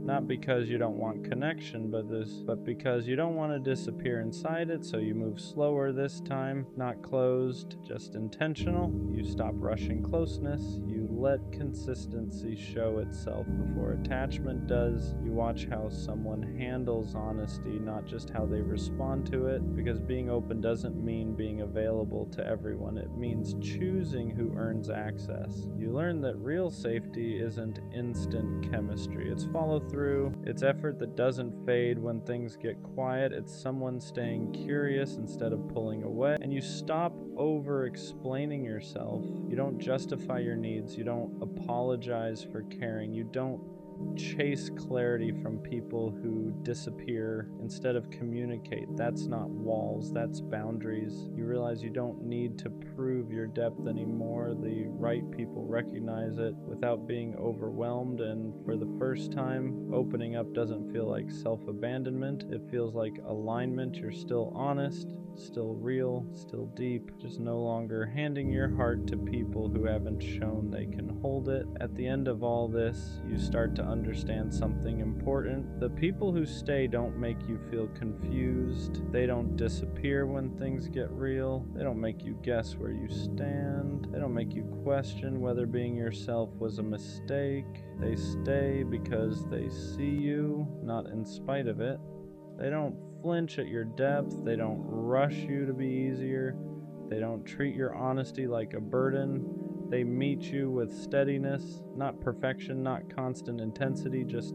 Not because you don't want connection, but because you don't want to disappear inside it, so you move slower this time, not closed, just intentional. You stop rushing closeness. You let consistency show itself before attachment does. You watch how someone handles honesty, not just how they respond to it, because being open doesn't mean being available to everyone. It means choosing who earns access. You learn that real safety isn't instant chemistry. It's follow through. It's effort that doesn't fade when things get quiet. It's someone staying curious instead of pulling away. And you stop over explaining yourself. You don't justify your needs. You don't apologize for caring. You don't chase clarity from people who disappear instead of communicate. That's not walls, that's boundaries. You realize you don't need to prove your depth anymore. The right people recognize it without being overwhelmed, and for the first time, opening up doesn't feel like self-abandonment. It feels like alignment. You're still honest, still real, still deep, just no longer handing your heart to people who haven't shown they can hold it. At the end of all this, you start to understand something important. The people who stay don't make you feel confused. They don't disappear when things get real. They don't make you guess where you stand. They don't make you question whether being yourself was a mistake. They stay because they see you, not in spite of it. They don't flinch at your depth. They don't rush you to be easier. They don't treat your honesty like a burden. They meet you with steadiness, not perfection, not constant intensity, just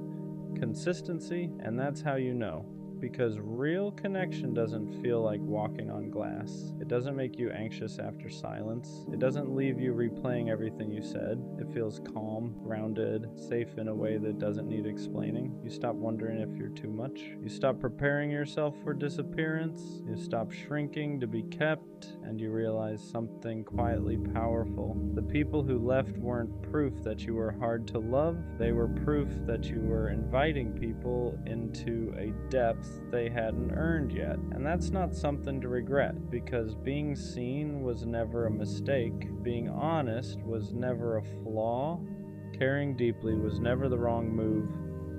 consistency. And that's how you know. Because real connection doesn't feel like walking on glass. It doesn't make you anxious after silence. It doesn't leave you replaying everything you said. It feels calm, grounded, safe in a way that doesn't need explaining. You stop wondering if you're too much. You stop preparing yourself for disappearance. You stop shrinking to be kept, and you realize something quietly powerful. The people who left weren't proof that you were hard to love. They were proof that you were inviting people into a depth they hadn't earned yet. And that's not something to regret, because being seen was never a mistake. Being honest was never a flaw. Caring deeply was never the wrong move.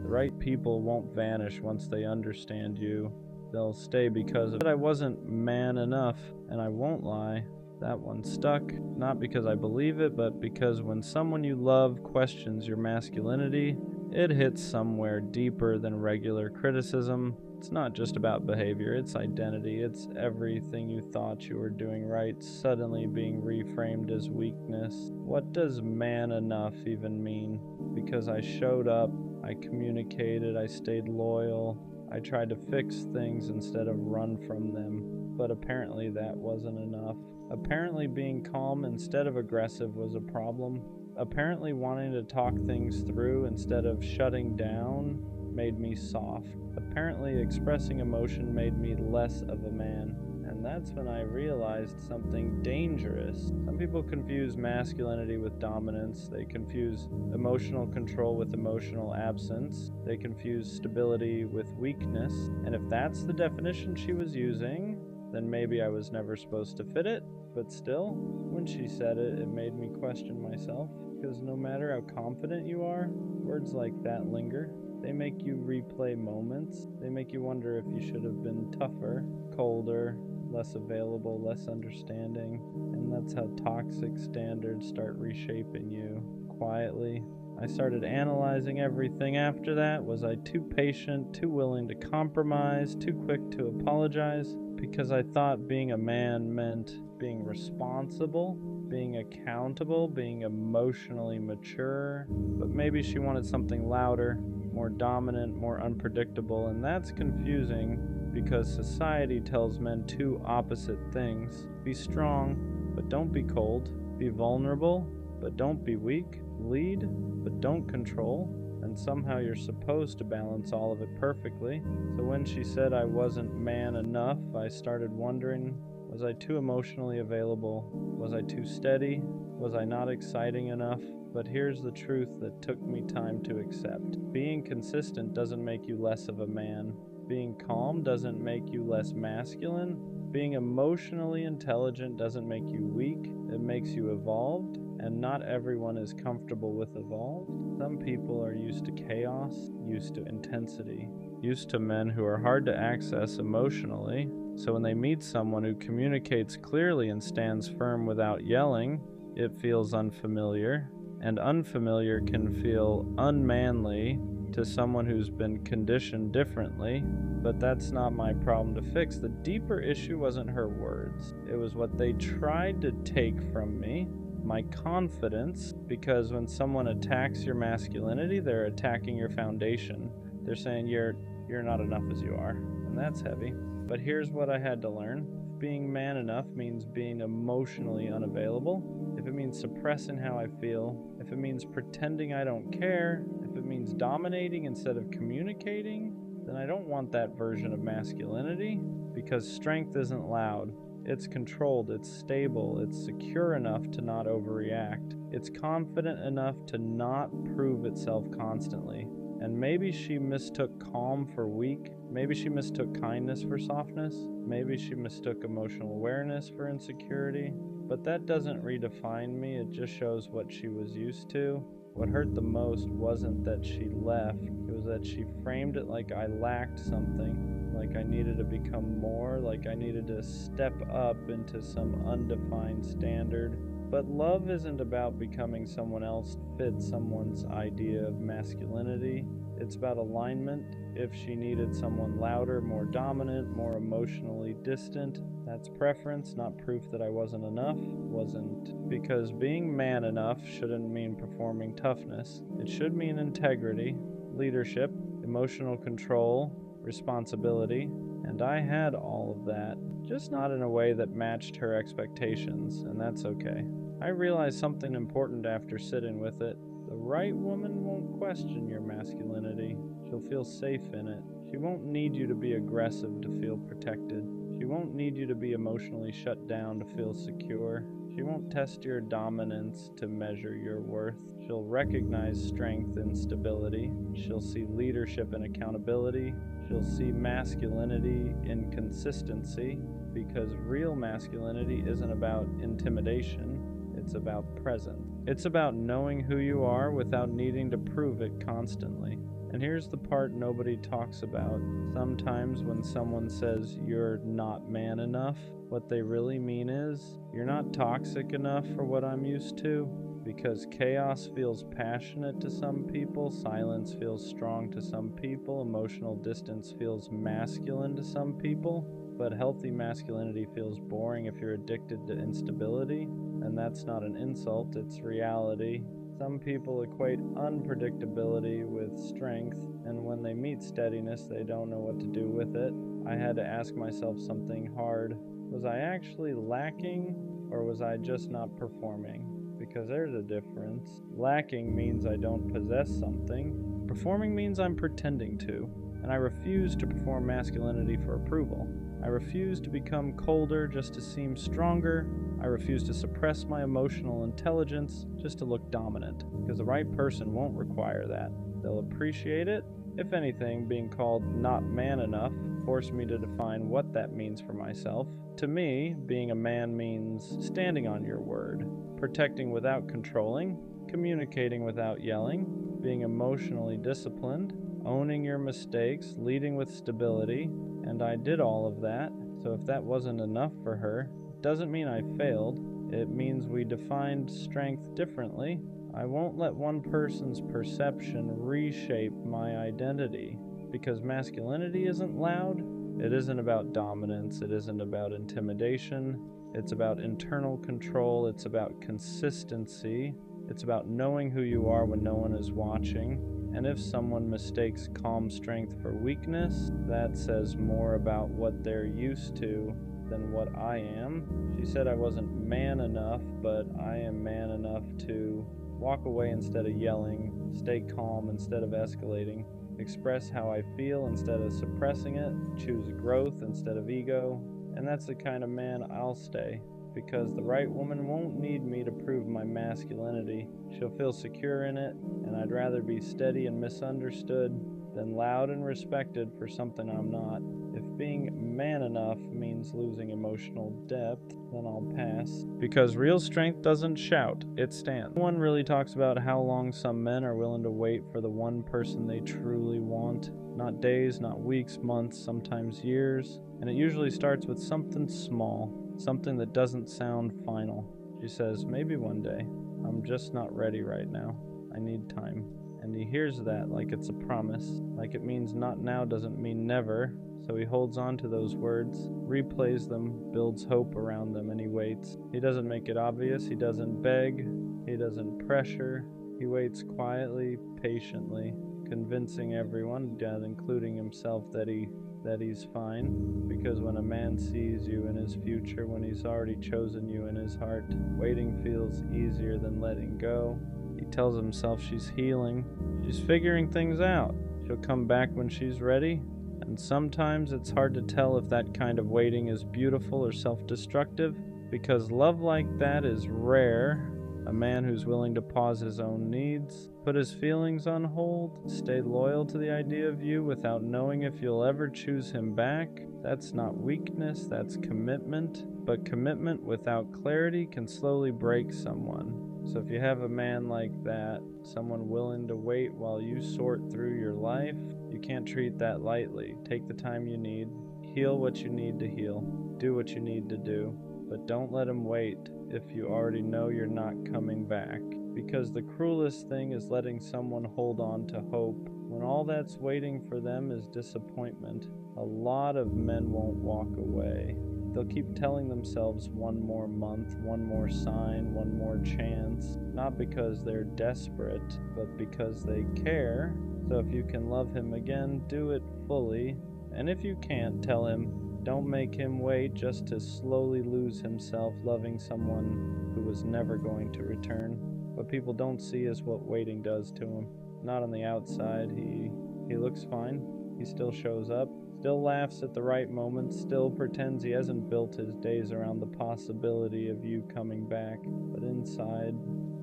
The right people won't vanish once they understand you. They'll stay because of it. I wasn't man enough, and I won't lie. That one stuck, not because I believe it, but because when someone you love questions your masculinity, it hits somewhere deeper than regular criticism. It's not just about behavior, it's identity. It's everything you thought you were doing right suddenly being reframed as weakness. What does man enough even mean? Because I showed up, I communicated, I stayed loyal, I tried to fix things instead of run from them. But apparently that wasn't enough. Apparently being calm instead of aggressive was a problem. Apparently wanting to talk things through instead of shutting down made me soft. Apparently expressing emotion made me less of a man. And that's when I realized something dangerous. Some people confuse masculinity with dominance. They confuse emotional control with emotional absence. They confuse stability with weakness. And if that's the definition she was using, then maybe I was never supposed to fit it. But still, when she said it, it made me question myself. Because no matter how confident you are, words like that linger. They make you replay moments. They make you wonder if you should have been tougher, colder, less available, less understanding. And that's how toxic standards start reshaping you quietly. I started analyzing everything after that. Was I too patient, too willing to compromise, too quick to apologize? Because I thought being a man meant being responsible, being accountable, being emotionally mature. But maybe she wanted something louder, more dominant, more unpredictable, and that's confusing because society tells men two opposite things. Be strong, but don't be cold. Be vulnerable, but don't be weak. Lead, but don't control. And somehow you're supposed to balance all of it perfectly. So when she said I wasn't man enough, I started wondering, was I too emotionally available? Was I too steady? Was I not exciting enough? But here's the truth that took me time to accept. Being consistent doesn't make you less of a man. Being calm doesn't make you less masculine. Being emotionally intelligent doesn't make you weak. It makes you evolved. And not everyone is comfortable with evolved. Some people are used to chaos, used to intensity, used to men who are hard to access emotionally. So when they meet someone who communicates clearly and stands firm without yelling, it feels unfamiliar. And unfamiliar can feel unmanly to someone who's been conditioned differently. But that's not my problem to fix. The deeper issue wasn't her words. It was what they tried to take from me. My confidence, because when someone attacks your masculinity, they're attacking your foundation. They're saying you're not enough as you are, and that's heavy. But here's what I had to learn. If being man enough means being emotionally unavailable, if it means suppressing how I feel, if it means pretending I don't care, if it means dominating instead of communicating, then I don't want that version of masculinity, because strength isn't loud. It's controlled, it's stable, it's secure enough to not overreact. It's confident enough to not prove itself constantly. And maybe she mistook calm for weak. Maybe she mistook kindness for softness. Maybe she mistook emotional awareness for insecurity. But that doesn't redefine me, it just shows what she was used to. What hurt the most wasn't that she left, it was that she framed it like I lacked something. Like I needed to become more, like I needed to step up into some undefined standard. But love isn't about becoming someone else to fit someone's idea of masculinity. It's about alignment. If she needed someone louder, more dominant, more emotionally distant, that's preference, not proof that I wasn't enough. Wasn't. Because being man enough shouldn't mean performing toughness. It should mean integrity, leadership, emotional control, responsibility, and I had all of that, just not in a way that matched her expectations, and that's okay. I realized something important after sitting with it. The right woman won't question your masculinity. She'll feel safe in it. She won't need you to be aggressive to feel protected. She won't need you to be emotionally shut down to feel secure. She won't test your dominance to measure your worth. She'll recognize strength and stability. She'll see leadership and accountability. She'll see masculinity in consistency, because real masculinity isn't about intimidation, it's about presence. It's about knowing who you are without needing to prove it constantly. And here's the part nobody talks about. Sometimes when someone says you're not man enough, what they really mean is you're not toxic enough for what I'm used to. Because chaos feels passionate to some people, silence feels strong to some people, emotional distance feels masculine to some people, but healthy masculinity feels boring if you're addicted to instability, and that's not an insult, it's reality. Some people equate unpredictability with strength, and when they meet steadiness, they don't know what to do with it. I had to ask myself something hard. Was I actually lacking, or was I just not performing? Because there's a difference. Lacking means I don't possess something. Performing means I'm pretending to. And I refuse to perform masculinity for approval. I refuse to become colder just to seem stronger. I refuse to suppress my emotional intelligence just to look dominant. Because the right person won't require that. They'll appreciate it. If anything, being called not man enough forced me to define what that means for myself. To me, being a man means standing on your word, protecting without controlling, communicating without yelling, being emotionally disciplined, owning your mistakes, leading with stability, and I did all of that. So if that wasn't enough for her, it doesn't mean I failed. It means we defined strength differently. I won't let one person's perception reshape my identity, because masculinity isn't loud. It isn't about dominance. It isn't about intimidation. It's about internal control. It's about consistency. It's about knowing who you are when no one is watching. And if someone mistakes calm strength for weakness, that says more about what they're used to than what I am. She said I wasn't man enough, but I am man enough to walk away instead of yelling, stay calm instead of escalating, express how I feel instead of suppressing it, choose growth instead of ego. And that's the kind of man I'll stay, because the right woman won't need me to prove my masculinity. She'll feel secure in it, and I'd rather be steady and misunderstood then loud and respected for something I'm not. If being man enough means losing emotional depth, then I'll pass. Because real strength doesn't shout, it stands. No one really talks about how long some men are willing to wait for the one person they truly want. Not days, not weeks, months, sometimes years. And it usually starts with something small, something that doesn't sound final. She says, maybe one day. I'm just not ready right now. I need time. And he hears that like it's a promise. Like it means not now doesn't mean never. So he holds on to those words, replays them, builds hope around them, and he waits. He doesn't make it obvious. He doesn't beg. He doesn't pressure. He waits quietly, patiently, convincing everyone, including himself, that he's fine. Because when a man sees you in his future, when he's already chosen you in his heart, waiting feels easier than letting go. He tells himself she's healing. She's figuring things out. She'll come back when she's ready. And sometimes it's hard to tell if that kind of waiting is beautiful or self-destructive, because love like that is rare. A man who's willing to pause his own needs, put his feelings on hold, stay loyal to the idea of you without knowing if you'll ever choose him back. That's not weakness, that's commitment. But commitment without clarity can slowly break someone. So if you have a man like that, someone willing to wait while you sort through your life, you can't treat that lightly. Take the time you need, heal what you need to heal, do what you need to do, but don't let him wait if you already know you're not coming back. Because the cruelest thing is letting someone hold on to hope when all that's waiting for them is disappointment. A lot of men won't walk away. They'll keep telling themselves one more month, one more sign, one more chance, not because they're desperate, but because they care. So if you can love him again, do it fully. And if you can't, tell him, don't make him wait just to slowly lose himself loving someone who was never going to return. What people don't see is what waiting does to him. Not on the outside. He looks fine. He still shows up. Still laughs at the right moments, still pretends he hasn't built his days around the possibility of you coming back. But inside,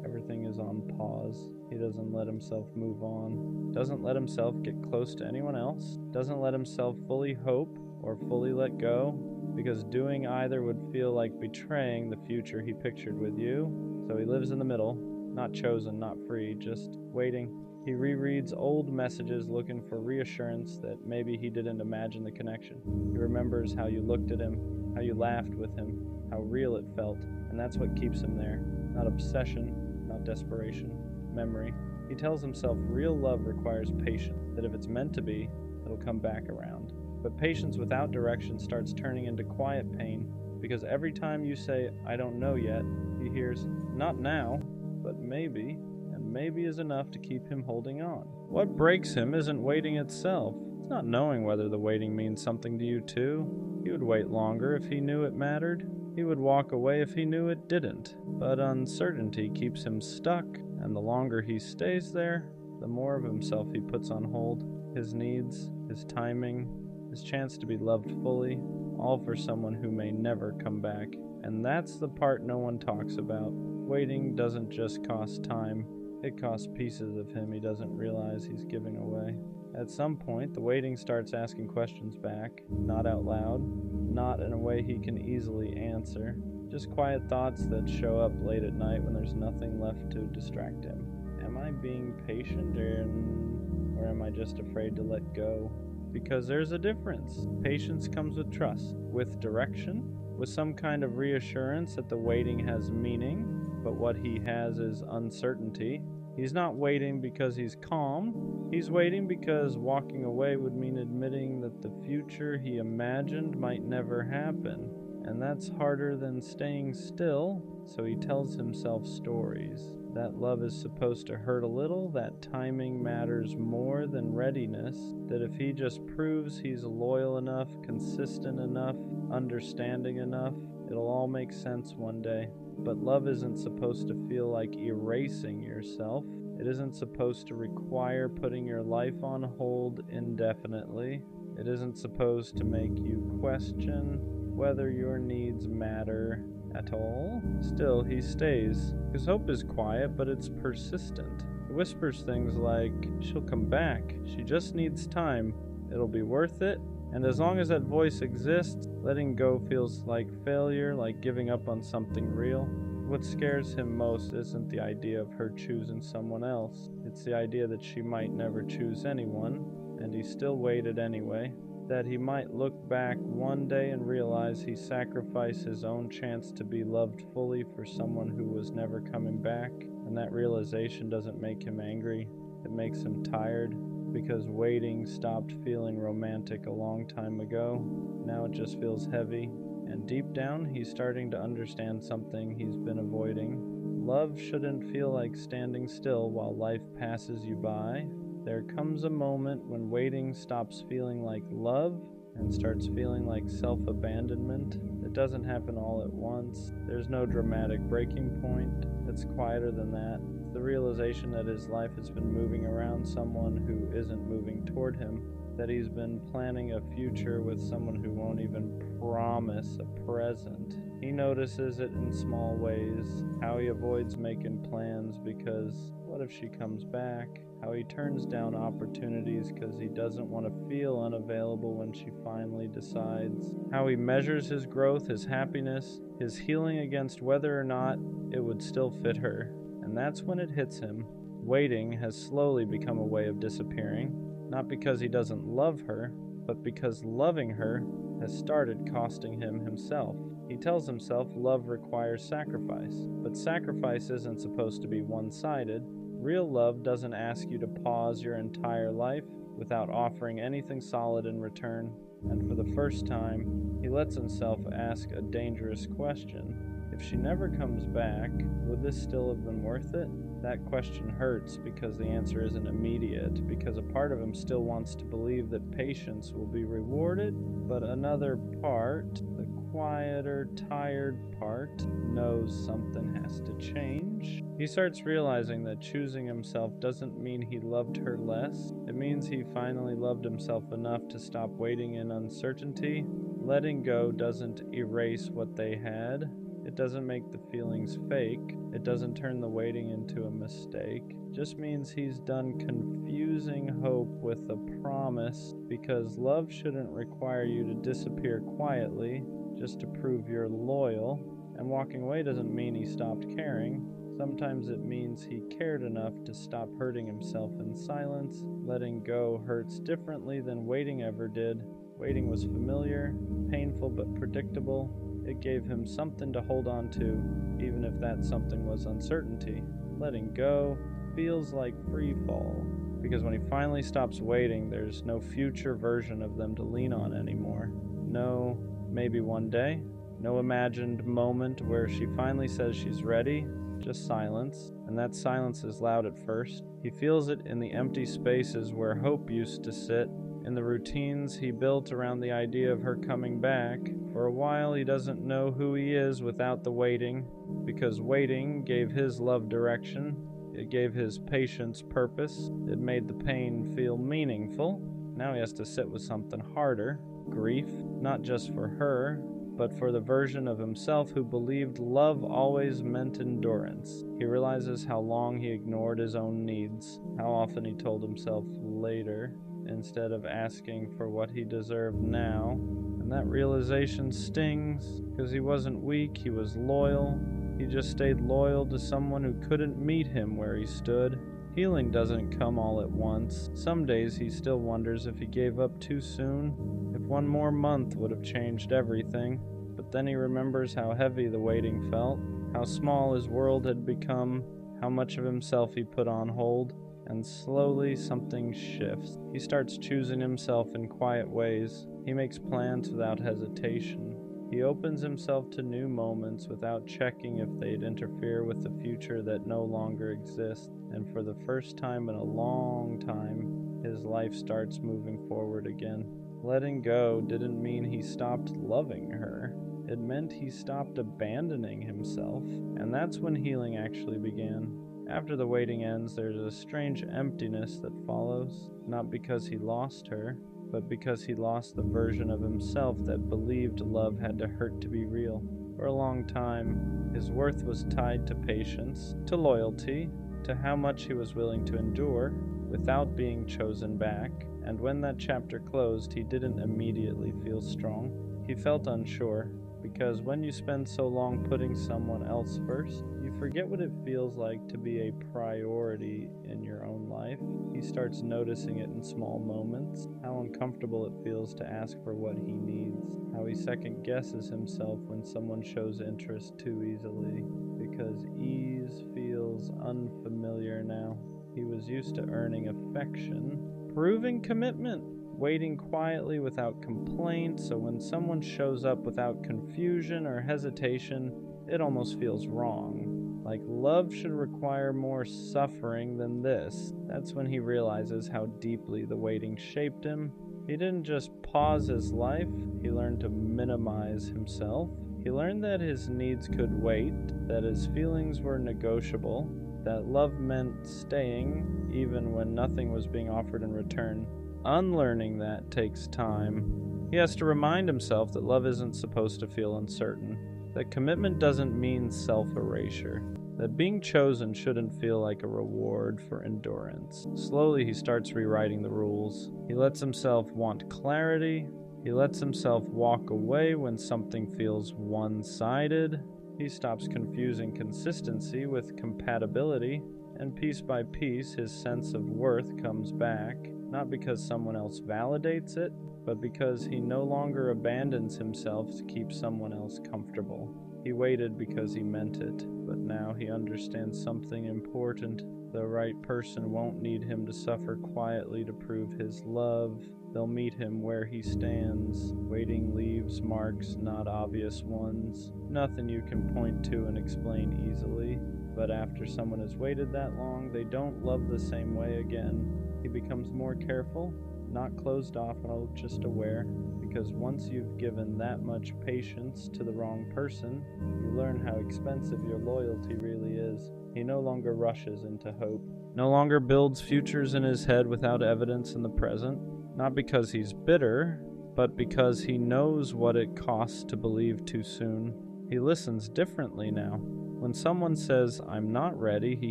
everything is on pause. He doesn't let himself move on, doesn't let himself get close to anyone else, doesn't let himself fully hope or fully let go, because doing either would feel like betraying the future he pictured with you. So he lives in the middle, not chosen, not free, just waiting. He rereads old messages looking for reassurance that maybe he didn't imagine the connection. He remembers how you looked at him, how you laughed with him, how real it felt, and that's what keeps him there. Not obsession, not desperation, memory. He tells himself real love requires patience, that if it's meant to be, it'll come back around. But patience without direction starts turning into quiet pain, because every time you say, I don't know yet, he hears, not now, but maybe. Maybe is enough to keep him holding on. What breaks him isn't waiting itself. It's not knowing whether the waiting means something to you too. He would wait longer if he knew it mattered. He would walk away if he knew it didn't. But uncertainty keeps him stuck, and the longer he stays there, the more of himself he puts on hold. His needs, his timing, his chance to be loved fully, all for someone who may never come back. And that's the part no one talks about. Waiting doesn't just cost time. It costs pieces of him he doesn't realize he's giving away. At some point, the waiting starts asking questions back, not out loud, not in a way he can easily answer, just quiet thoughts that show up late at night when there's nothing left to distract him. Am I being patient or am I just afraid to let go? Because there's a difference. Patience comes with trust, with direction, with some kind of reassurance that the waiting has meaning. But what he has is uncertainty. He's not waiting because he's calm. He's waiting because walking away would mean admitting that the future he imagined might never happen. And that's harder than staying still, so he tells himself stories. That love is supposed to hurt a little, that timing matters more than readiness, that if he just proves he's loyal enough, consistent enough, understanding enough, it'll all make sense one day. But love isn't supposed to feel like erasing yourself. It isn't supposed to require putting your life on hold indefinitely. It isn't supposed to make you question whether your needs matter at all. Still, he stays. His hope is quiet, but it's persistent. It whispers things like, she'll come back, she just needs time, it'll be worth it. And as long as that voice exists, letting go feels like failure, like giving up on something real. What scares him most isn't the idea of her choosing someone else. It's the idea that she might never choose anyone, and he still waited anyway. That he might look back one day and realize he sacrificed his own chance to be loved fully for someone who was never coming back. And that realization doesn't make him angry, it makes him tired. Because waiting stopped feeling romantic a long time ago. Now it just feels heavy. And deep down, he's starting to understand something he's been avoiding. Love shouldn't feel like standing still while life passes you by. There comes a moment when waiting stops feeling like love and starts feeling like self-abandonment. It doesn't happen all at once. There's no dramatic breaking point. It's quieter than that. It's the realization that his life has been moving around someone who isn't moving toward him. That he's been planning a future with someone who won't even promise a present. He notices it in small ways, how he avoids making plans because what if she comes back? How he turns down opportunities because he doesn't want to feel unavailable when she finally decides. How he measures his growth, his happiness, his healing against whether or not it would still fit her. And that's when it hits him. Waiting has slowly become a way of disappearing. Not because he doesn't love her, but because loving her has started costing him himself. He tells himself love requires sacrifice, but sacrifice isn't supposed to be one-sided. Real love doesn't ask you to pause your entire life without offering anything solid in return. And for the first time, he lets himself ask a dangerous question. If she never comes back, would this still have been worth it? That question hurts because the answer isn't immediate, because a part of him still wants to believe that patience will be rewarded, but another part, the quieter, tired part, knows something has to change. He starts realizing that choosing himself doesn't mean he loved her less. It means he finally loved himself enough to stop waiting in uncertainty. Letting go doesn't erase what they had. It doesn't make the feelings fake. It doesn't turn the waiting into a mistake. It just means he's done confusing hope with a promise, because love shouldn't require you to disappear quietly just to prove you're loyal. And walking away doesn't mean he stopped caring. Sometimes it means he cared enough to stop hurting himself in silence. Letting go hurts differently than waiting ever did. Waiting was familiar, painful but predictable. It gave him something to hold on to, even if that something was uncertainty. Letting go feels like free fall, because when he finally stops waiting, there's no future version of them to lean on anymore. No, maybe one day. No imagined moment where she finally says she's ready. Just silence, and that silence is loud at first. He feels it in the empty spaces where hope used to sit, in the routines he built around the idea of her coming back. For a while he doesn't know who he is without the waiting, because waiting gave his love direction, it gave his patience purpose, it made the pain feel meaningful. Now he has to sit with something harder, grief, not just for her, but for the version of himself who believed love always meant endurance. He realizes how long he ignored his own needs, how often he told himself later, instead of asking for what he deserved now. And that realization stings, because he wasn't weak, he was loyal. He just stayed loyal to someone who couldn't meet him where he stood. Healing doesn't come all at once. Some days he still wonders if he gave up too soon, if one more month would have changed everything. But then he remembers how heavy the waiting felt, how small his world had become, how much of himself he put on hold. And slowly something shifts. He starts choosing himself in quiet ways. He makes plans without hesitation. He opens himself to new moments without checking if they'd interfere with the future that no longer exists. And for the first time in a long time, his life starts moving forward again. Letting go didn't mean he stopped loving her. It meant he stopped abandoning himself. And that's when healing actually began. After the waiting ends, there's a strange emptiness that follows, not because he lost her, but because he lost the version of himself that believed love had to hurt to be real. For a long time, his worth was tied to patience, to loyalty, to how much he was willing to endure without being chosen back, and when that chapter closed, he didn't immediately feel strong. He felt unsure, because when you spend so long putting someone else first, you forget what it feels like to be a priority in your own life. He starts noticing it in small moments, how uncomfortable it feels to ask for what he needs, how he second guesses himself when someone shows interest too easily, because ease feels unfamiliar now. He was used to earning affection, proving commitment, waiting quietly without complaint, so when someone shows up without confusion or hesitation, it almost feels wrong. Like love should require more suffering than this. That's when he realizes how deeply the waiting shaped him. He didn't just pause his life, he learned to minimize himself. He learned that his needs could wait, that his feelings were negotiable, that love meant staying even when nothing was being offered in return. Unlearning that takes time. He has to remind himself that love isn't supposed to feel uncertain, that commitment doesn't mean self-erasure, that being chosen shouldn't feel like a reward for endurance. Slowly he starts rewriting the rules. He lets himself want clarity. He lets himself walk away when something feels one-sided. He stops confusing consistency with compatibility, and piece by piece his sense of worth comes back, not because someone else validates it, but because he no longer abandons himself to keep someone else comfortable. He waited because he meant it, but now he understands something important. The right person won't need him to suffer quietly to prove his love. They'll meet him where he stands. Waiting leaves marks, not obvious ones. Nothing you can point to and explain easily. But after someone has waited that long, they don't love the same way again. He becomes more careful, not closed off, just aware. Because once you've given that much patience to the wrong person, you learn how expensive your loyalty really is. He no longer rushes into hope, no longer builds futures in his head without evidence in the present. Not because he's bitter, but because he knows what it costs to believe too soon. He listens differently now. When someone says, "I'm not ready," he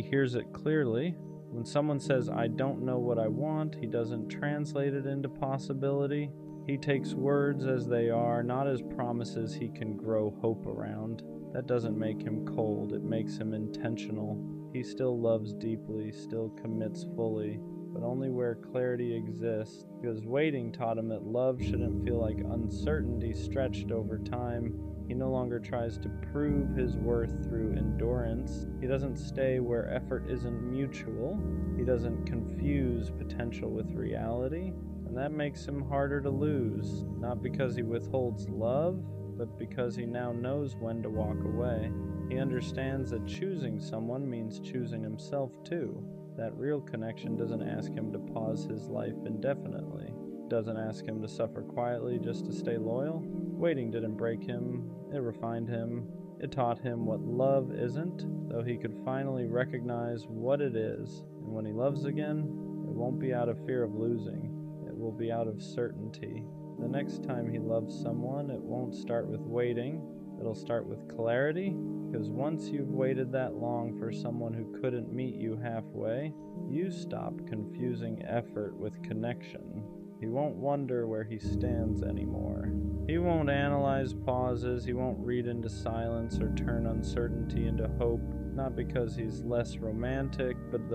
hears it clearly. When someone says, "I don't know what I want," he doesn't translate it into possibility. He takes words as they are, not as promises he can grow hope around. That doesn't make him cold, it makes him intentional. He still loves deeply, still commits fully, but only where clarity exists, because waiting taught him that love shouldn't feel like uncertainty stretched over time. He no longer tries to prove his worth through endurance. He doesn't stay where effort isn't mutual. He doesn't confuse potential with reality, and that makes him harder to lose, not because he withholds love, but because he now knows when to walk away. He understands that choosing someone means choosing himself too. That real connection doesn't ask him to pause his life indefinitely. Doesn't ask him to suffer quietly just to stay loyal. Waiting didn't break him, it refined him. It taught him what love isn't, though he could finally recognize what it is. And when he loves again, it won't be out of fear of losing. It will be out of certainty. The next time he loves someone, it won't start with waiting. It'll start with clarity, because once you've waited that long for someone who couldn't meet you halfway, you stop confusing effort with connection. He won't wonder where he stands anymore. He won't analyze pauses, he won't read into silence or turn uncertainty into hope, not because he's less romantic, but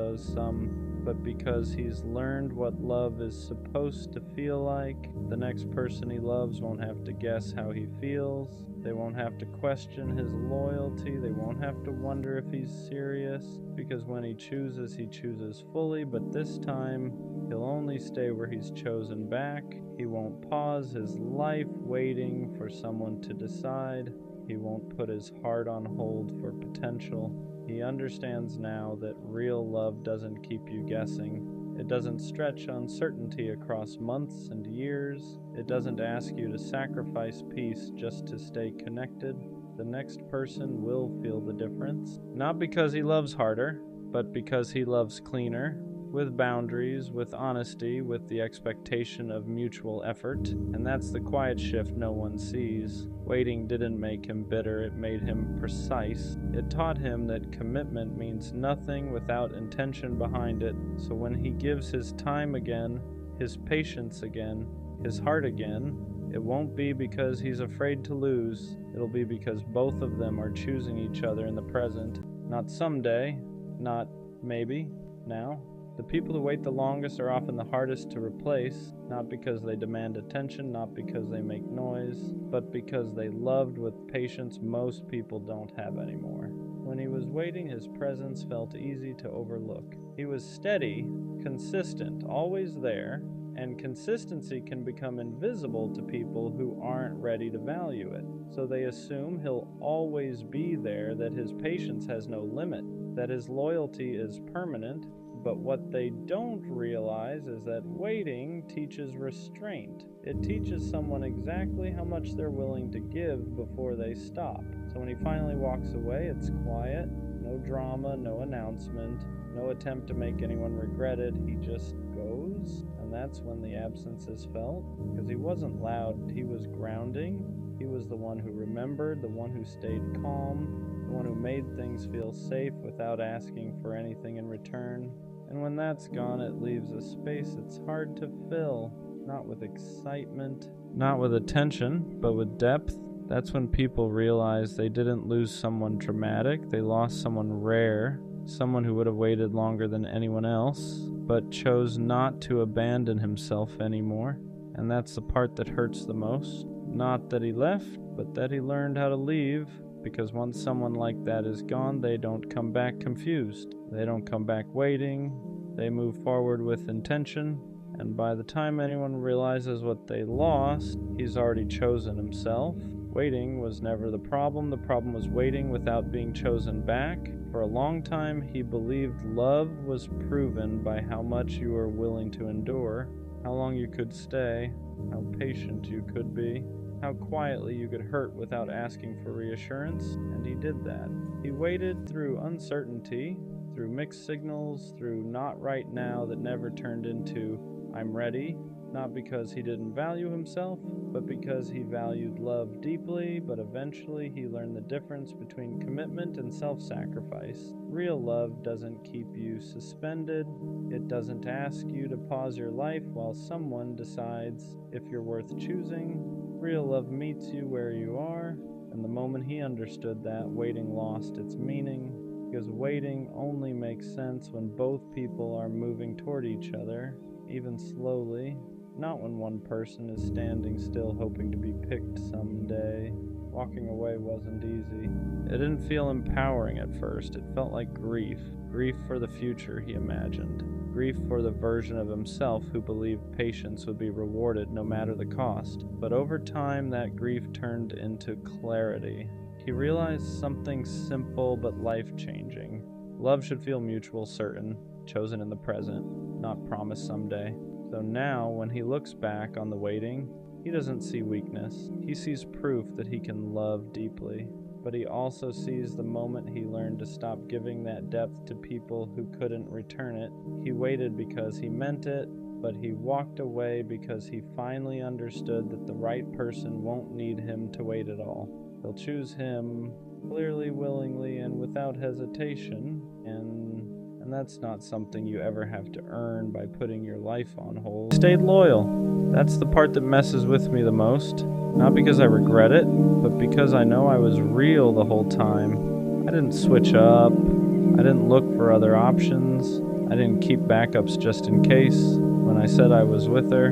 because he's learned what love is supposed to feel like. The next person he loves won't have to guess how he feels. They won't have to question his loyalty. They won't have to wonder if he's serious, because when he chooses fully, but this time, he'll only stay where he's chosen back. He won't pause his life waiting for someone to decide. He won't put his heart on hold for potential. He understands now that real love doesn't keep you guessing. It doesn't stretch uncertainty across months and years. It doesn't ask you to sacrifice peace just to stay connected. The next person will feel the difference. Not because he loves harder, but because he loves cleaner. with boundaries, with honesty, with the expectation of mutual effort. And that's the quiet shift no one sees. Waiting didn't make him bitter, it made him precise. It taught him that commitment means nothing without intention behind it. So when he gives his time again, his patience again, his heart again, it won't be because he's afraid to lose. It'll be because both of them are choosing each other in the present. Not someday, not maybe, now. The people who wait the longest are often the hardest to replace, not because they demand attention, not because they make noise, but because they loved with patience most people don't have anymore. When he was waiting, his presence felt easy to overlook. He was steady, consistent, always there, and consistency can become invisible to people who aren't ready to value it. So they assume he'll always be there, that his patience has no limit, that his loyalty is permanent. But what they don't realize is that waiting teaches restraint. It teaches someone exactly how much they're willing to give before they stop. So when he finally walks away, it's quiet, no drama, no announcement, no attempt to make anyone regret it. He just goes, and that's when the absence is felt. Because he wasn't loud, he was grounding. He was the one who remembered, the one who stayed calm, the one who made things feel safe without asking for anything in return. And when that's gone, it leaves a space it's hard to fill, not with excitement, not with attention, but with depth. That's when people realize they didn't lose someone dramatic, they lost someone rare, someone who would have waited longer than anyone else, but chose not to abandon himself anymore. And that's the part that hurts the most. Not that he left, but that he learned how to leave. Because once someone like that is gone, they don't come back confused. They don't come back waiting. They move forward with intention. And by the time anyone realizes what they lost, he's already chosen himself. Waiting was never the problem. The problem was waiting without being chosen back. For a long time, he believed love was proven by how much you were willing to endure, how long you could stay, how patient you could be, how quietly you could hurt without asking for reassurance, and he did that. He waited through uncertainty, through mixed signals, through not right now that never turned into I'm ready, not because he didn't value himself, but because he valued love deeply, but eventually he learned the difference between commitment and self-sacrifice. Real love doesn't keep you suspended. It doesn't ask you to pause your life while someone decides if you're worth choosing. Real love meets you where you are, and the moment he understood that, waiting lost its meaning, because waiting only makes sense when both people are moving toward each other, even slowly, not when one person is standing still hoping to be picked someday. Walking away wasn't easy. It didn't feel empowering at first. It felt like grief. Grief for the future he imagined. Grief for the version of himself who believed patience would be rewarded no matter the cost. But over time, that grief turned into clarity. He realized something simple but life-changing. Love should feel mutual, certain, chosen in the present, not promised someday. So now, when he looks back on the waiting, he doesn't see weakness. He sees proof that he can love deeply. But he also sees the moment he learned to stop giving that depth to people who couldn't return it. He waited because he meant it, but he walked away because he finally understood that the right person won't need him to wait at all. He'll choose him clearly, willingly, and without hesitation, and that's not something you ever have to earn by putting your life on hold. He stayed loyal. That's the part that messes with me the most. Not because I regret it, but because I know I was real the whole time. I didn't switch up. I didn't look for other options. I didn't keep backups just in case. When I said I was with her,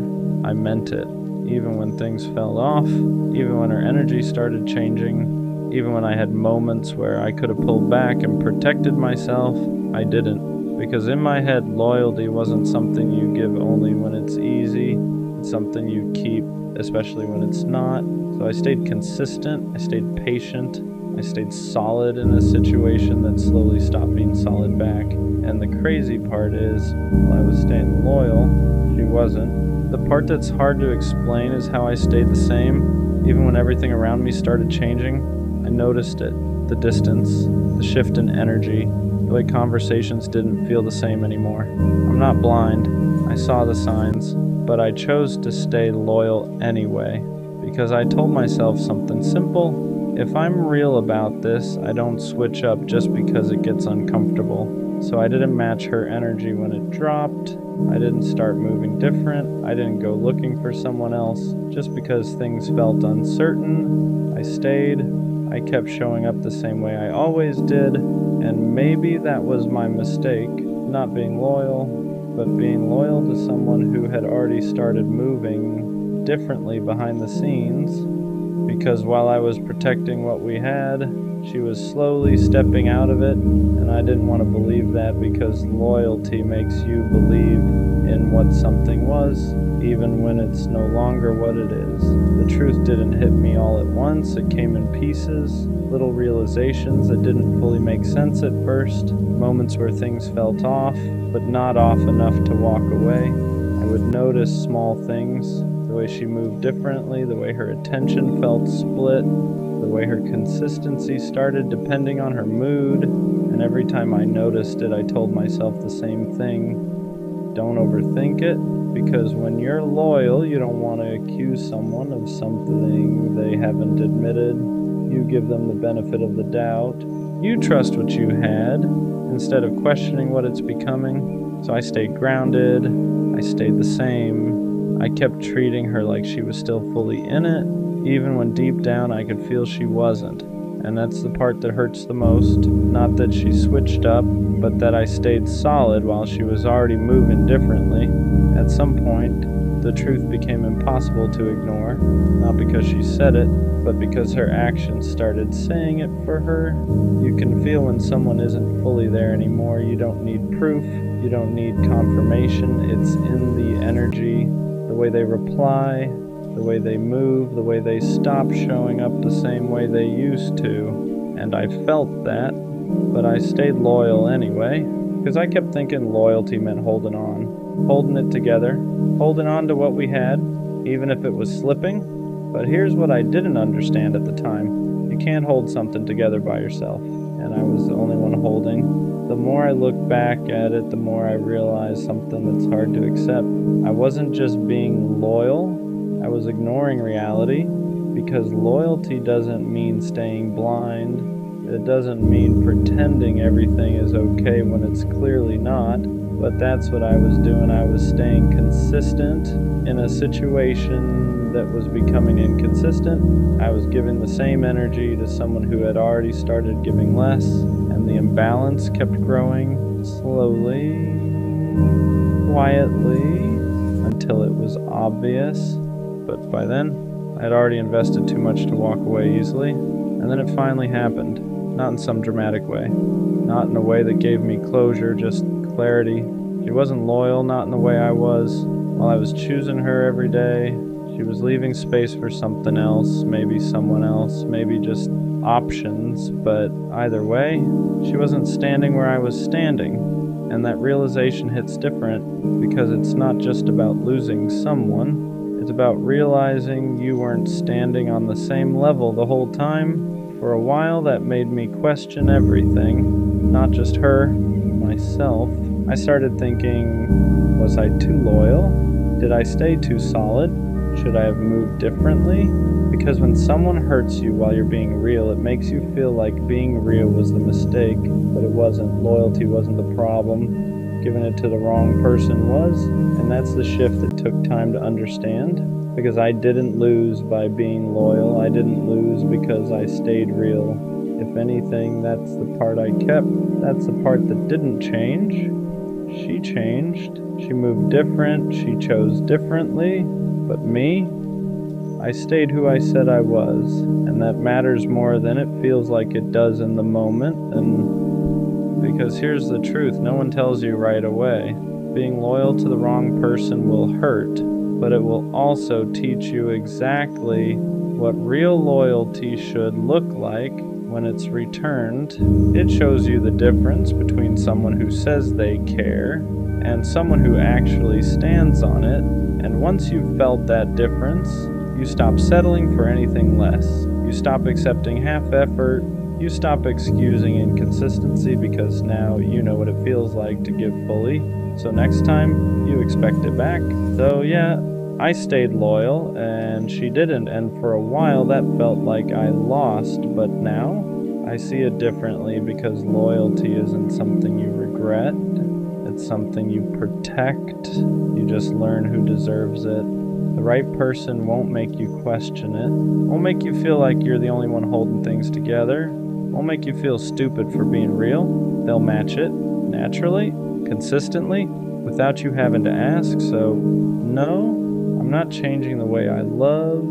I meant it. Even when things fell off, even when her energy started changing, even when I had moments where I could have pulled back and protected myself, I didn't. Because in my head, loyalty wasn't something you give only when it's easy. It's something you keep, especially when it's not. So I stayed consistent, I stayed patient, I stayed solid in a situation that slowly stopped being solid back. And the crazy part is, while I was staying loyal, she wasn't. The part that's hard to explain is how I stayed the same, even when everything around me started changing. I noticed it, the distance, the shift in energy, The way conversations didn't feel the same anymore. I'm not blind. I saw the signs, but I chose to stay loyal anyway, because I told myself something simple. If I'm real about this, I don't switch up just because it gets uncomfortable. So I didn't match her energy when it dropped. I didn't start moving different. I didn't go looking for someone else just because things felt uncertain. I stayed. I kept showing up the same way I always did, and maybe that was my mistake, not being loyal, but being loyal to someone who had already started moving differently behind the scenes, because while I was protecting what we had, she was slowly stepping out of it, and I didn't want to believe that, because loyalty makes you believe in what something was, even when it's no longer what it is. The truth didn't hit me all at once. It came in pieces, little realizations that didn't fully make sense at first, moments where things felt off, but not off enough to walk away. I would notice small things, the way she moved differently, the way her attention felt split, the way her consistency started depending on her mood, and every time I noticed it, I told myself the same thing. Don't overthink it, because when you're loyal, you don't want to accuse someone of something they haven't admitted. You give them the benefit of the doubt. You trust what you had, instead of questioning what it's becoming. So I stayed grounded. I stayed the same. I kept treating her like she was still fully in it, even when deep down I could feel she wasn't. And that's the part that hurts the most. Not that she switched up, but that I stayed solid while she was already moving differently. At some point, the truth became impossible to ignore, not because she said it, but because her actions started saying it for her. You can feel when someone isn't fully there anymore. You don't need proof, you don't need confirmation. It's in the energy, the way they reply, the way they move, the way they stop showing up the same way they used to. And I felt that, but I stayed loyal anyway, because I kept thinking loyalty meant holding on, holding it together, holding on to what we had, even if it was slipping. But here's what I didn't understand at the time. You can't hold something together by yourself, and I was the only one holding. The more I look back at it, the more I realize something that's hard to accept. I wasn't just being loyal, I was ignoring reality, because loyalty doesn't mean staying blind. It doesn't mean pretending everything is okay when it's clearly not. But that's what I was doing. I was staying consistent in a situation that was becoming inconsistent. I was giving the same energy to someone who had already started giving less, and the imbalance kept growing slowly, quietly, until it was obvious. But by then, I had already invested too much to walk away easily, and then it finally happened. Not in some dramatic way, not in a way that gave me closure, just clarity. She wasn't loyal, not in the way I was. While I was choosing her every day, she was leaving space for something else, maybe someone else, maybe just options. But either way, she wasn't standing where I was standing. And that realization hits different, because it's not just about losing someone. It's about realizing you weren't standing on the same level the whole time. For a while, that made me question everything, not just her, myself. I started thinking, was I too loyal? Did I stay too solid? Should I have moved differently? Because when someone hurts you while you're being real, it makes you feel like being real was the mistake, but it wasn't. Loyalty wasn't the problem. Giving it to the wrong person was, and that's the shift that took time to understand. Because I didn't lose by being loyal. I didn't lose because I stayed real. If anything, that's the part I kept. That's the part that didn't change. She changed. She moved different. She chose differently. But me, I stayed who I said I was. And that matters more than it feels like it does in the moment. And because here's the truth, no one tells you right away. Being loyal to the wrong person will hurt, but it will also teach you exactly what real loyalty should look like when it's returned. It shows you the difference between someone who says they care and someone who actually stands on it. And once you've felt that difference, you stop settling for anything less. You stop accepting half effort. You You stop excusing inconsistency because now you know what it feels like to give fully. So next time, you expect it back. So yeah, I stayed loyal and she didn't, and for a while that felt like I lost, but now I see it differently because loyalty isn't something you regret, it's something you protect. You just learn who deserves it. The right person won't make you question it, won't make you feel like you're the only one holding things together, won't make you feel stupid for being real. They'll match it naturally, consistently, without you having to ask. So no, I'm not changing the way I love,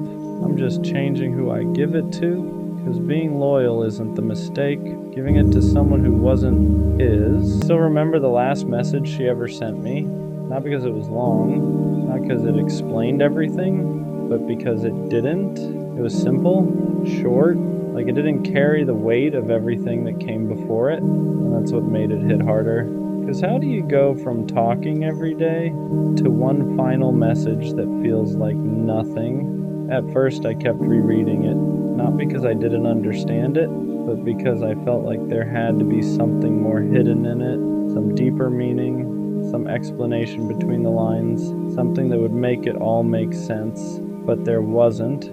I'm just changing who I give it to. Because being loyal isn't the mistake, giving it to someone who wasn't is. Still remember the last message she ever sent me? Not because it was long, not because it explained everything, but because it didn't. It was simple, short, like it didn't carry the weight of everything that came before it, and that's what made it hit harder. Because how do you go from talking every day to one final message that feels like nothing? At first I kept rereading it, not because I didn't understand it, but because I felt like there had to be something more hidden in it, some deeper meaning, some explanation between the lines, something that would make it all make sense. But there wasn't.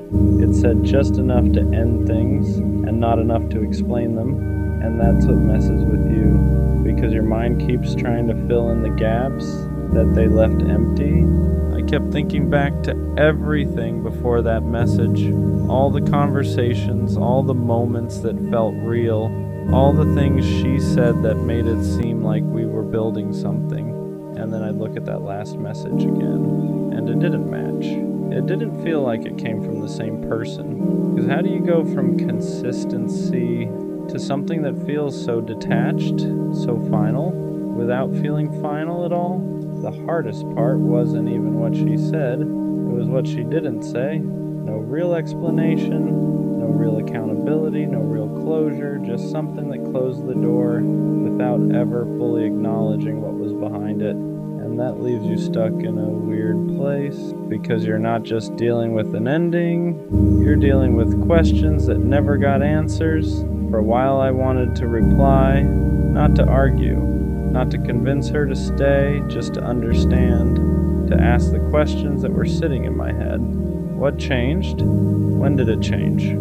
It said just enough to end things and not enough to explain them, and that's what messes with you, because your mind keeps trying to fill in the gaps that they left empty. I kept thinking back to everything before that message, all the conversations, all the moments that felt real, all the things she said that made it seem like we were building something. And then I'd look at that last message again, and it didn't match. It didn't feel like it came from the same person. Because how do you go from consistency to something that feels so detached, so final, without feeling final at all? The hardest part wasn't even what she said, it was what she didn't say. No real explanation, no real accountability, no real closure, just something that closed the door without ever fully acknowledging what was behind it. And that leaves you stuck in a weird place, because you're not just dealing with an ending, you're dealing with questions that never got answers. For a while I wanted to reply, not to argue, not to convince her to stay, just to understand, to ask the questions that were sitting in my head. What changed? When did it change?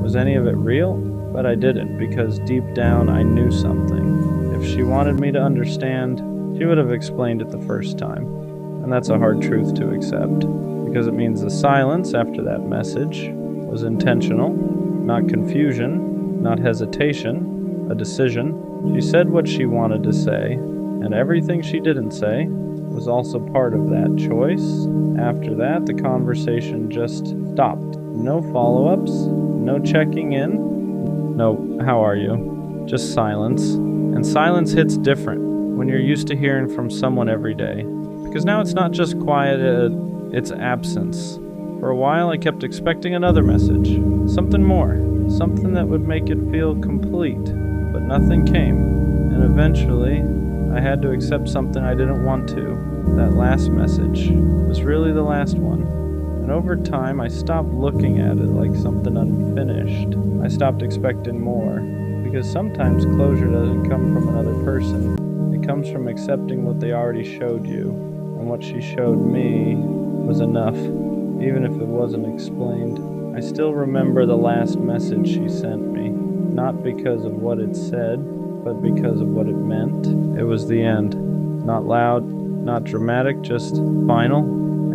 Was any of it real? But I didn't, because deep down I knew something. If she wanted me to understand, she would have explained it the first time. And that's a hard truth to accept, because it means the silence after that message was intentional, not confusion, not hesitation, a decision. She said what she wanted to say, and everything she didn't say was also part of that choice. After that, the conversation just stopped. No follow-ups, no checking in, no, how are you? Just silence. And silence hits different when you're used to hearing from someone every day. Because now it's not just quiet, it's absence. For a while I kept expecting another message, something more, something that would make it feel complete, but nothing came. And eventually, I had to accept something I didn't want to. That last message was really the last one. And over time, I stopped looking at it like something unfinished. I stopped expecting more, because sometimes closure doesn't come from another person. It comes from accepting what they already showed you, and what she showed me was enough, even if it wasn't explained. I still remember the last message she sent me, not because of what it said, but because of what it meant. It was the end. Not loud, not dramatic, just final.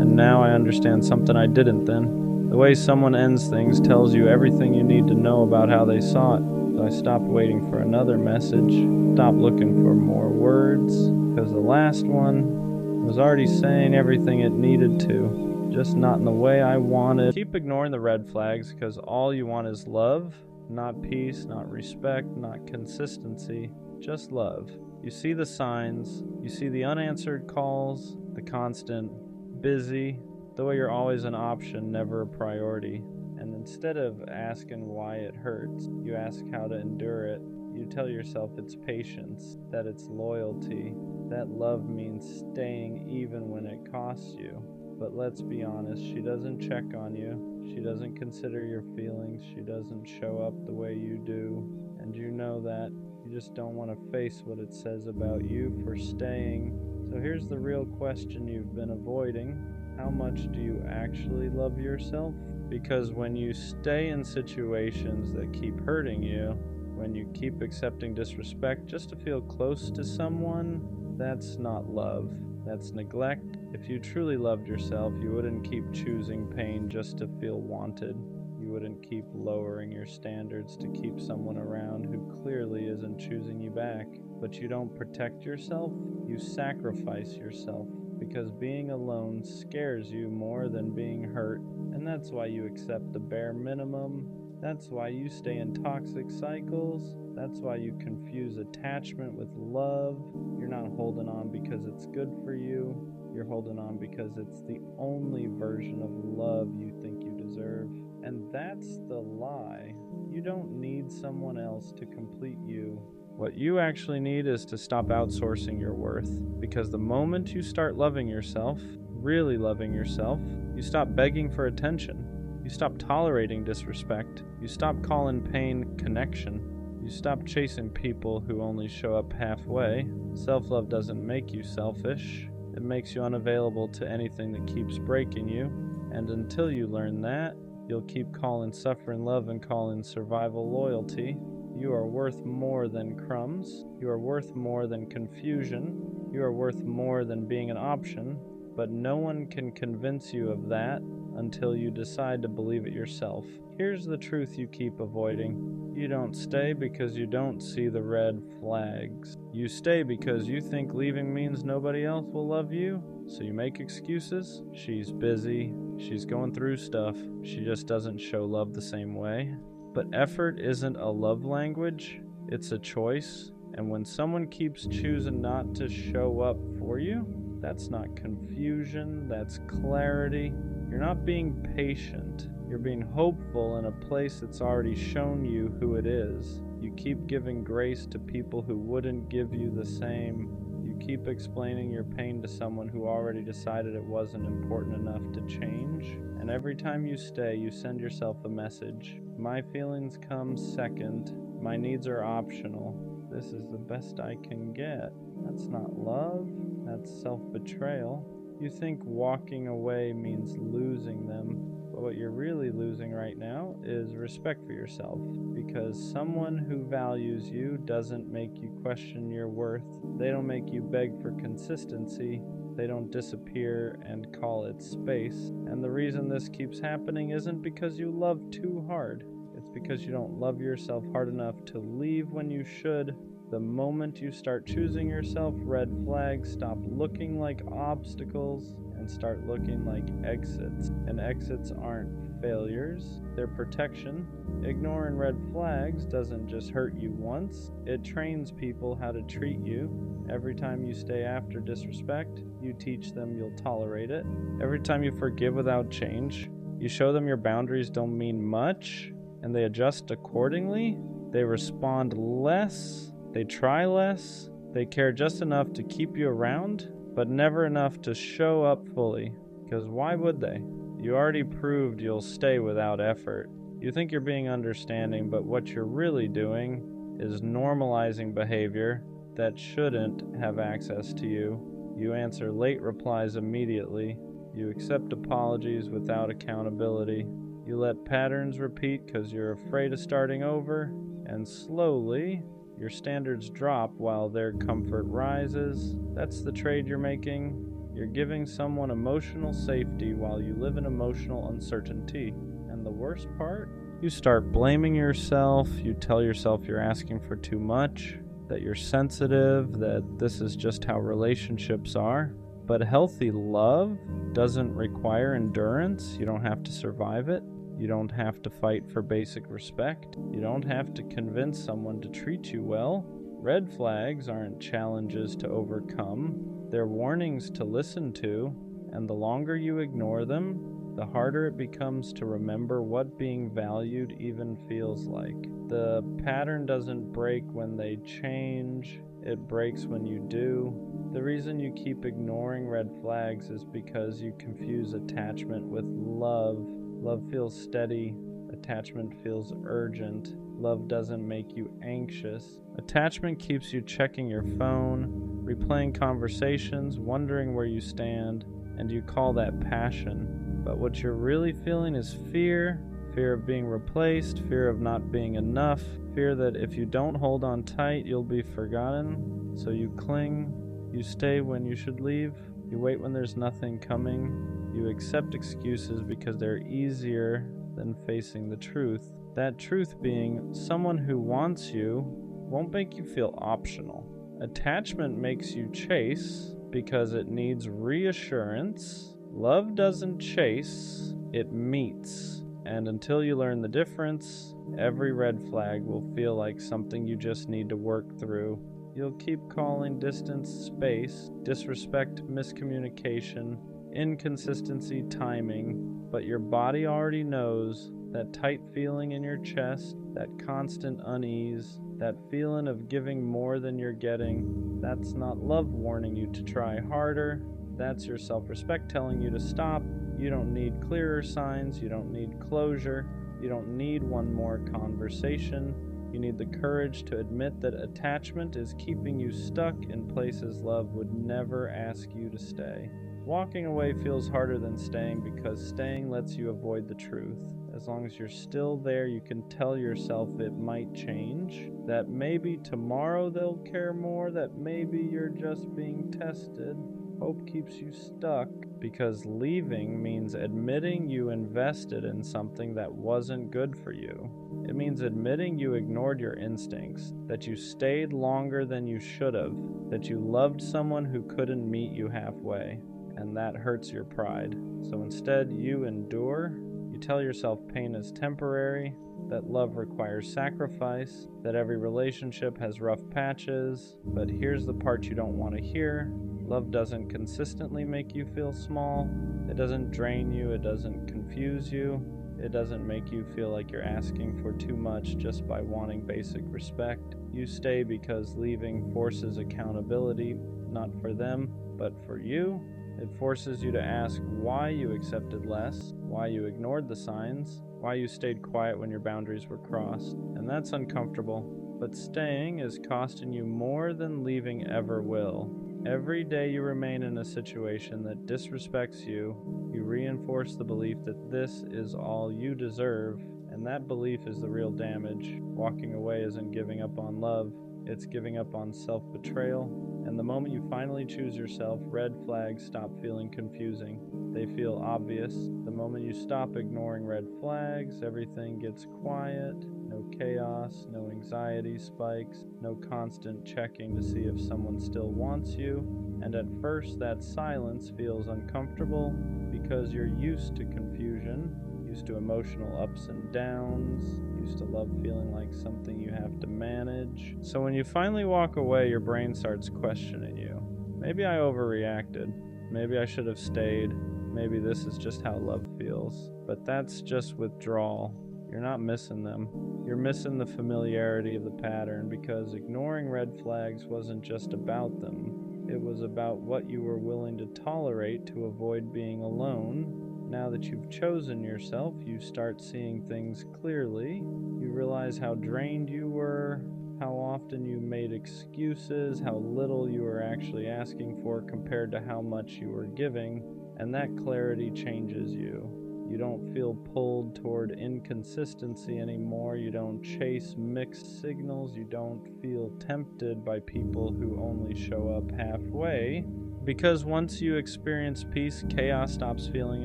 And now I understand something I didn't then. The way someone ends things tells you everything you need to know about how they saw it. So I stopped waiting for another message, stopped looking for more words, because the last one was already saying everything it needed to, just not in the way I wanted. Keep ignoring the red flags, because all you want is love, not peace, not respect, not consistency, just love. You see the signs, you see the unanswered calls, the constant busy, the way you're always an option, never a priority. And instead of asking why it hurts, you ask how to endure it. You tell yourself it's patience, that it's loyalty, that love means staying even when it costs you. But let's be honest, she doesn't check on you. She doesn't consider your feelings. She doesn't show up the way you do. And and you know that. You just don't want to face what it says about you for staying. So here's the real question you've been avoiding. How much do you actually love yourself? Because when you stay in situations that keep hurting you, when you keep accepting disrespect just to feel close to someone, that's not love. That's neglect. If you truly loved yourself, you wouldn't keep choosing pain just to feel wanted. You wouldn't keep lowering your standards to keep someone around who clearly isn't choosing you back. But you don't protect yourself, you sacrifice yourself. Because being alone scares you more than being hurt, and that's why you accept the bare minimum. That's why you stay in toxic cycles. That's why you confuse attachment with love. You're not holding on because it's good for you. You're holding on because it's the only version of love you think you deserve. And that's the lie. You don't need someone else to complete you. What you actually need is to stop outsourcing your worth, because the moment you start loving yourself, really loving yourself, you stop begging for attention. You stop tolerating disrespect. You stop calling pain connection. You stop chasing people who only show up halfway. Self-love doesn't make you selfish. It makes you unavailable to anything that keeps breaking you. And until you learn that, you'll keep calling suffering love and calling survival loyalty. You are worth more than crumbs. You are worth more than confusion. You are worth more than being an option. But no one can convince you of that until you decide to believe it yourself. Here's the truth you keep avoiding. You don't stay because you don't see the red flags. You stay because you think leaving means nobody else will love you, so you make excuses. She's busy. She's going through stuff. She just doesn't show love the same way. But effort isn't a love language. It's a choice. And when someone keeps choosing not to show up for you, that's not confusion, that's clarity. You're not being patient. You're being hopeful in a place that's already shown you who it is. You keep giving grace to people who wouldn't give you the same. You keep explaining your pain to someone who already decided it wasn't important enough to change. And every time you stay, you send yourself a message. My feelings come second. My needs are optional. This is the best I can get. That's not love. That's self-betrayal. You think walking away means losing them, but what you're really losing right now is respect for yourself, because someone who values you doesn't make you question your worth. They don't make you beg for consistency. They don't disappear and call it space. And the reason this keeps happening isn't because you love too hard. It's because you don't love yourself hard enough to leave when you should. The moment you start choosing yourself, red flags stop looking like obstacles and start looking like exits. And exits aren't failures, they're protection. Ignoring red flags doesn't just hurt you once, it trains people how to treat you. Every time you stay after disrespect, you teach them you'll tolerate it. Every time you forgive without change, you show them your boundaries don't mean much, and they adjust accordingly. They respond less. They try less, they care just enough to keep you around, but never enough to show up fully. Because why would they? You already proved you'll stay without effort. You think you're being understanding, but what you're really doing is normalizing behavior that shouldn't have access to you. You answer late replies immediately. You accept apologies without accountability. You let patterns repeat because you're afraid of starting over, and slowly, your standards drop while their comfort rises. That's the trade you're making. You're giving someone emotional safety while you live in emotional uncertainty. And the worst part? You start blaming yourself. You tell yourself you're asking for too much, that you're sensitive, that this is just how relationships are. But healthy love doesn't require endurance. You don't have to survive it. You don't have to fight for basic respect. You don't have to convince someone to treat you well. Red flags aren't challenges to overcome. They're warnings to listen to, and the longer you ignore them, the harder it becomes to remember what being valued even feels like. The pattern doesn't break when they change, it breaks when you do. The reason you keep ignoring red flags is because you confuse attachment with love. Love feels steady, Attachment feels urgent. Love doesn't make you anxious. Attachment keeps you checking your phone, replaying conversations, wondering where you stand, and you call that passion. But what you're really feeling is fear. Fear of being replaced, fear of not being enough, fear that if you don't hold on tight, you'll be forgotten. So you cling, you stay when you should leave, you wait when there's nothing coming, you accept excuses because they're easier than facing the truth. That truth being, someone who wants you won't make you feel optional. Attachment makes you chase because it needs reassurance. Love doesn't chase, it meets. And until you learn the difference, every red flag will feel like something you just need to work through. You'll keep calling distance space, disrespect miscommunication, inconsistency timing, but your body already knows that tight feeling in your chest, that constant unease, that feeling of giving more than you're getting. That's not love warning you to try harder. That's your self-respect telling you to stop. You don't need clearer signs. You don't need closure. You don't need one more conversation. You need the courage to admit that attachment is keeping you stuck in places love would never ask you to stay. Walking away feels harder than staying because staying lets you avoid the truth. As long as you're still there, you can tell yourself it might change, that maybe tomorrow they'll care more, that maybe you're just being tested. Hope keeps you stuck because leaving means admitting you invested in something that wasn't good for you. It means admitting you ignored your instincts, that you stayed longer than you should have, that you loved someone who couldn't meet you halfway, and that hurts your pride. So instead, you endure. You tell yourself pain is temporary, that love requires sacrifice, that every relationship has rough patches, but here's the part you don't want to hear. Love doesn't consistently make you feel small. It doesn't drain you. It doesn't confuse you. It doesn't make you feel like you're asking for too much just by wanting basic respect. You stay because leaving forces accountability, not for them, but for you. It forces you to ask why you accepted less, why you ignored the signs, why you stayed quiet when your boundaries were crossed. And that's uncomfortable. But staying is costing you more than leaving ever will. Every day you remain in a situation that disrespects you, you reinforce the belief that this is all you deserve, and that belief is the real damage. Walking away isn't giving up on love, it's giving up on self-betrayal, and the moment you finally choose yourself, red flags stop feeling confusing. They feel obvious. The moment you stop ignoring red flags, everything gets quiet. No chaos, no anxiety spikes, no constant checking to see if someone still wants you. And at first, that silence feels uncomfortable because you're used to confusion, used to emotional ups and downs, used to love feeling like something you have to manage. So when you finally walk away, your brain starts questioning you. Maybe I overreacted. Maybe I should have stayed. Maybe this is just how love feels. But that's just withdrawal. You're not missing them. You're missing the familiarity of the pattern because ignoring red flags wasn't just about them. It was about what you were willing to tolerate to avoid being alone. Now that you've chosen yourself, you start seeing things clearly. You realize how drained you were, how often you made excuses, how little you were actually asking for compared to how much you were giving, and that clarity changes you. You don't feel pulled toward inconsistency anymore. You don't chase mixed signals. You don't feel tempted by people who only show up halfway. Because once you experience peace, chaos stops feeling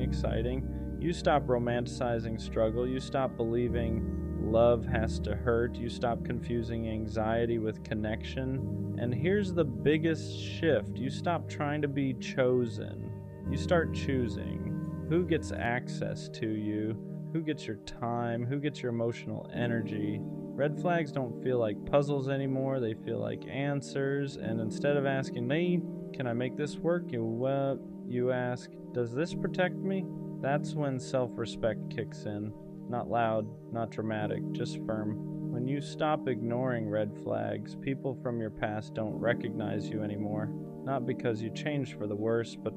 exciting. You stop romanticizing struggle. You stop believing love has to hurt. You stop confusing anxiety with connection. And here's the biggest shift. You stop trying to be chosen. You start choosing. Who gets access to you? Who gets your time? Who gets your emotional energy? Red flags don't feel like puzzles anymore. They feel like answers. And instead of asking me, can I make this work? You ask, does this protect me? That's when self-respect kicks in. Not loud, not dramatic, just firm. When you stop ignoring red flags, people from your past don't recognize you anymore. Not because you changed for the worse, but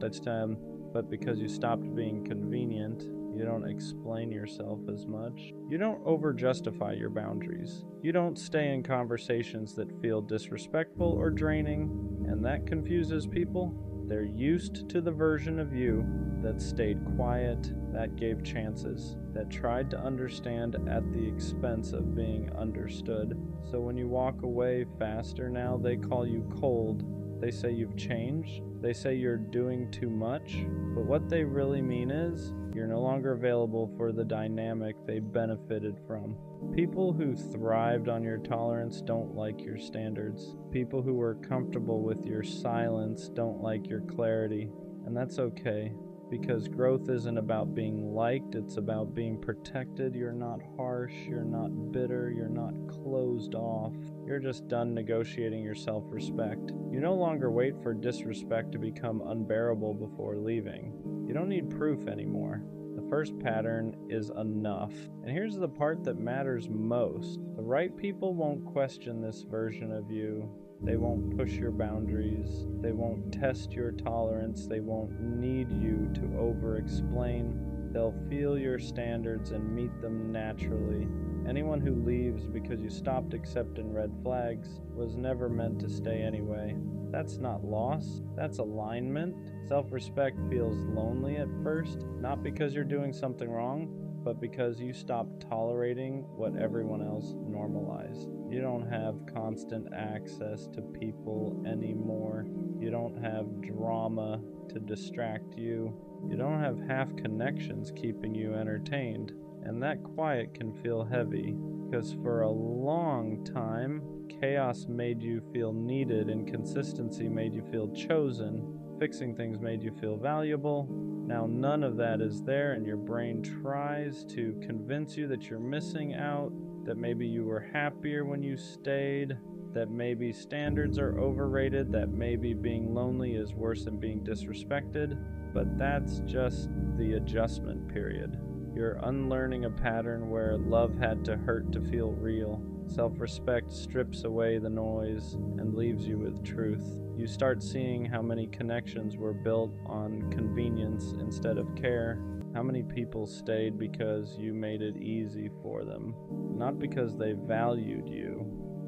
because you stopped being convenient. You don't explain yourself as much. You don't over-justify your boundaries. You don't stay in conversations that feel disrespectful or draining, and that confuses people. They're used to the version of you that stayed quiet, that gave chances, that tried to understand at the expense of being understood. So when you walk away faster now, they call you cold. They say you've changed. They say you're doing too much. But what they really mean is you're no longer available for the dynamic they benefited from. People who thrived on your tolerance don't like your standards. People who were comfortable with your silence don't like your clarity. And that's okay, because growth isn't about being liked, it's about being protected. You're not harsh, you're not bitter, you're not closed off. You're just done negotiating your self-respect. You no longer wait for disrespect to become unbearable before leaving. You don't need proof anymore. The first pattern is enough. And here's the part that matters most. The right people won't question this version of you. They won't push your boundaries. They won't test your tolerance. They won't need you to over-explain. They'll feel your standards and meet them naturally. Anyone who leaves because you stopped accepting red flags was never meant to stay anyway. That's not loss, that's alignment. Self-respect feels lonely at first, not because you're doing something wrong, but because you stopped tolerating what everyone else normalized. You don't have constant access to people anymore. You don't have drama to distract you. You don't have half connections keeping you entertained. And that quiet can feel heavy, because for a long time, chaos made you feel needed, inconsistency made you feel chosen, fixing things made you feel valuable. Now none of that is there, and your brain tries to convince you that you're missing out, that maybe you were happier when you stayed, that maybe standards are overrated, that maybe being lonely is worse than being disrespected. But that's just the adjustment period. You're unlearning a pattern where love had to hurt to feel real. Self-respect strips away the noise and leaves you with truth. You start seeing how many connections were built on convenience instead of care. How many people stayed because you made it easy for them, not because they valued you.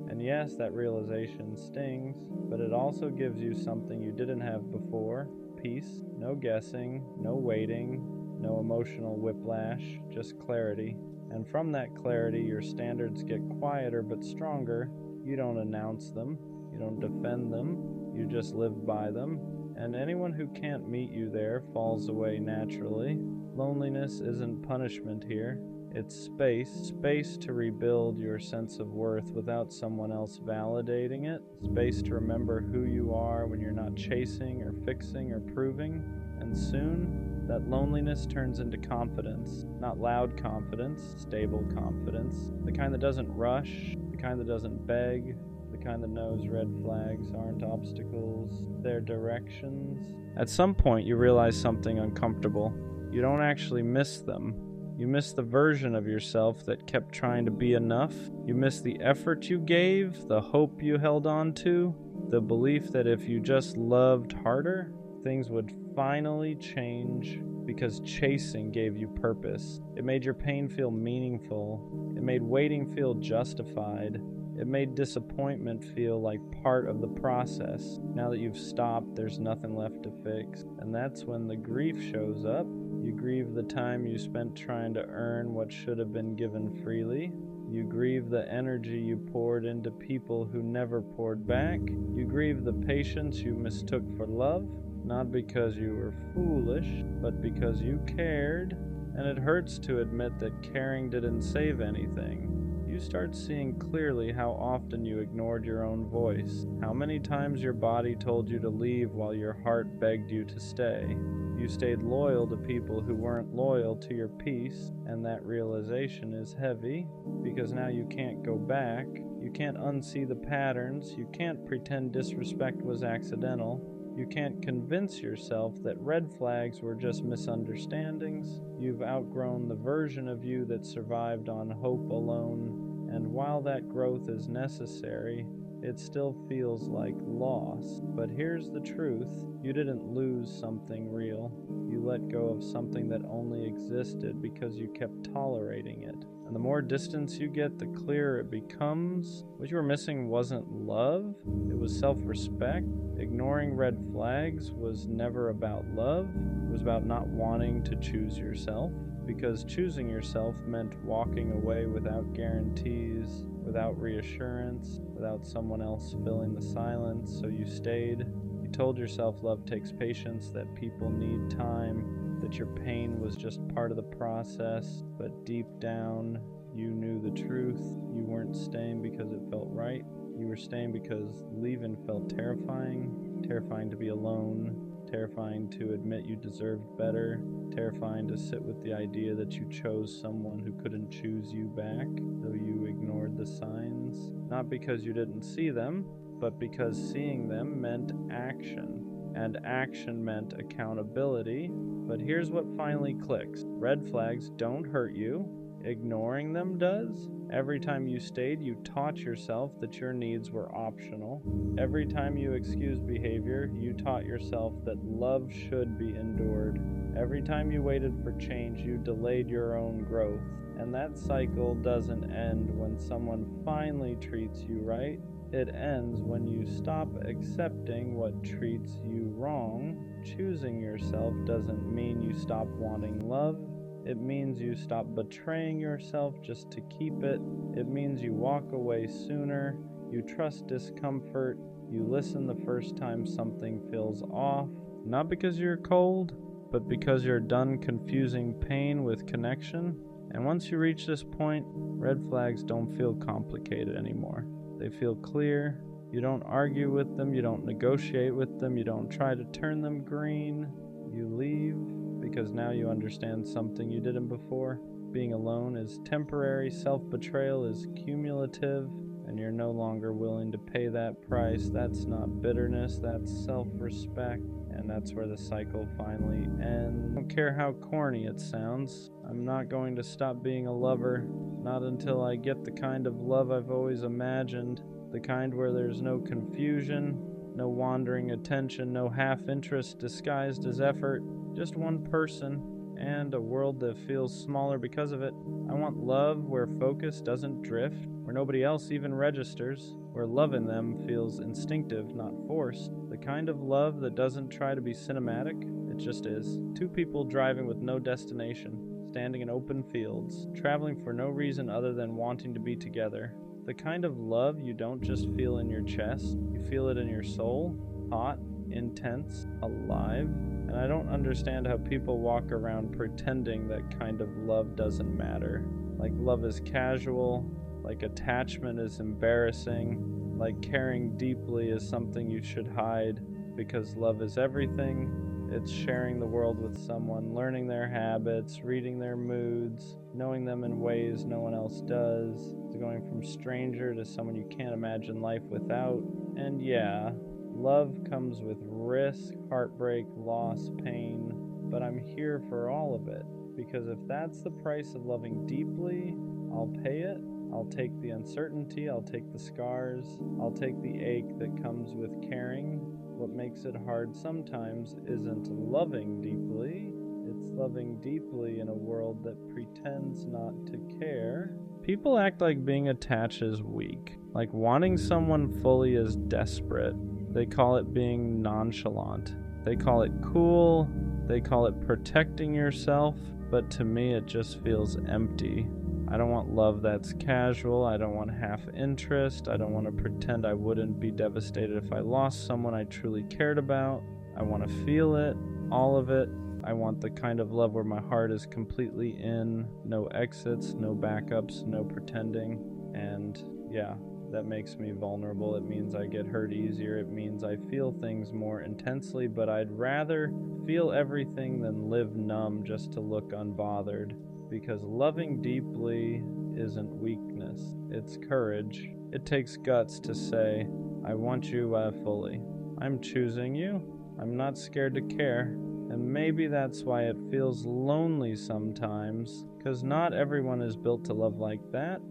And yes, that realization stings, but it also gives you something you didn't have before. Peace, no guessing, no waiting, no emotional whiplash, just clarity. And from that clarity, your standards get quieter but stronger. You don't announce them, you don't defend them, you just live by them. And anyone who can't meet you there falls away naturally. Loneliness isn't punishment here. It's space to rebuild your sense of worth without someone else validating it, space to remember who you are when you're not chasing or fixing or proving. And soon, that loneliness turns into confidence. Not loud confidence, stable confidence. The kind that doesn't rush, the kind that doesn't beg, the kind that knows red flags aren't obstacles, they're directions. At some point, you realize something uncomfortable. You don't actually miss them. You miss the version of yourself that kept trying to be enough. You miss the effort you gave, the hope you held on to, the belief that if you just loved harder, things would finally change, because chasing gave you purpose. It made your pain feel meaningful. It made waiting feel justified. It made disappointment feel like part of the process. Now that you've stopped, there's nothing left to fix. And that's when the grief shows up. You grieve the time you spent trying to earn what should have been given freely. You grieve the energy you poured into people who never poured back. You grieve the patience you mistook for love, not because you were foolish, but because you cared. And it hurts to admit that caring didn't save anything. You start seeing clearly how often you ignored your own voice, how many times your body told you to leave while your heart begged you to stay. You stayed loyal to people who weren't loyal to your peace, and that realization is heavy, because now you can't go back, you can't unsee the patterns, you can't pretend disrespect was accidental. You can't convince yourself that red flags were just misunderstandings. You've outgrown the version of you that survived on hope alone. And while that growth is necessary, it still feels like loss. But here's the truth: you didn't lose something real. You let go of something that only existed because you kept tolerating it. And the more distance you get, the clearer it becomes. What you were missing wasn't love, it was self-respect. Ignoring red flags was never about love, it was about not wanting to choose yourself. Because choosing yourself meant walking away without guarantees, without reassurance, without someone else filling the silence, so you stayed. You told yourself love takes patience, that people need time, that your pain was just part of the process, but deep down, you knew the truth. You weren't staying because it felt right. You were staying because leaving felt terrifying. Terrifying to be alone, terrifying to admit you deserved better, terrifying to sit with the idea that you chose someone who couldn't choose you back, though you ignored the signs. Not because you didn't see them, but because seeing them meant action, and action meant accountability. But here's what finally clicks: red flags don't hurt you, ignoring them does. Every time you stayed, you taught yourself that your needs were optional. Every time you excused behavior, you taught yourself that love should be endured. Every time you waited for change, you delayed your own growth. And that cycle doesn't end when someone finally treats you right. It ends when you stop accepting what treats you wrong. Choosing yourself doesn't mean you stop wanting love. It means you stop betraying yourself just to keep it. It means you walk away sooner. You trust discomfort. You listen the first time something feels off. Not because you're cold, but because you're done confusing pain with connection. And once you reach this point, red flags don't feel complicated anymore. They feel clear. You don't argue with them. You don't negotiate with them. You don't try to turn them green. You leave because now you understand something you didn't before. Being alone is temporary, self-betrayal is cumulative, and you're no longer willing to pay that price. That's not bitterness, that's self-respect, and that's where the cycle finally ends. I don't care how corny it sounds. I'm not going to stop being a lover, not until I get the kind of love I've always imagined, the kind where there's no confusion, no wandering attention, no half-interest disguised as effort, just one person, and a world that feels smaller because of it. I want love where focus doesn't drift, where nobody else even registers, where loving them feels instinctive, not forced. The kind of love that doesn't try to be cinematic, it just is. Two people driving with no destination, standing in open fields, traveling for no reason other than wanting to be together. The kind of love you don't just feel in your chest, you feel it in your soul, hot, intense, alive. And I don't understand how people walk around pretending that kind of love doesn't matter. Like love is casual, like attachment is embarrassing, like caring deeply is something you should hide, because love is everything. It's sharing the world with someone, learning their habits, reading their moods, knowing them in ways no one else does. It's going from stranger to someone you can't imagine life without. And yeah, love comes with risk, heartbreak, loss, pain, but I'm here for all of it, because if that's the price of loving deeply, I'll pay it. I'll take the uncertainty, I'll take the scars, I'll take the ache that comes with caring. What makes it hard sometimes isn't loving deeply, it's loving deeply in a world that pretends not to care. People act like being attached is weak, like wanting someone fully is desperate. They call it being nonchalant. They call it cool. They call it protecting yourself. But to me, it just feels empty. I don't want love that's casual. I don't want half interest. I don't want to pretend I wouldn't be devastated if I lost someone I truly cared about. I want to feel it, all of it. I want the kind of love where my heart is completely in, no exits, no backups, no pretending. And yeah, that makes me vulnerable. It means I get hurt easier. It means I feel things more intensely, but I'd rather feel everything than live numb just to look unbothered. Because loving deeply isn't weakness, it's courage. It takes guts to say, I want you fully. I'm choosing you. I'm not scared to care. And maybe that's why it feels lonely sometimes, because not everyone is built to love like that.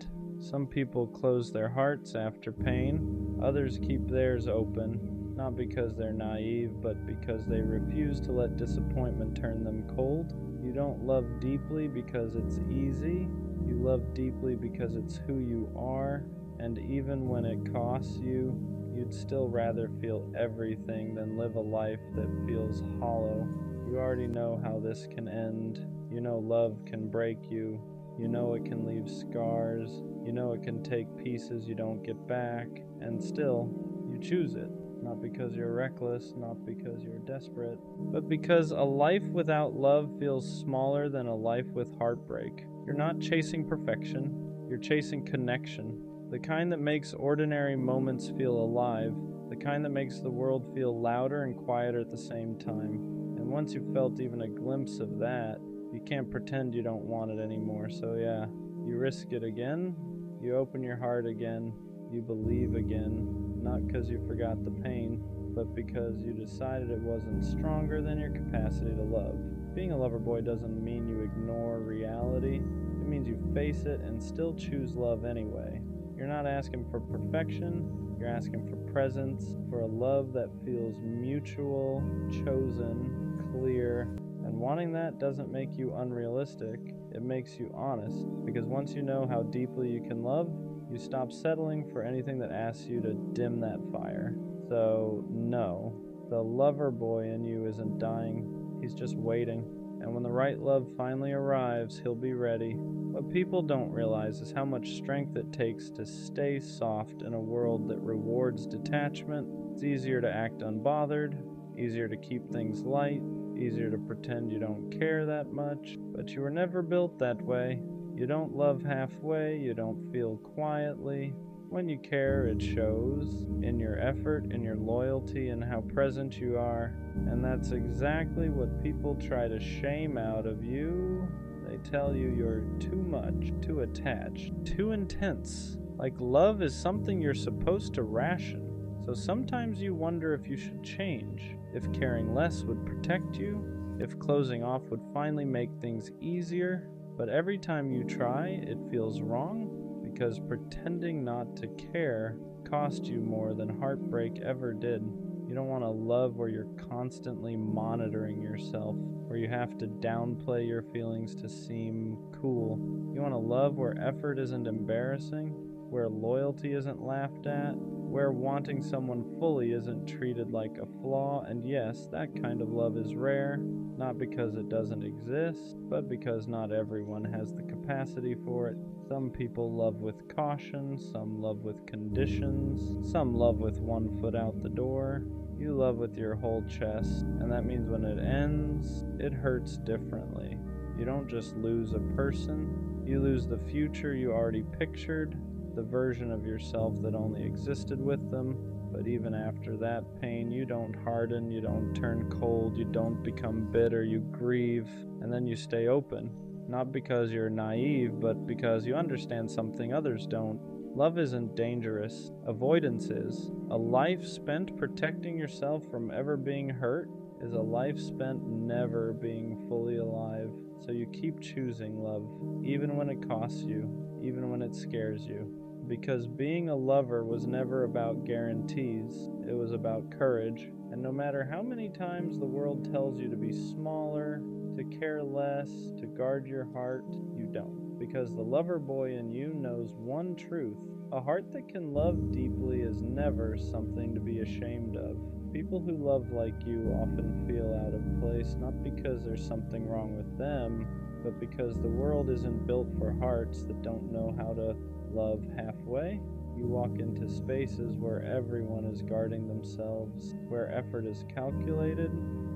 Some people close their hearts after pain, others keep theirs open, not because they're naive, but because they refuse to let disappointment turn them cold. You don't love deeply because it's easy, you love deeply because it's who you are, and even when it costs you, you'd still rather feel everything than live a life that feels hollow. You already know how this can end. You know love can break you. You know it can leave scars. You know it can take pieces you don't get back. And still, you choose it. Not because you're reckless, not because you're desperate, but because a life without love feels smaller than a life with heartbreak. You're not chasing perfection. You're chasing connection. The kind that makes ordinary moments feel alive. The kind that makes the world feel louder and quieter at the same time. And once you've felt even a glimpse of that, you can't pretend you don't want it anymore. So yeah, you risk it again, you open your heart again, you believe again, not because you forgot the pain, but because you decided it wasn't stronger than your capacity to love. Being a lover boy doesn't mean you ignore reality, it means you face it and still choose love anyway. You're not asking for perfection, you're asking for presence, for a love that feels mutual, chosen, clear, and wanting that doesn't make you unrealistic, it makes you honest, because once you know how deeply you can love, you stop settling for anything that asks you to dim that fire. So, no, the lover boy in you isn't dying, he's just waiting, and when the right love finally arrives, he'll be ready. What people don't realize is how much strength it takes to stay soft in a world that rewards detachment. It's easier to act unbothered, easier to keep things light, easier to pretend you don't care that much, but you were never built that way. You don't love halfway, you don't feel quietly. When you care, it shows in your effort, in your loyalty, and how present you are. And that's exactly what people try to shame out of you. They tell you you're too much, too attached, too intense. Like love is something you're supposed to ration. So sometimes you wonder if you should change, if caring less would protect you, if closing off would finally make things easier. But every time you try, it feels wrong, because pretending not to care cost you more than heartbreak ever did. You don't want a love where you're constantly monitoring yourself, where you have to downplay your feelings to seem cool. You want a love where effort isn't embarrassing, where loyalty isn't laughed at, where wanting someone fully isn't treated like a flaw. And yes, that kind of love is rare, not because it doesn't exist, but because not everyone has the capacity for it. Some people love with caution, some love with conditions, some love with one foot out the door. You love with your whole chest, and that means when it ends, it hurts differently. You don't just lose a person, you lose the future you already pictured, the version of yourself that only existed with them. But even after that pain, you don't harden, you don't turn cold, you don't become bitter, you grieve, and then you stay open. Not because you're naive, but because you understand something others don't. Love isn't dangerous, avoidance is. A life spent protecting yourself from ever being hurt is a life spent never being fully alive. So you keep choosing love, even when it costs you, even when it scares you. Because being a lover was never about guarantees, it was about courage. And no matter how many times the world tells you to be smaller, to care less, to guard your heart, you don't. Because the lover boy in you knows one truth: a heart that can love deeply is never something to be ashamed of. People who love like you often feel out of place, not because there's something wrong with them, but because the world isn't built for hearts that don't know how to love halfway. You walk into spaces where everyone is guarding themselves, where effort is calculated,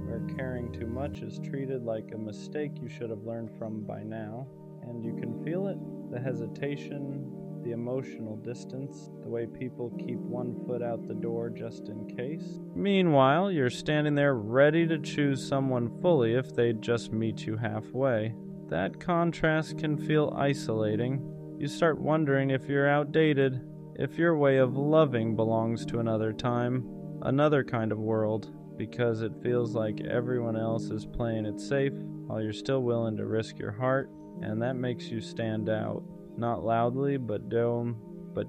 where caring too much is treated like a mistake you should have learned from by now. And you can feel it, the hesitation, the emotional distance, the way people keep one foot out the door just in case. Meanwhile, you're standing there ready to choose someone fully if they'd just meet you halfway. That contrast can feel isolating. You start wondering if you're outdated, if your way of loving belongs to another time, another kind of world, because it feels like everyone else is playing it safe while you're still willing to risk your heart, and that makes you stand out. not loudly, but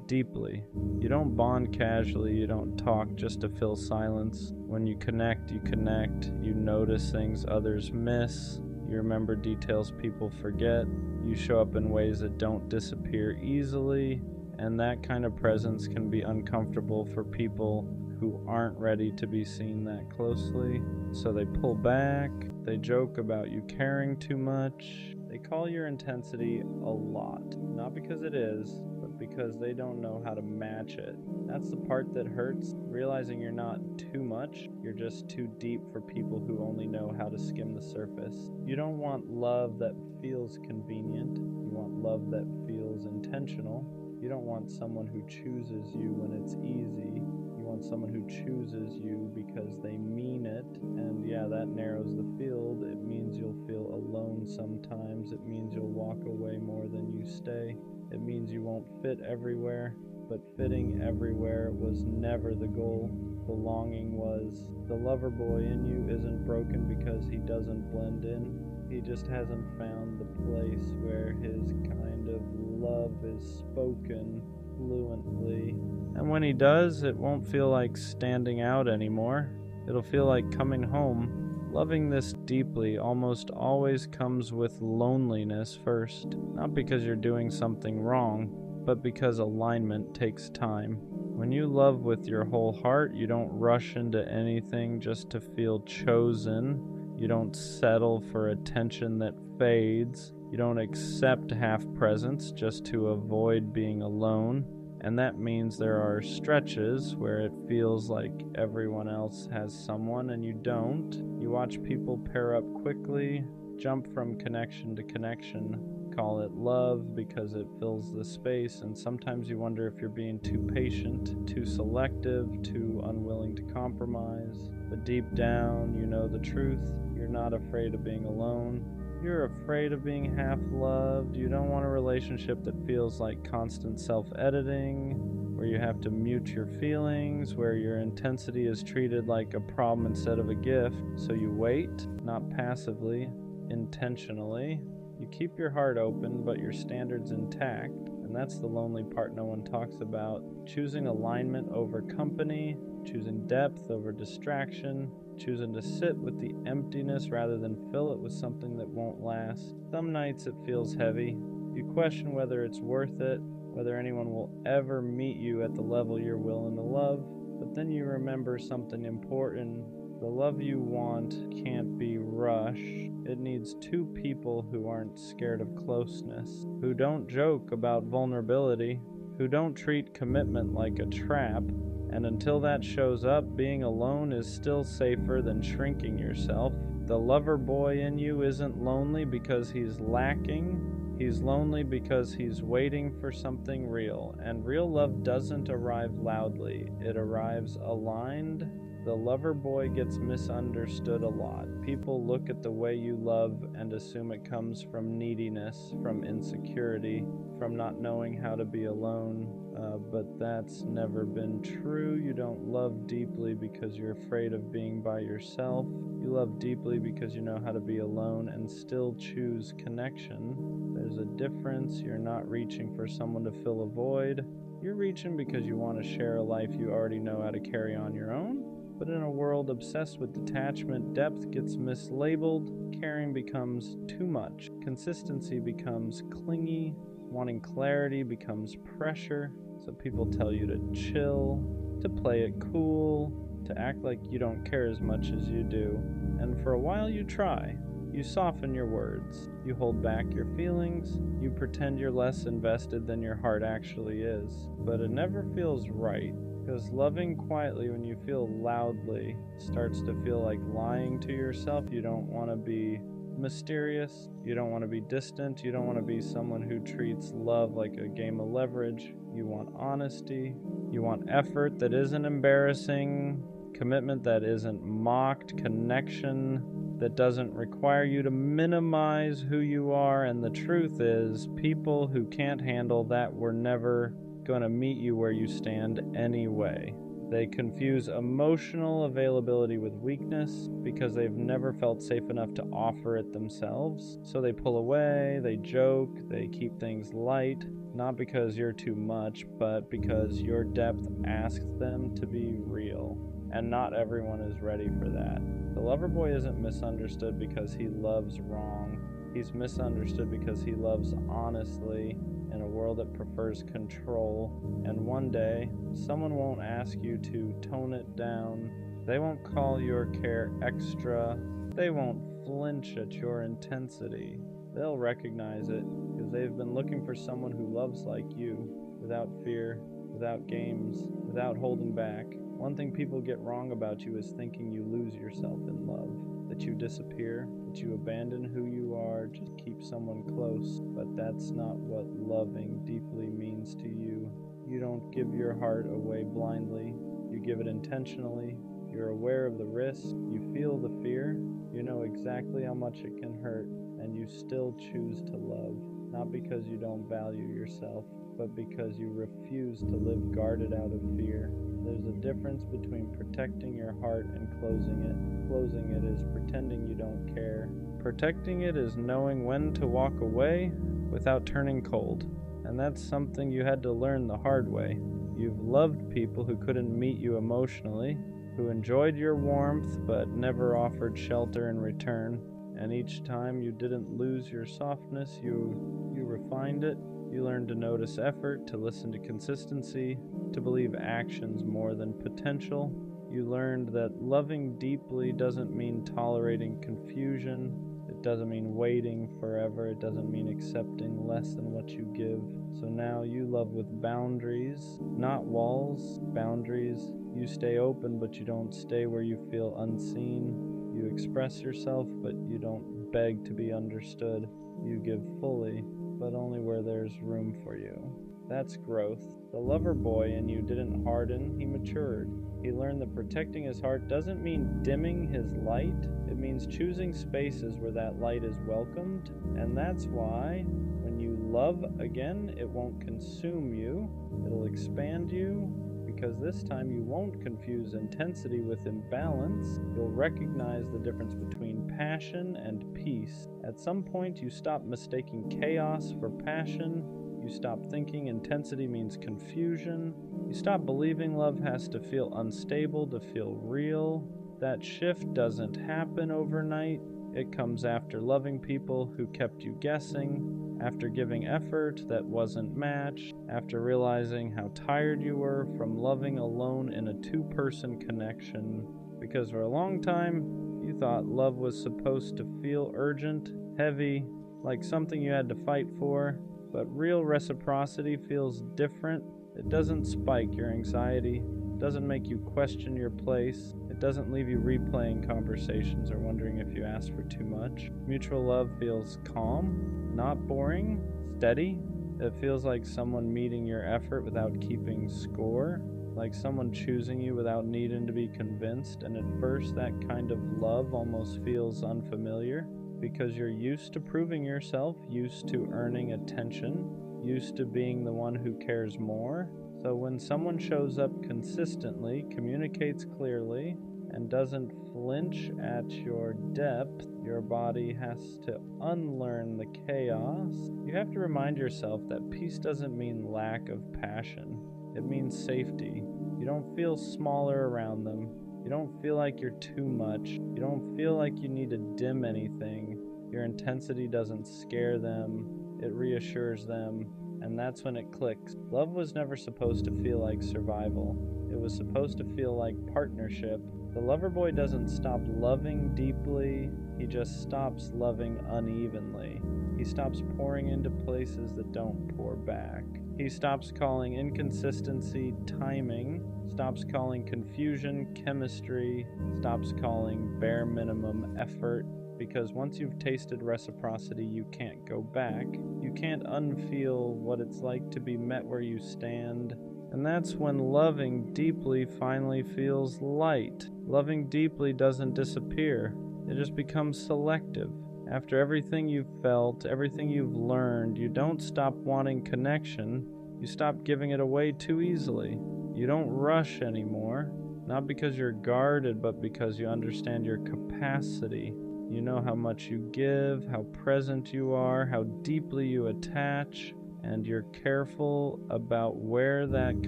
deeply. You don't bond casually, you don't talk just to fill silence. When you connect, you notice things others miss, you remember details people forget, you show up in ways that don't disappear easily, and that kind of presence can be uncomfortable for people who aren't ready to be seen that closely. So they pull back, they joke about you caring too much, they call your intensity a lot, not because it is, but because they don't know how to match it. That's the part that hurts, realizing you're not too much, you're just too deep for people who only know how to skim the surface. You don't want love that feels convenient, you want love that feels intentional. You don't want someone who chooses you when it's easy. You want someone who chooses you because they mean it. And yeah, that narrows the field. It means you'll feel alone sometimes. It means you'll walk away more than you stay. It means you won't fit everywhere. But fitting everywhere was never the goal. The longing was. The lover boy in you isn't broken because he doesn't blend in. He just hasn't found the place where his kind of love is spoken fluently. And when he does, it won't feel like standing out anymore. It'll feel like coming home. Loving this deeply almost always comes with loneliness first. Not because you're doing something wrong, but because alignment takes time. When you love with your whole heart, you don't rush into anything just to feel chosen. You don't settle for attention that fades. You don't accept half presence just to avoid being alone. And that means there are stretches where it feels like everyone else has someone and you don't. You watch people pair up quickly, jump from connection to connection, call it love because it fills the space, and sometimes you wonder if you're being too patient, too selective, too unwilling to compromise. But deep down, you know the truth. You're not afraid of being alone. You're afraid of being half-loved. You don't want a relationship that feels like constant self-editing, where you have to mute your feelings, where your intensity is treated like a problem instead of a gift. So you wait, not passively, intentionally. You keep your heart open, but your standards intact. And that's the lonely part no one talks about. Choosing alignment over company, choosing depth over distraction, choosing to sit with the emptiness rather than fill it with something that won't last. Some nights it feels heavy. You question whether it's worth it, whether anyone will ever meet you at the level you're willing to love. But then you remember something important. The love you want can't be rushed. It needs two people who aren't scared of closeness, who don't joke about vulnerability, who don't treat commitment like a trap. And until that shows up, being alone is still safer than shrinking yourself. The lover boy in you isn't lonely because he's lacking. He's lonely because he's waiting for something real. And real love doesn't arrive loudly. It arrives aligned. The lover boy gets misunderstood a lot. People look at the way you love and assume it comes from neediness, from insecurity, from not knowing how to be alone. But that's never been true. You don't love deeply because you're afraid of being by yourself. You love deeply because you know how to be alone and still choose connection. There's a difference. You're not reaching for someone to fill a void. You're reaching because you want to share a life you already know how to carry on your own. But in a world obsessed with detachment, depth gets mislabeled, caring becomes too much, consistency becomes clingy, wanting clarity becomes pressure. So people tell you to chill, to play it cool, to act like you don't care as much as you do. And for a while you try. You soften your words. You hold back your feelings. You pretend you're less invested than your heart actually is. But it never feels right. Because loving quietly when you feel loudly starts to feel like lying to yourself. You don't want to be mysterious. You don't want to be distant. You don't want to be someone who treats love like a game of leverage. You want honesty. You want effort that isn't embarrassing. Commitment that isn't mocked. Connection that doesn't require you to minimize who you are. And the truth is, people who can't handle that were never going to meet you where you stand anyway. They confuse emotional availability with weakness because they've never felt safe enough to offer it themselves. So they pull away, they joke, they keep things light, not because you're too much, but because your depth asks them to be real. And not everyone is ready for that. The lover boy isn't misunderstood because he loves wrong. He's misunderstood because he loves honestly in a world that prefers control. And one day, someone won't ask you to tone it down. They won't call your care extra. They won't flinch at your intensity. They'll recognize it because they've been looking for someone who loves like you, without fear, without games, without holding back. One thing people get wrong about you is thinking you lose yourself in love, that you disappear, that you abandon who you are, just keep someone close. But that's not what loving deeply means to you. You don't give your heart away blindly. You give it intentionally. You're aware of the risk. You feel the fear. You know exactly how much it can hurt, and you still choose to love, not because you don't value yourself, but because you refuse to live guarded out of fear. There's a difference between protecting your heart and closing it. Closing it is pretending you don't care. Protecting it is knowing when to walk away without turning cold. And that's something you had to learn the hard way. You've loved people who couldn't meet you emotionally, who enjoyed your warmth but never offered shelter in return. And each time you didn't lose your softness, you refined it. You learned to notice effort, to listen to consistency, to believe actions more than potential. You learned that loving deeply doesn't mean tolerating confusion. It doesn't mean waiting forever. It doesn't mean accepting less than what you give. So now you love with boundaries, not walls, boundaries. You stay open, but you don't stay where you feel unseen. You express yourself, but you don't beg to be understood. You give fully, but only where there's room for you. That's growth. The lover boy in you didn't harden, he matured. He learned that protecting his heart doesn't mean dimming his light. It means choosing spaces where that light is welcomed. And that's why when you love again, it won't consume you. It'll expand you, because this time you won't confuse intensity with imbalance. You'll recognize the difference between passion and peace. At some point, you stop mistaking chaos for passion. You stop thinking intensity means confusion. You stop believing love has to feel unstable to feel real. That shift doesn't happen overnight. It comes after loving people who kept you guessing, after giving effort that wasn't matched, after realizing how tired you were from loving alone in a two-person connection. Because for a long time, you thought love was supposed to feel urgent, heavy, like something you had to fight for. But real reciprocity feels different. It doesn't spike your anxiety. It doesn't make you question your place. It doesn't leave you replaying conversations or wondering if you asked for too much. Mutual love feels calm, not boring, steady. It feels like someone meeting your effort without keeping score, like someone choosing you without needing to be convinced. And at first, that kind of love almost feels unfamiliar, because you're used to proving yourself, used to earning attention, used to being the one who cares more. So when someone shows up consistently, communicates clearly, and doesn't flinch at your depth, your body has to unlearn the chaos. You have to remind yourself that peace doesn't mean lack of passion. It means safety. You don't feel smaller around them. You don't feel like you're too much. You don't feel like you need to dim anything. Your intensity doesn't scare them. It reassures them. And that's when it clicks. Love was never supposed to feel like survival. It was supposed to feel like partnership. The lover boy doesn't stop loving deeply. He just stops loving unevenly. He stops pouring into places that don't pour back. He stops calling inconsistency timing, stops calling confusion chemistry, stops calling bare minimum effort, because once you've tasted reciprocity, you can't go back. You can't unfeel what it's like to be met where you stand. And that's when loving deeply finally feels light. Loving deeply doesn't disappear. It just becomes selective. After everything you've felt, everything you've learned, you don't stop wanting connection. You stop giving it away too easily. You don't rush anymore, not because you're guarded, but because you understand your capacity. You know how much you give, how present you are, how deeply you attach, and you're careful about where that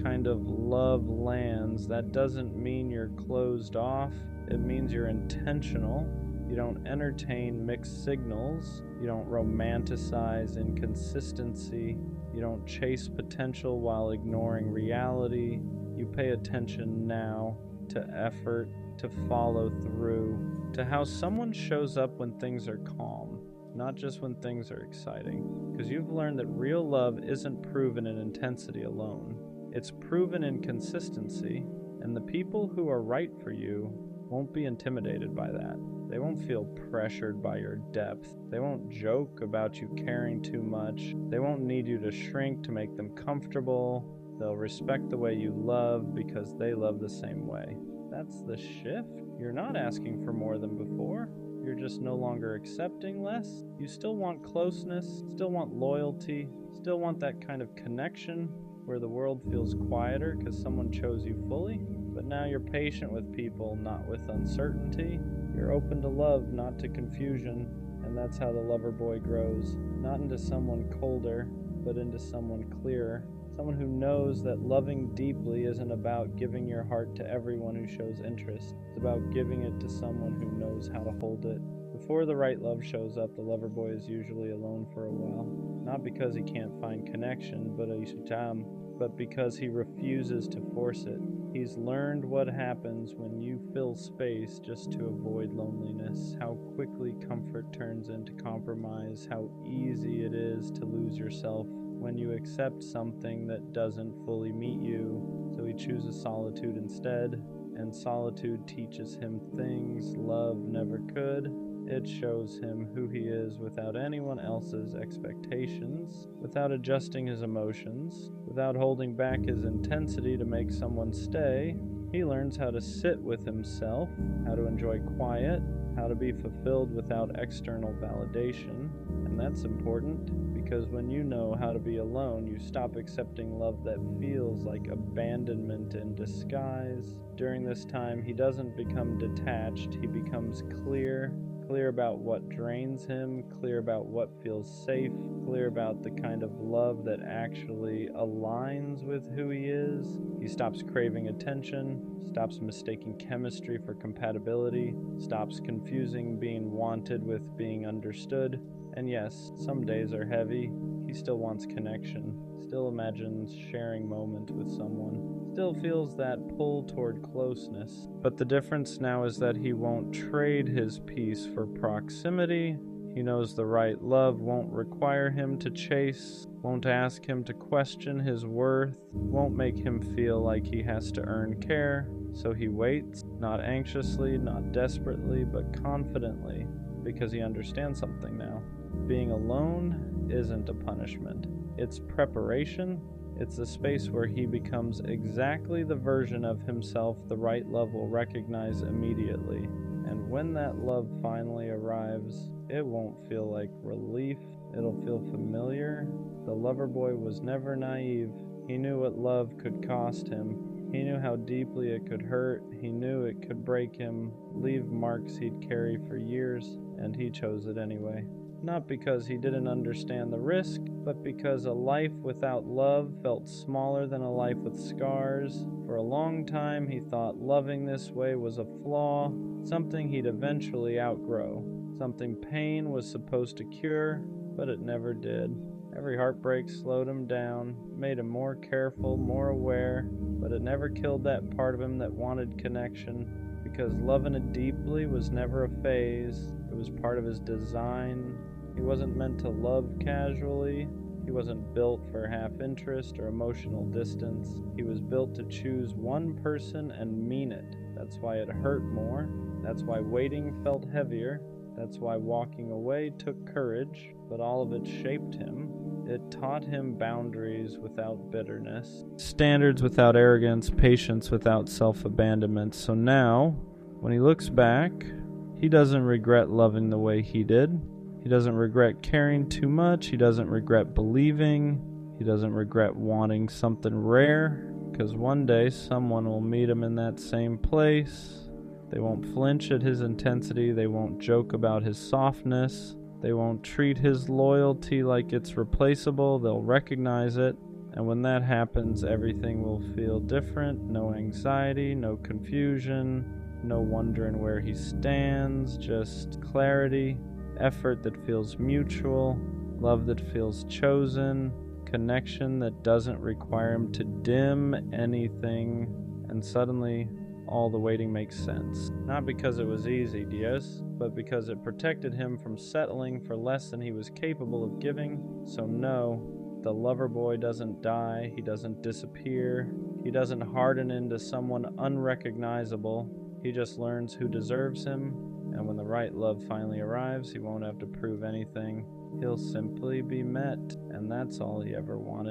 kind of love lands. That doesn't mean you're closed off. It means you're intentional. You don't entertain mixed signals. You don't romanticize inconsistency. You don't chase potential while ignoring reality. You pay attention now to effort, to follow through, to how someone shows up when things are calm, not just when things are exciting. Because you've learned that real love isn't proven in intensity alone. It's proven in consistency, and the people who are right for you won't be intimidated by that. They won't feel pressured by your depth. They won't joke about you caring too much. They won't need you to shrink to make them comfortable. They'll respect the way you love because they love the same way. That's the shift. You're not asking for more than before. You're just no longer accepting less. You still want closeness, still want loyalty, still want that kind of connection where the world feels quieter because someone chose you fully. But now you're patient with people, not with uncertainty. You're open to love, not to confusion. And that's how the lover boy grows. Not into someone colder, but into someone clearer. Someone who knows that loving deeply isn't about giving your heart to everyone who shows interest. It's about giving it to someone who knows how to hold it. Before the right love shows up, the lover boy is usually alone for a while. Not because he can't find connection, but because he refuses to force it. He's learned what happens when you fill space just to avoid loneliness, how quickly comfort turns into compromise, how easy it is to lose yourself when you accept something that doesn't fully meet you. So he chooses solitude instead, and solitude teaches him things love never could. It shows him who he is without anyone else's expectations, without adjusting his emotions, without holding back his intensity to make someone stay. He learns how to sit with himself, how to enjoy quiet, how to be fulfilled without external validation. And that's important because when you know how to be alone, you stop accepting love that feels like abandonment in disguise. During this time, he doesn't become detached, he becomes clear about what drains him, clear about what feels safe, clear about the kind of love that actually aligns with who he is. He stops craving attention, stops mistaking chemistry for compatibility, stops confusing being wanted with being understood. And yes, some days are heavy. He still wants connection, still imagines sharing moments with someone, still feels that pull toward closeness. But the difference now is that he won't trade his peace for proximity. He knows the right love won't require him to chase, won't ask him to question his worth, won't make him feel like he has to earn care. So he waits, not anxiously, not desperately, but confidently, because he understands something now. Being alone isn't a punishment. It's preparation. It's a space where he becomes exactly the version of himself the right love will recognize immediately. And when that love finally arrives, it won't feel like relief. It'll feel familiar. The lover boy was never naive. He knew what love could cost him. He knew how deeply it could hurt. He knew it could break him, leave marks he'd carry for years, and he chose it anyway. Not because he didn't understand the risk, but because a life without love felt smaller than a life with scars. For a long time, he thought loving this way was a flaw, something he'd eventually outgrow, something pain was supposed to cure, but it never did. Every heartbreak slowed him down, made him more careful, more aware, but it never killed that part of him that wanted connection, because loving it deeply was never a phase. It was part of his design. He wasn't meant to love casually. He wasn't built for half interest or emotional distance. He was built to choose one person and mean it. That's why it hurt more. That's why waiting felt heavier. That's why walking away took courage. But all of it shaped him. It taught him boundaries without bitterness, standards without arrogance, patience without self-abandonment. So now, when he looks back, he doesn't regret loving the way he did. He doesn't regret caring too much. He doesn't regret believing. He doesn't regret wanting something rare. 'cause one day someone will meet him in that same place. They won't flinch at his intensity, they won't joke about his softness, they won't treat his loyalty like it's replaceable, they'll recognize it. And when that happens, everything will feel different. No anxiety, no confusion, no wondering where he stands, just clarity, effort that feels mutual, love that feels chosen, connection that doesn't require him to dim anything. And suddenly, all the waiting makes sense. Not because it was easy, Dios, but because it protected him from settling for less than he was capable of giving. So no, the lover boy doesn't die, he doesn't disappear, he doesn't harden into someone unrecognizable. He just learns who deserves him, and when the right love finally arrives, he won't have to prove anything. He'll simply be met, and that's all he ever wanted.